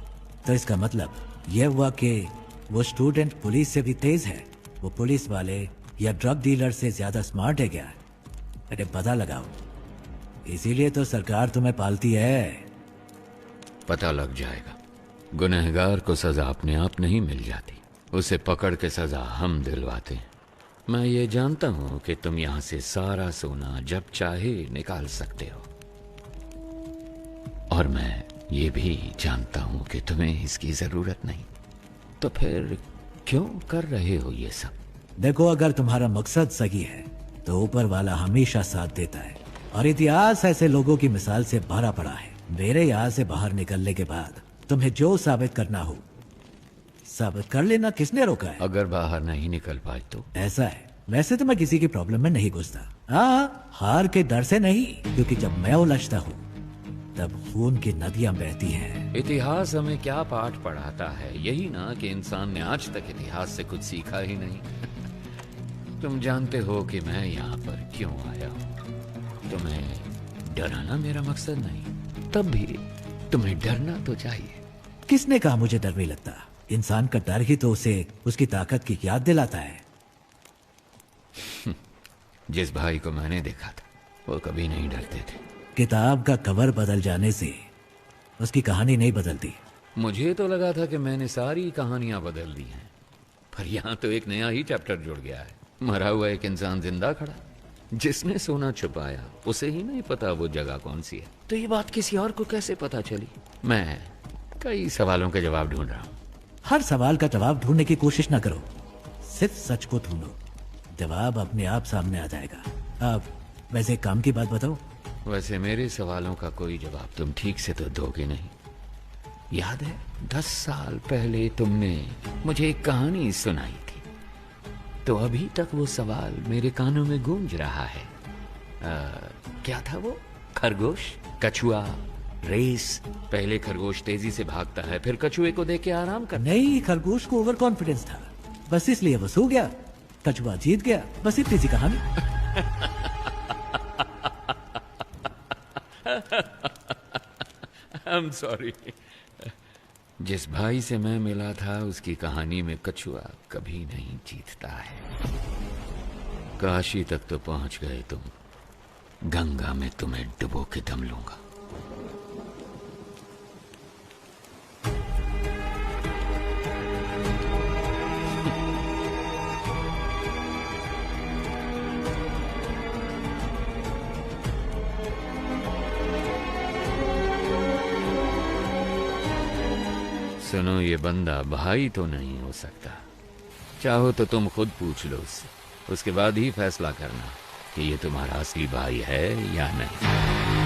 तो इसका मतलब यह हुआ कि वो स्टूडेंट पुलिस से भी तेज है, वो पुलिस वाले या ड्रग डीलर से ज्यादा स्मार्ट है क्या? अरे पता लगाओ, इसीलिए तो सरकार तुम्हें पालती है। पता लग जाएगा। गुनहगार को सजा अपने आप नहीं मिल जाती, उसे पकड़ के सजा हम दिलवाते हैं। मैं ये जानता हूं कि तुम यहां से सारा सोना जब चाहे निकाल सकते हो, और मैं ये भी जानता हूं कि तुम्हें इसकी जरूरत नहीं, तो फिर क्यों कर रहे हो ये सब? देखो, अगर तुम्हारा मकसद सही है तो ऊपर वाला हमेशा साथ देता है, और इतिहास ऐसे लोगों की मिसाल से भरा पड़ा है। मेरे यहाँ से बाहर निकलने के बाद तुम्हें जो साबित करना हो साबित कर लेना, किसने रोका है? अगर बाहर नहीं निकल पाए तो? ऐसा है, वैसे तो मैं किसी की प्रॉब्लम में नहीं घुसता। हाँ, हार के डर से नहीं, क्योंकि जब मैं उलझता हूँ तब खून की नदियां बहती हैं। इतिहास हमें क्या पाठ पढ़ाता है? यही ना कि इंसान ने आज तक इतिहास से कुछ सीखा ही नहीं। तुम जानते हो कि मैं यहाँ पर क्यों आया हूँ। तुम्हें डराना मेरा मकसद नहीं, तब भी तुम्हें डरना तो चाहिए। किसने कहा मुझे डर नहीं लगता? इंसान का डर ही तो उसे उसकी ताकत की याद दिलाता है। जिस भाई को मैंने देखा था वो कभी नहीं डरते थे। किताब का कवर बदल जाने से उसकी कहानी नहीं बदलती। मुझे तो लगा था कि मैंने सारी कहानियां बदल दी हैं, पर यहाँ तो एक नया ही चैप्टर जुड़ गया है। मरा हुआ एक इंसान जिंदा खड़ा, जिसने सोना छुपाया उसे ही नहीं पता वो जगह कौन सी है। तो ये बात किसी और को कैसे पता चली? मैं कई सवालों के जवाब ढूंढ रहा हूँ। हर सवाल का जवाब ढूंढने की कोशिश ना करो, सिर्फ सच को ढूंढो, जवाब अपने आप सामने आ जाएगा। अब वैसे एक काम की बात बताओ। वैसे मेरे सवालों का कोई जवाब तुम ठीक से तो दोगे नहीं। याद है 10 साल पहले तुमने मुझे एक कहानी सुनाई थी, तो अभी तक वो सवाल मेरे कानों में गूंज रहा है। क्या था वो? खरगोश, कछुआ, रेस। पहले खरगोश तेजी से भागता है, फिर कछुए को देख के आराम करता। नहीं, खरगोश को ओवर कॉन्फिडेंस था, बस इसलिए वो सो गया। कछुआ जीत गया, बस इतनी सी कहानी। I'm sorry। जिस भाई से मैं मिला था उसकी कहानी में कछुआ कभी नहीं जीतता है। काशी तक तो पहुंच गए तुम, गंगा में तुम्हें डुबो के दम लूंगा। सुनो, ये बंदा भाई तो नहीं हो सकता। चाहो तो तुम खुद पूछ लो उससे, उसके बाद ही फैसला करना कि ये तुम्हारा असली भाई है या नहीं।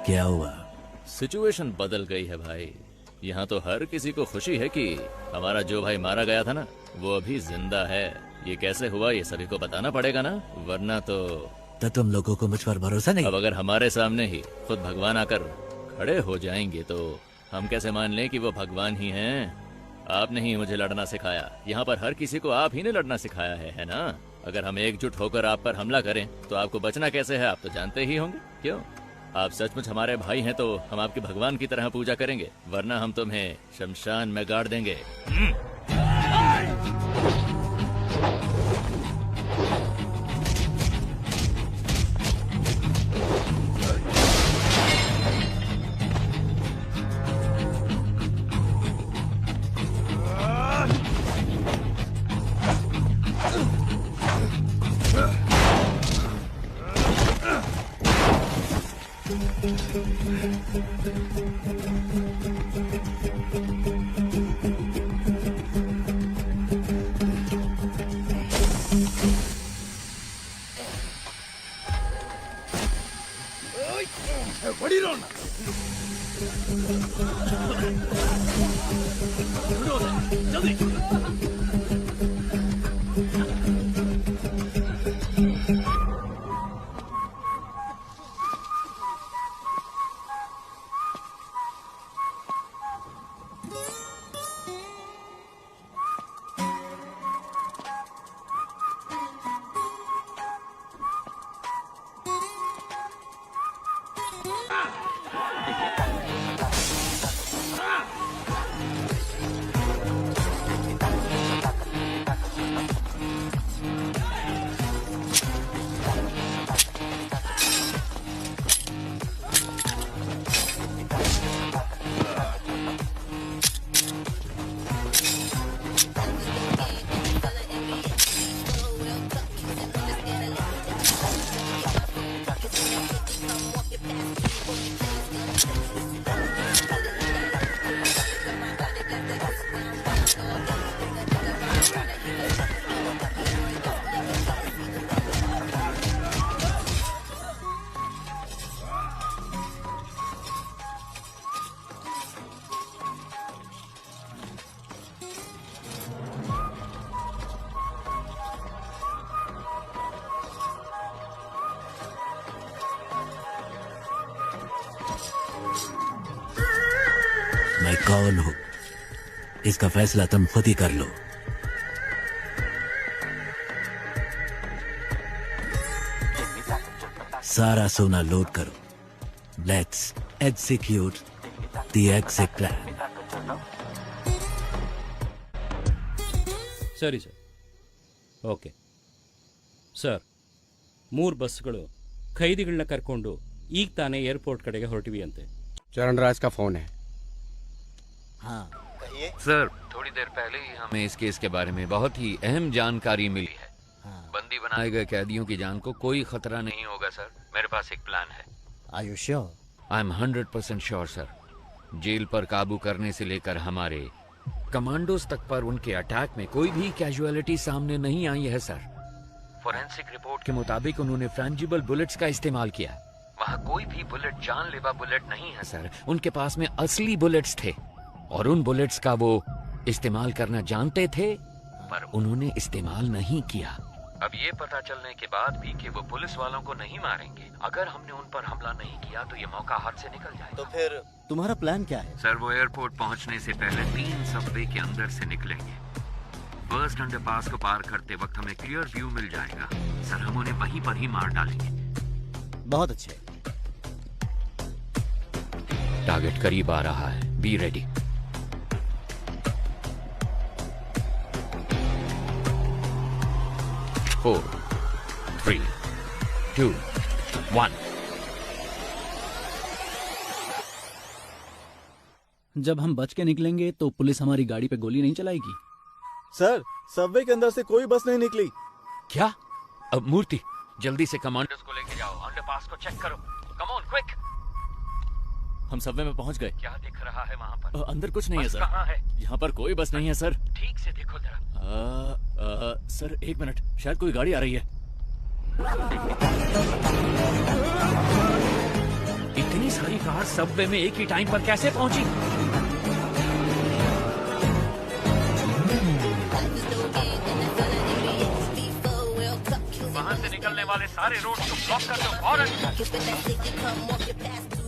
क्या हुआ? सिचुएशन बदल गई है भाई। यहाँ तो हर किसी को खुशी है कि हमारा जो भाई मारा गया था ना, वो अभी जिंदा है। ये कैसे हुआ ये सभी को बताना पड़ेगा ना, वरना तो तुम लोगों को मुझ पर भरोसा नहीं? अब अगर हमारे सामने ही खुद भगवान आकर खड़े हो जाएंगे तो हम कैसे मान लें कि वो भगवान ही हैं? आपने ही मुझे लड़ना सिखाया। यहाँ पर हर किसी को आप ही ने लड़ना सिखाया है ना? अगर हम एकजुट होकर आप पर हमला करें तो आपको बचना कैसे है, आप तो जानते ही होंगे। क्यों? आप सचमुच हमारे भाई हैं तो हम आपके भगवान की तरह पूजा करेंगे, वरना हम तुम्हें शमशान में गाड़ देंगे। जल्दी मैं कौन हूं इसका फैसला तुम खुद ही कर लो। सारा सोना लोड करो। Let's execute the exit plan. ಸರಿ ಸರ್. ಓಕೆ ಸರ್, 3 ಬಸ್ಗಳು ಖೈದಿಗಳನ್ನ ಕರ್ಕೊಂಡು ಈಗ ತಾನೇ ಏರ್ಪೋರ್ಟ್ ಕಡೆಗೆ ಹೊರಟಿವಿ ಅಂತೆ. चरणराज का फोन है। हाँ सर, थोड़ी देर पहले ही हमें इस केस के बारे में बहुत ही अहम जानकारी मिली है। बंदी बनाए गए कैदियों की जान को कोई खतरा नहीं होगा सर। मेरे पास एक प्लान है। Are you sure? I am 100% sure sir. जेल पर काबू करने से लेकर हमारे कमांडोज तक पर उनके अटैक में कोई भी कैजुअलिटी सामने नहीं आई है सर। फोरेंसिक रिपोर्ट के मुताबिक उन्होंने फ्रेंजिबल बुलेट्स का इस्तेमाल किया। वहाँ कोई भी बुलेट जानलेवा बुलेट नहीं है सर। उनके पास में असली बुलेट्स थे और उन बुलेट्स का वो इस्तेमाल करना जानते थे, पर उन्होंने इस्तेमाल नहीं किया। अब ये पता चलने के बाद भी कि वो पुलिस वालों को नहीं मारेंगे, अगर हमने उन पर हमला नहीं किया तो ये मौका हाथ से निकल जाएगा। तो फिर तुम्हारा प्लान क्या है? सर, वो एयरपोर्ट पहुंचने से पहले 3 सबवे के अंदर से निकलेंगे। फर्स्ट अंडरपास को पार करते वक्त हमें क्लियर व्यू मिल जाएगा सर। हम उन्हें वहीं पर ही मार डालेंगे। बहुत अच्छे। टारगेट करीब आ रहा है, बी रेडी। फोर, 3, 2, 1। जब हम बच के निकलेंगे तो पुलिस हमारी गाड़ी पे गोली नहीं चलाएगी। सर, सबवे के अंदर से कोई बस नहीं निकली। क्या? अब मूर्ति, जल्दी से कमांडर्स को लेके जाओ। अंडरपास को चेक करो। Come on quick. हम सबवे में पहुंच गए। क्या दिख रहा है वहाँ पर? अंदर कुछ नहीं है बस सर। कहाँ है? यहाँ पर कोई बस नहीं है सर। ठीक से देखो जरा। सर 1 मिनट, शायद कोई गाड़ी आ रही है। इतनी सारी कार सबवे में एक ही टाइम पर कैसे पहुंची? वहां से निकलने वाले सारे रोड को ब्लॉक कर दो फौरन।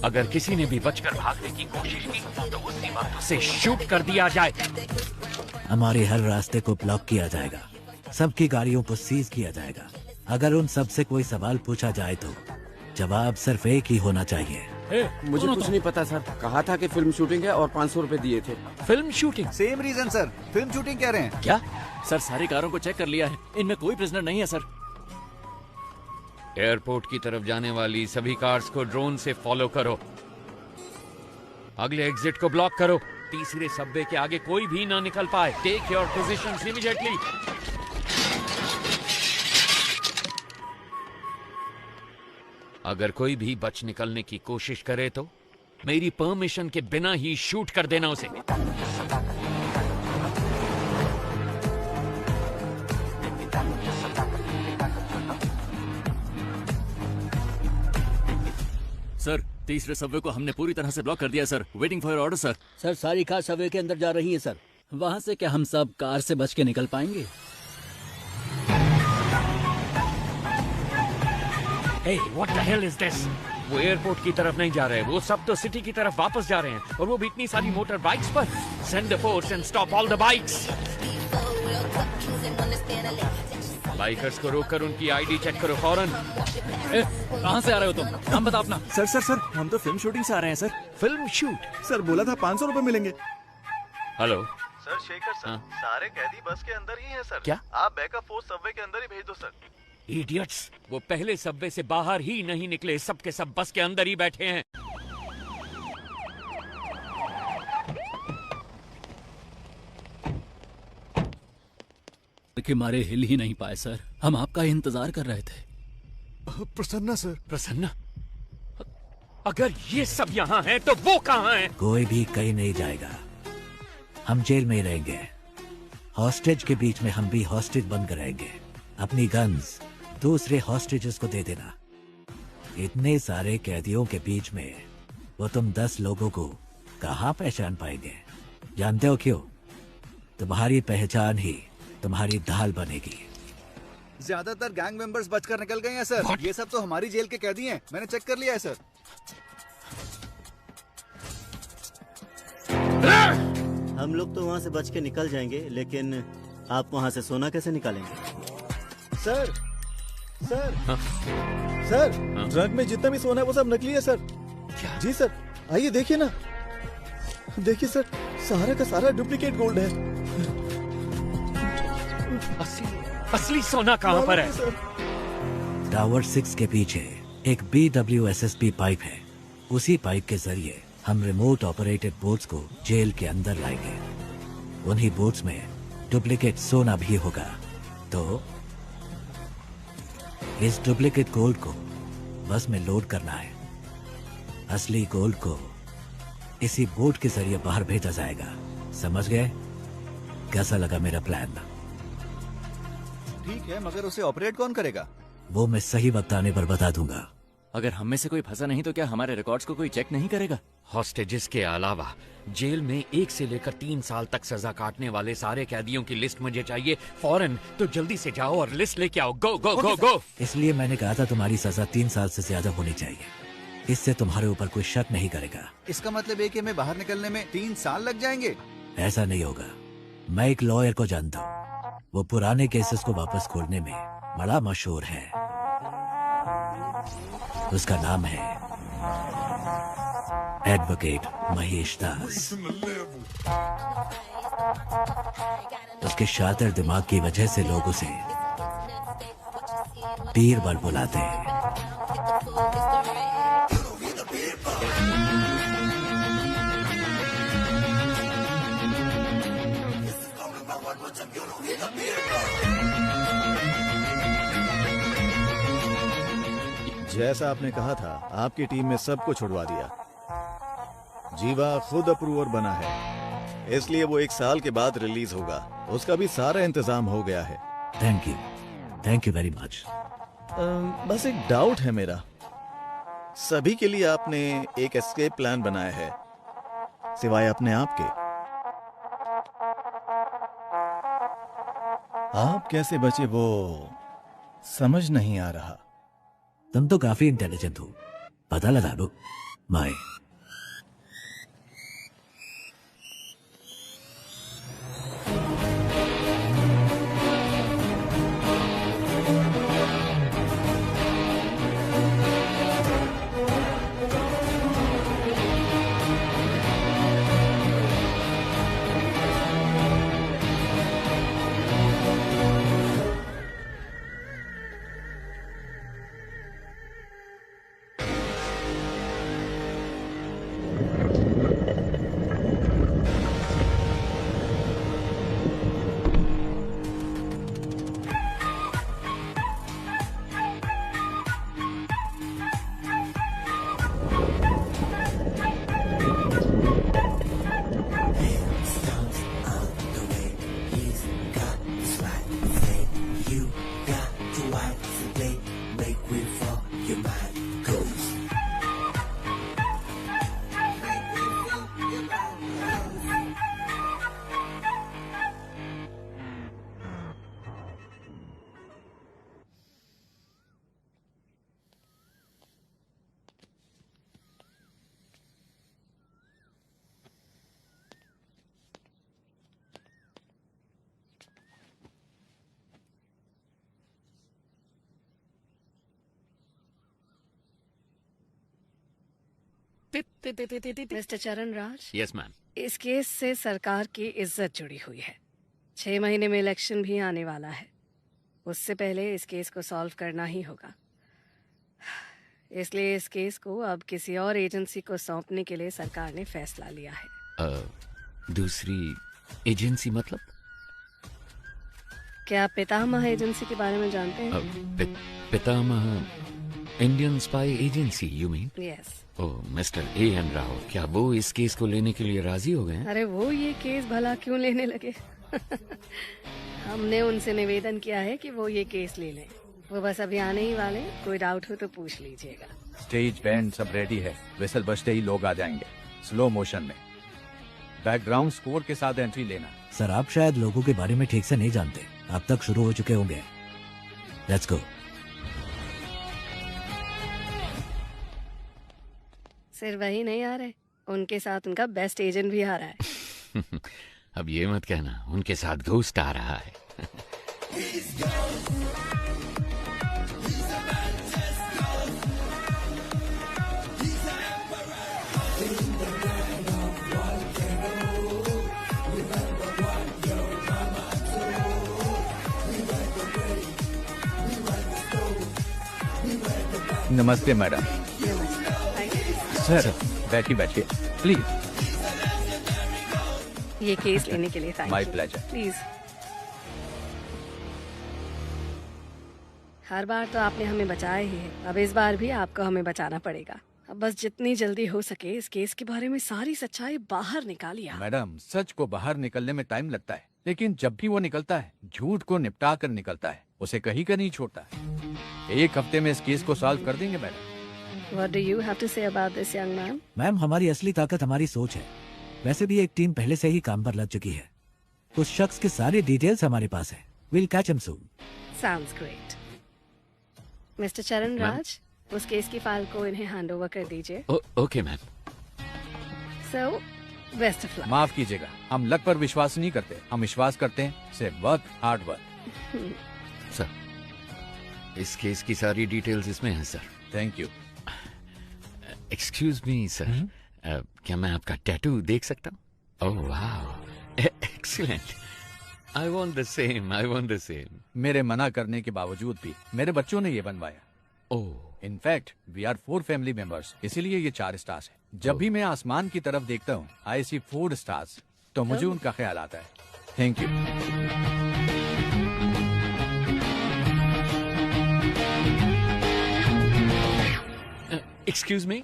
अगर किसी ने भी बचकर भागने की कोशिश की तो उसी वक्त उसे शूट कर दिया जाए। हमारे हर रास्ते को ब्लॉक किया जाएगा। सबकी गाड़ियों को सीज किया जाएगा। अगर उन सब से कोई सवाल पूछा जाए तो जवाब सिर्फ एक ही होना चाहिए। मुझे कुछ नहीं पता सर। कहा था कि फिल्म शूटिंग है और 500 रुपए दिए थे। Film shooting? Same reason sir, film shooting कह रहे हैं। क्या? सर, सारी कारों को चेक कर लिया है, इनमें कोई प्रिजनर नहीं है सर। एयरपोर्ट की तरफ जाने वाली सभी कार्स को ड्रोन से फॉलो करो। अगले एग्जिट को ब्लॉक करो। तीसरे सबवे के आगे कोई भी ना निकल पाए। Take your positions immediately. अगर कोई भी बच निकलने की कोशिश करे तो मेरी परमिशन के बिना ही शूट कर देना उसे। सर, तीसरे सबवे को हमने पूरी तरह से ब्लॉक कर दिया sir. Waiting for order sir. Sir, सारी कार सबवे के अंदर जा रही है सर। वहां से क्या हम सब कार से बच के निकल पाएंगे? Hey, what the hell is this? वो एयरपोर्ट की तरफ नहीं जा रहे, वो सब तो सिटी की तरफ वापस जा रहे हैं और वो भी इतनी सारी मोटर बाइक्स पर। Send the force and stop all the bikes. Bikers को रोककर उनकी आईडी चेक करो फौरन। कहाँ से आ रहे हो तुम? नाम बता अपना। सर, हम तो फिल्म शूटिंग से आ रहे हैं सर। Film shoot? सर, बोला था 500 रुपए मिलेंगे। हेलो सर, शेखर सर, सारे कैदी बस के अंदर ही हैं सर। क्या? आप बैकअप फोर्स सबवे के अंदर ही भेज दो सर। इडियट्स, वो पहले सबवे से बाहर ही नहीं निकले, सब के सब बस के अंदर ही बैठे हैं। के मारे हिल ही नहीं पाए सर। हम आपका इंतजार कर रहे थे। प्रसन्ना सर। प्रसन्ना? अगर ये सब यहाँ हैं तो वो कहाँ हैं? कोई भी कहीं नहीं जाएगा, हम जेल में ही रहेंगे। हॉस्टेज के बीच में हम भी हॉस्टेज बनकर रहेंगे। अपनी गन्स दूसरे हॉस्टेजेस को दे देना। इतने सारे कैदियों के बीच में वो तुम 10 लोगों को कहाँ पहचान पाएंगे? जानते हो क्यों? तुम्हारी पहचान ही तुम्हारी ढाल बनेगी। ज्यादातर गैंग मेंबर्स बचकर निकल गए हैं सर। ये सब तो हमारी जेल के कैदी हैं, मैंने चेक कर लिया है सर। हम लोग तो वहाँ से बच के निकल जाएंगे, लेकिन आप वहाँ से सोना कैसे निकालेंगे? सर सर सर, ट्रक में जितना भी सोना है वो सब नकली है सर। जी सर, आइए देखिए ना, देखिए सर, सारा का सारा डुप्लीकेट गोल्ड है। असली सोना कहाँ पर है? टावर 6 के पीछे एक BWSSP पाइप है। उसी पाइप के जरिए हम रिमोट ऑपरेटेड बोट्स को जेल के अंदर लाएंगे। उन्हीं बोट्स में डुप्लीकेट सोना भी होगा। तो इस डुप्लीकेट गोल्ड को बस में लोड करना है। असली गोल्ड को इसी बोट के जरिए बाहर भेजा जाएगा। समझ गए? कैसा लगा मेरा प्लान? ठीक है, मगर उसे ऑपरेट कौन करेगा? वो मैं सही वक्त आने पर बता दूंगा। अगर हम में से कोई फंसा नहीं तो क्या हमारे रिकॉर्ड्स को कोई चेक नहीं करेगा? हॉस्टेजेस के अलावा जेल में 1 से लेकर 3 साल तक सजा काटने वाले सारे कैदियों की लिस्ट मुझे चाहिए फौरन। तो जल्दी से जाओ और लिस्ट लेके आओ। गो गो गो गो। इसलिए मैंने कहा था तुम्हारी सजा 3 साल से ज्यादा होनी चाहिए। इससे तुम्हारे ऊपर कोई शक नहीं करेगा। इसका मतलब है कि हमें बाहर निकलने में 3 साल लग जाएंगे? ऐसा नहीं होगा। मैं एक लॉयर को जानता हूँ, वो पुराने केसेस को वापस खोलने में बड़ा मशहूर है। उसका नाम है एडवोकेट महेश दास। उसके शातिर दिमाग की वजह से लोग उसे बीरबल बुलाते हैं। जैसा आपने कहा था, आपकी टीम ने सबको छुड़वा दिया। जीवा खुद अप्रूवर बना है, इसलिए वो 1 साल के बाद रिलीज होगा। उसका भी सारा इंतजाम हो गया है। Thank you very much. बस एक डाउट है मेरा। सभी के लिए आपने एक एस्केप प्लान बनाया है, सिवाय अपने आप के। आप कैसे बचे वो समझ नहीं आ रहा। तुम तो काफी इंटेलिजेंट हो, पता लगा लो। बाय। मिस्टर चरण राज, यस मैम। इस केस से सरकार की इज्जत जुड़ी हुई है। 6 महीने में इलेक्शन भी आने वाला है। उससे पहले इस केस को सॉल्व करना ही होगा। इसलिए इस केस को अब किसी और एजेंसी को सौंपने के लिए सरकार ने फैसला लिया है। दूसरी एजेंसी मतलब? क्या आप पितामह एजेंसी के बारे में जानते हैं? Pitamah Indian spy agency you mean? Yes. Oh mister A.N. Rao, क्या वो इस केस को लेने के लिए राजी हो गए हैं? अरे वो ये केस भला क्यों लेने लगे? हमने उनसे निवेदन किया है कि वो ये केस ले लें। वो बस अभी आने ही वाले, कोई डाउट हो तो पूछ लीजिएगा। स्टेज बैंड सब रेडी है, विसल बजते ही लोग आ जाएंगे स्लो मोशन में। बैकग्राउंड स्कोर के साथ एंट्री लेना। सर आप शायद लोगों के बारे में ठीक से नहीं जानते, अब तक शुरू हो चुके होंगे। Let's go. सिर्फ वही नहीं आ रहे, उनके साथ उनका बेस्ट एजेंट भी आ रहा है। अब ये मत कहना उनके साथ घोस्ट आ रहा है। नमस्ते मैडम। सर बैठिए बैठिए प्लीज। ये केस लेने के लिए माय प्लेजर। प्लीज। हर बार तो आपने हमें बचाया ही है, अब इस बार भी आपको हमें बचाना पड़ेगा। अब बस जितनी जल्दी हो सके इस केस के बारे में सारी सच्चाई बाहर निकालिए। मैडम सच को बाहर निकलने में टाइम लगता है, लेकिन जब भी वो निकलता है झूठ को निपटा कर निकलता है, उसे कहीं का नहीं छोड़ता। एक हफ्ते में इस केस को सॉल्व कर देंगे madam. What do you have to say about this young man? Ma'am हमारी असली ताकत हमारी सोच है। वैसे भी एक टीम पहले से ही काम पर लग चुकी है। उस शख्स की सारी डिटेल्स हमारे पास है। We'll catch him soon. Sounds great. Mister चरण राज, उस केस की फाइल को इन्हें हैंड ओवर कर दीजिए। Okay ma'am. So, best of luck. माफ कीजिएगा, हम लक पर विश्वास नहीं करते, हम विश्वास करते हैं सिर्फ वर्क, हार्ड वर्क। सर इस केस की सारी डिटेल्स इसमें हैं sir. Thank you. Excuse me sir, क्या मैं आपका टैटू देख सकता हूँ? ओह वाह, excellent. I want the same, I want the same. मेरे मना करने के बावजूद भी मेरे बच्चों ने ये बनवाया। Oh in fact we are 4 family members, इसीलिए ये 4 स्टार्स है। जब भी मैं आसमान की तरफ देखता हूँ आई सी 4 स्टार्स, तो मुझे उनका ख्याल आता है। Thank you. एक्सक्यूज मी,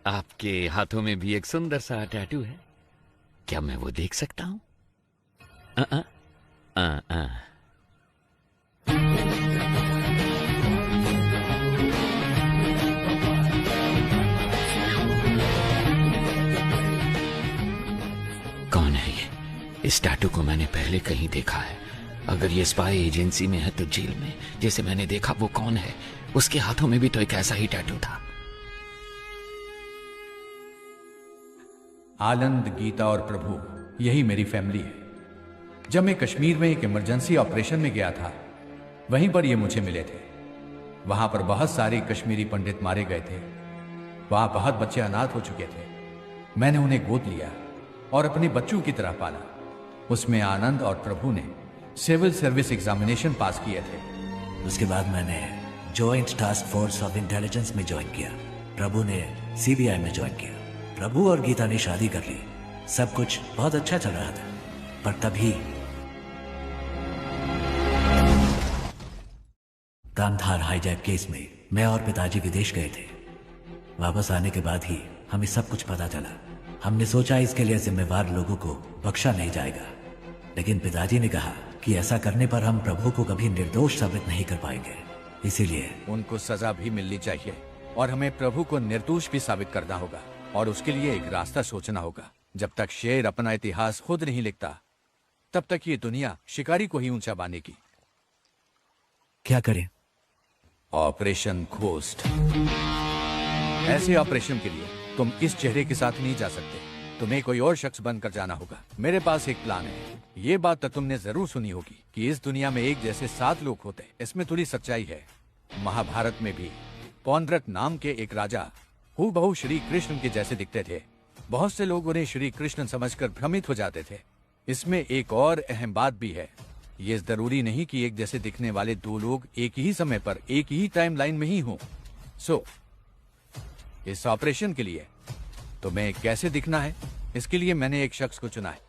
आपके हाथों में भी एक सुंदर सा टैटू है, क्या मैं वो देख सकता हूँ? कौन है ये? इस टैटू को मैंने पहले कहीं देखा है। अगर ये स्पाई एजेंसी में है तो जेल में जैसे मैंने देखा वो कौन है? उसके हाथों में भी तो एक ऐसा ही टैटू था। आनंद, गीता और प्रभु, यही मेरी फैमिली है। जब मैं कश्मीर में एक इमरजेंसी ऑपरेशन में गया था, वहीं पर ये मुझे मिले थे। वहां पर बहुत सारे कश्मीरी पंडित मारे गए थे। वहां बहुत बच्चे अनाथ हो चुके थे। मैंने उन्हें गोद लिया और अपने बच्चों की तरह पाला। उसमें आनंद और प्रभु ने सिविल सर्विस एग्जामिनेशन पास किए थे। उसके बाद मैंने joint task force of intelligence में ज्वाइन किया। प्रभु ने CBI में ज्वाइन किया। प्रभु और गीता ने शादी कर ली। सब कुछ बहुत अच्छा चल रहा था, पर तभी कांधार हाईजैक केस में मैं और पिताजी विदेश गए थे। वापस आने के बाद ही हमें सब कुछ पता चला। हमने सोचा इसके लिए जिम्मेवार लोगों को बख्शा नहीं जाएगा, लेकिन पिताजी ने कहा कि ऐसा करने पर हम प्रभु को कभी निर्दोष साबित नहीं कर पाएंगे। इसीलिए उनको सजा भी मिलनी चाहिए और हमें प्रभु को निर्दोष भी साबित करना होगा, और उसके लिए एक रास्ता सोचना होगा। जब तक शेर अपना इतिहास खुद नहीं लिखता, तब तक ये दुनिया शिकारी को ही ऊंचा बांधेगी। क्या करें? Operation ghost. ऐसे ऑपरेशन के लिए तुम इस चेहरे के साथ नहीं जा सकते, तुम्हें कोई और शख्स बनकर जाना होगा। मेरे पास एक प्लान है। ये बात तो तुमने जरूर सुनी होगी कि इस दुनिया में एक जैसे 7 लोग होते हैं। इसमें थोड़ी सच्चाई है। महाभारत में भी पौंड्रक नाम के एक राजा हूबहू श्री कृष्ण के जैसे दिखते थे। बहुत से लोग उन्हें श्री कृष्ण समझकर भ्रमित हो जाते थे। इसमें एक और अहम बात भी है। ये जरूरी नहीं कि एक जैसे दिखने वाले 2 लोग एक ही समय पर एक ही टाइमलाइन में ही हों। सो इस ऑपरेशन के लिए तुम्हें कैसे दिखना है, इसके लिए मैंने एक शख्स को चुना है।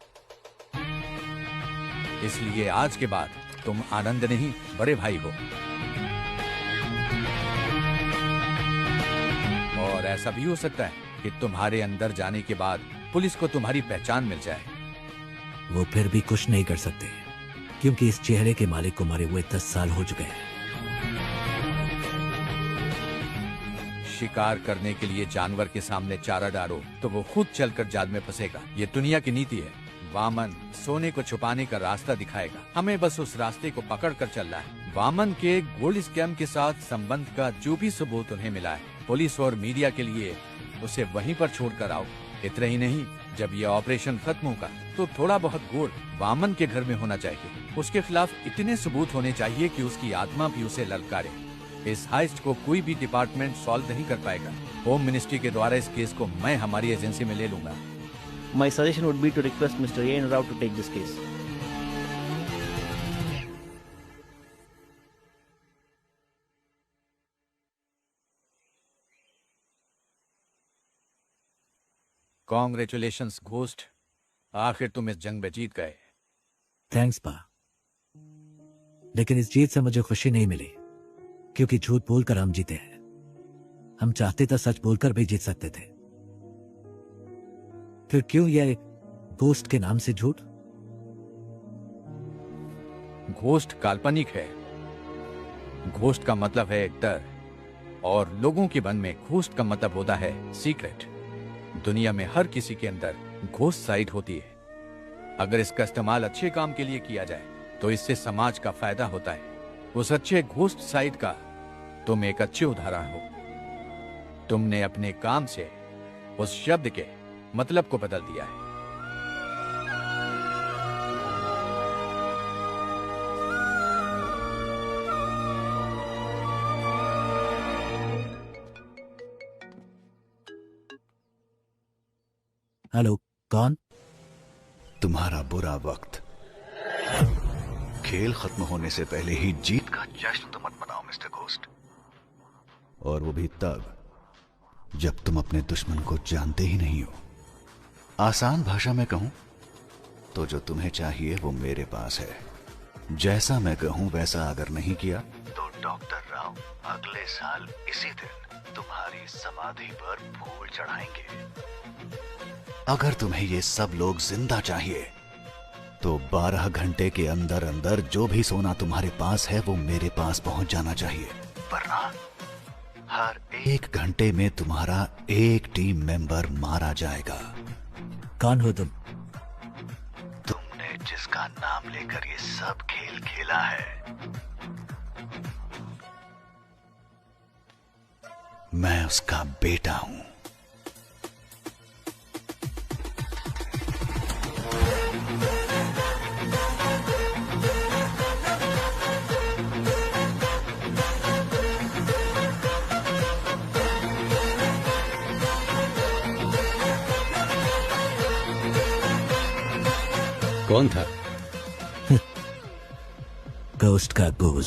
इसलिए आज के बाद तुम आनंद नहीं बड़े भाई हो। ऐसा भी हो सकता है कि तुम्हारे अंदर जाने के बाद पुलिस को तुम्हारी पहचान मिल जाए। वो फिर भी कुछ नहीं कर सकते, क्योंकि इस चेहरे के मालिक को मरे हुए 10 साल हो चुके हैं। शिकार करने के लिए जानवर के सामने चारा डालो तो वो खुद चलकर जाल में फंसेगा। ये दुनिया की नीति है। वामन सोने को छुपाने का रास्ता दिखाएगा, हमें बस उस रास्ते को पकड़ कर चलना है। वामन के गोल्ड स्कैम के साथ संबंध का जो भी सबूत उन्हें मिला है, पुलिस और मीडिया के लिए उसे वहीं पर छोड़कर आओ। इतना ही नहीं, जब यह ऑपरेशन खत्म होगा तो थोड़ा बहुत गोल्ड वामन के घर में होना चाहिए। उसके खिलाफ इतने सबूत होने चाहिए कि उसकी आत्मा भी उसे ललकारे। इस हाइस्ट को कोई भी डिपार्टमेंट सॉल्व नहीं कर पाएगा। होम मिनिस्ट्री के द्वारा इस केस को मैं हमारी एजेंसी में ले लूंगा। My suggestion would be to request Mr. A.N. Rao to take this case. Congratulations, ghost. आखिर तुम इस जंग में जीत गए। थैंक्स पा, लेकिन इस जीत से मुझे खुशी नहीं मिली, क्योंकि झूठ बोलकर हम जीते हैं। हम चाहते तो सच बोलकर भी जीत सकते थे। फिर क्यों यह घोस्ट के नाम से झूठ? घोस्ट काल्पनिक है। घोस्ट का मतलब है डर, और लोगों के मन में घोस्ट का मतलब होता है सीक्रेट। दुनिया में हर किसी के अंदर घोस्ट साइड होती है। अगर इसका इस्तेमाल अच्छे काम के लिए किया जाए तो इससे समाज का फायदा होता है। उस अच्छे घोस्ट साइड का तुम एक अच्छे उदाहरण हो। तुमने अपने काम से उस शब्द के मतलब को बदल दिया है। हेलो, कौन? तुम्हारा बुरा वक्त। खेल खत्म होने से पहले ही जीत का जश्न तो मत मनाओ मिस्टर घोस्ट, और वो भी तब जब तुम अपने दुश्मन को जानते ही नहीं हो। आसान भाषा में कहूं तो जो तुम्हें चाहिए वो मेरे पास है। जैसा मैं कहूं वैसा अगर नहीं किया तो डॉक्टर राव अगले साल इसी दिन तुम्हारी समाधि पर फूल चढ़ाएंगे। अगर तुम्हें ये सब लोग जिंदा चाहिए तो 12 घंटे के अंदर अंदर जो भी सोना तुम्हारे पास है वो मेरे पास पहुंच जाना चाहिए, वरना हर 1 घंटे में तुम्हारा एक टीम मेंबर मारा जाएगा। कौन हो तुम? तुमने जिसका नाम लेकर ये सब खेल खेला है, मैं उसका बेटा हूं। कौन था? घोस्ट का घोस्ट।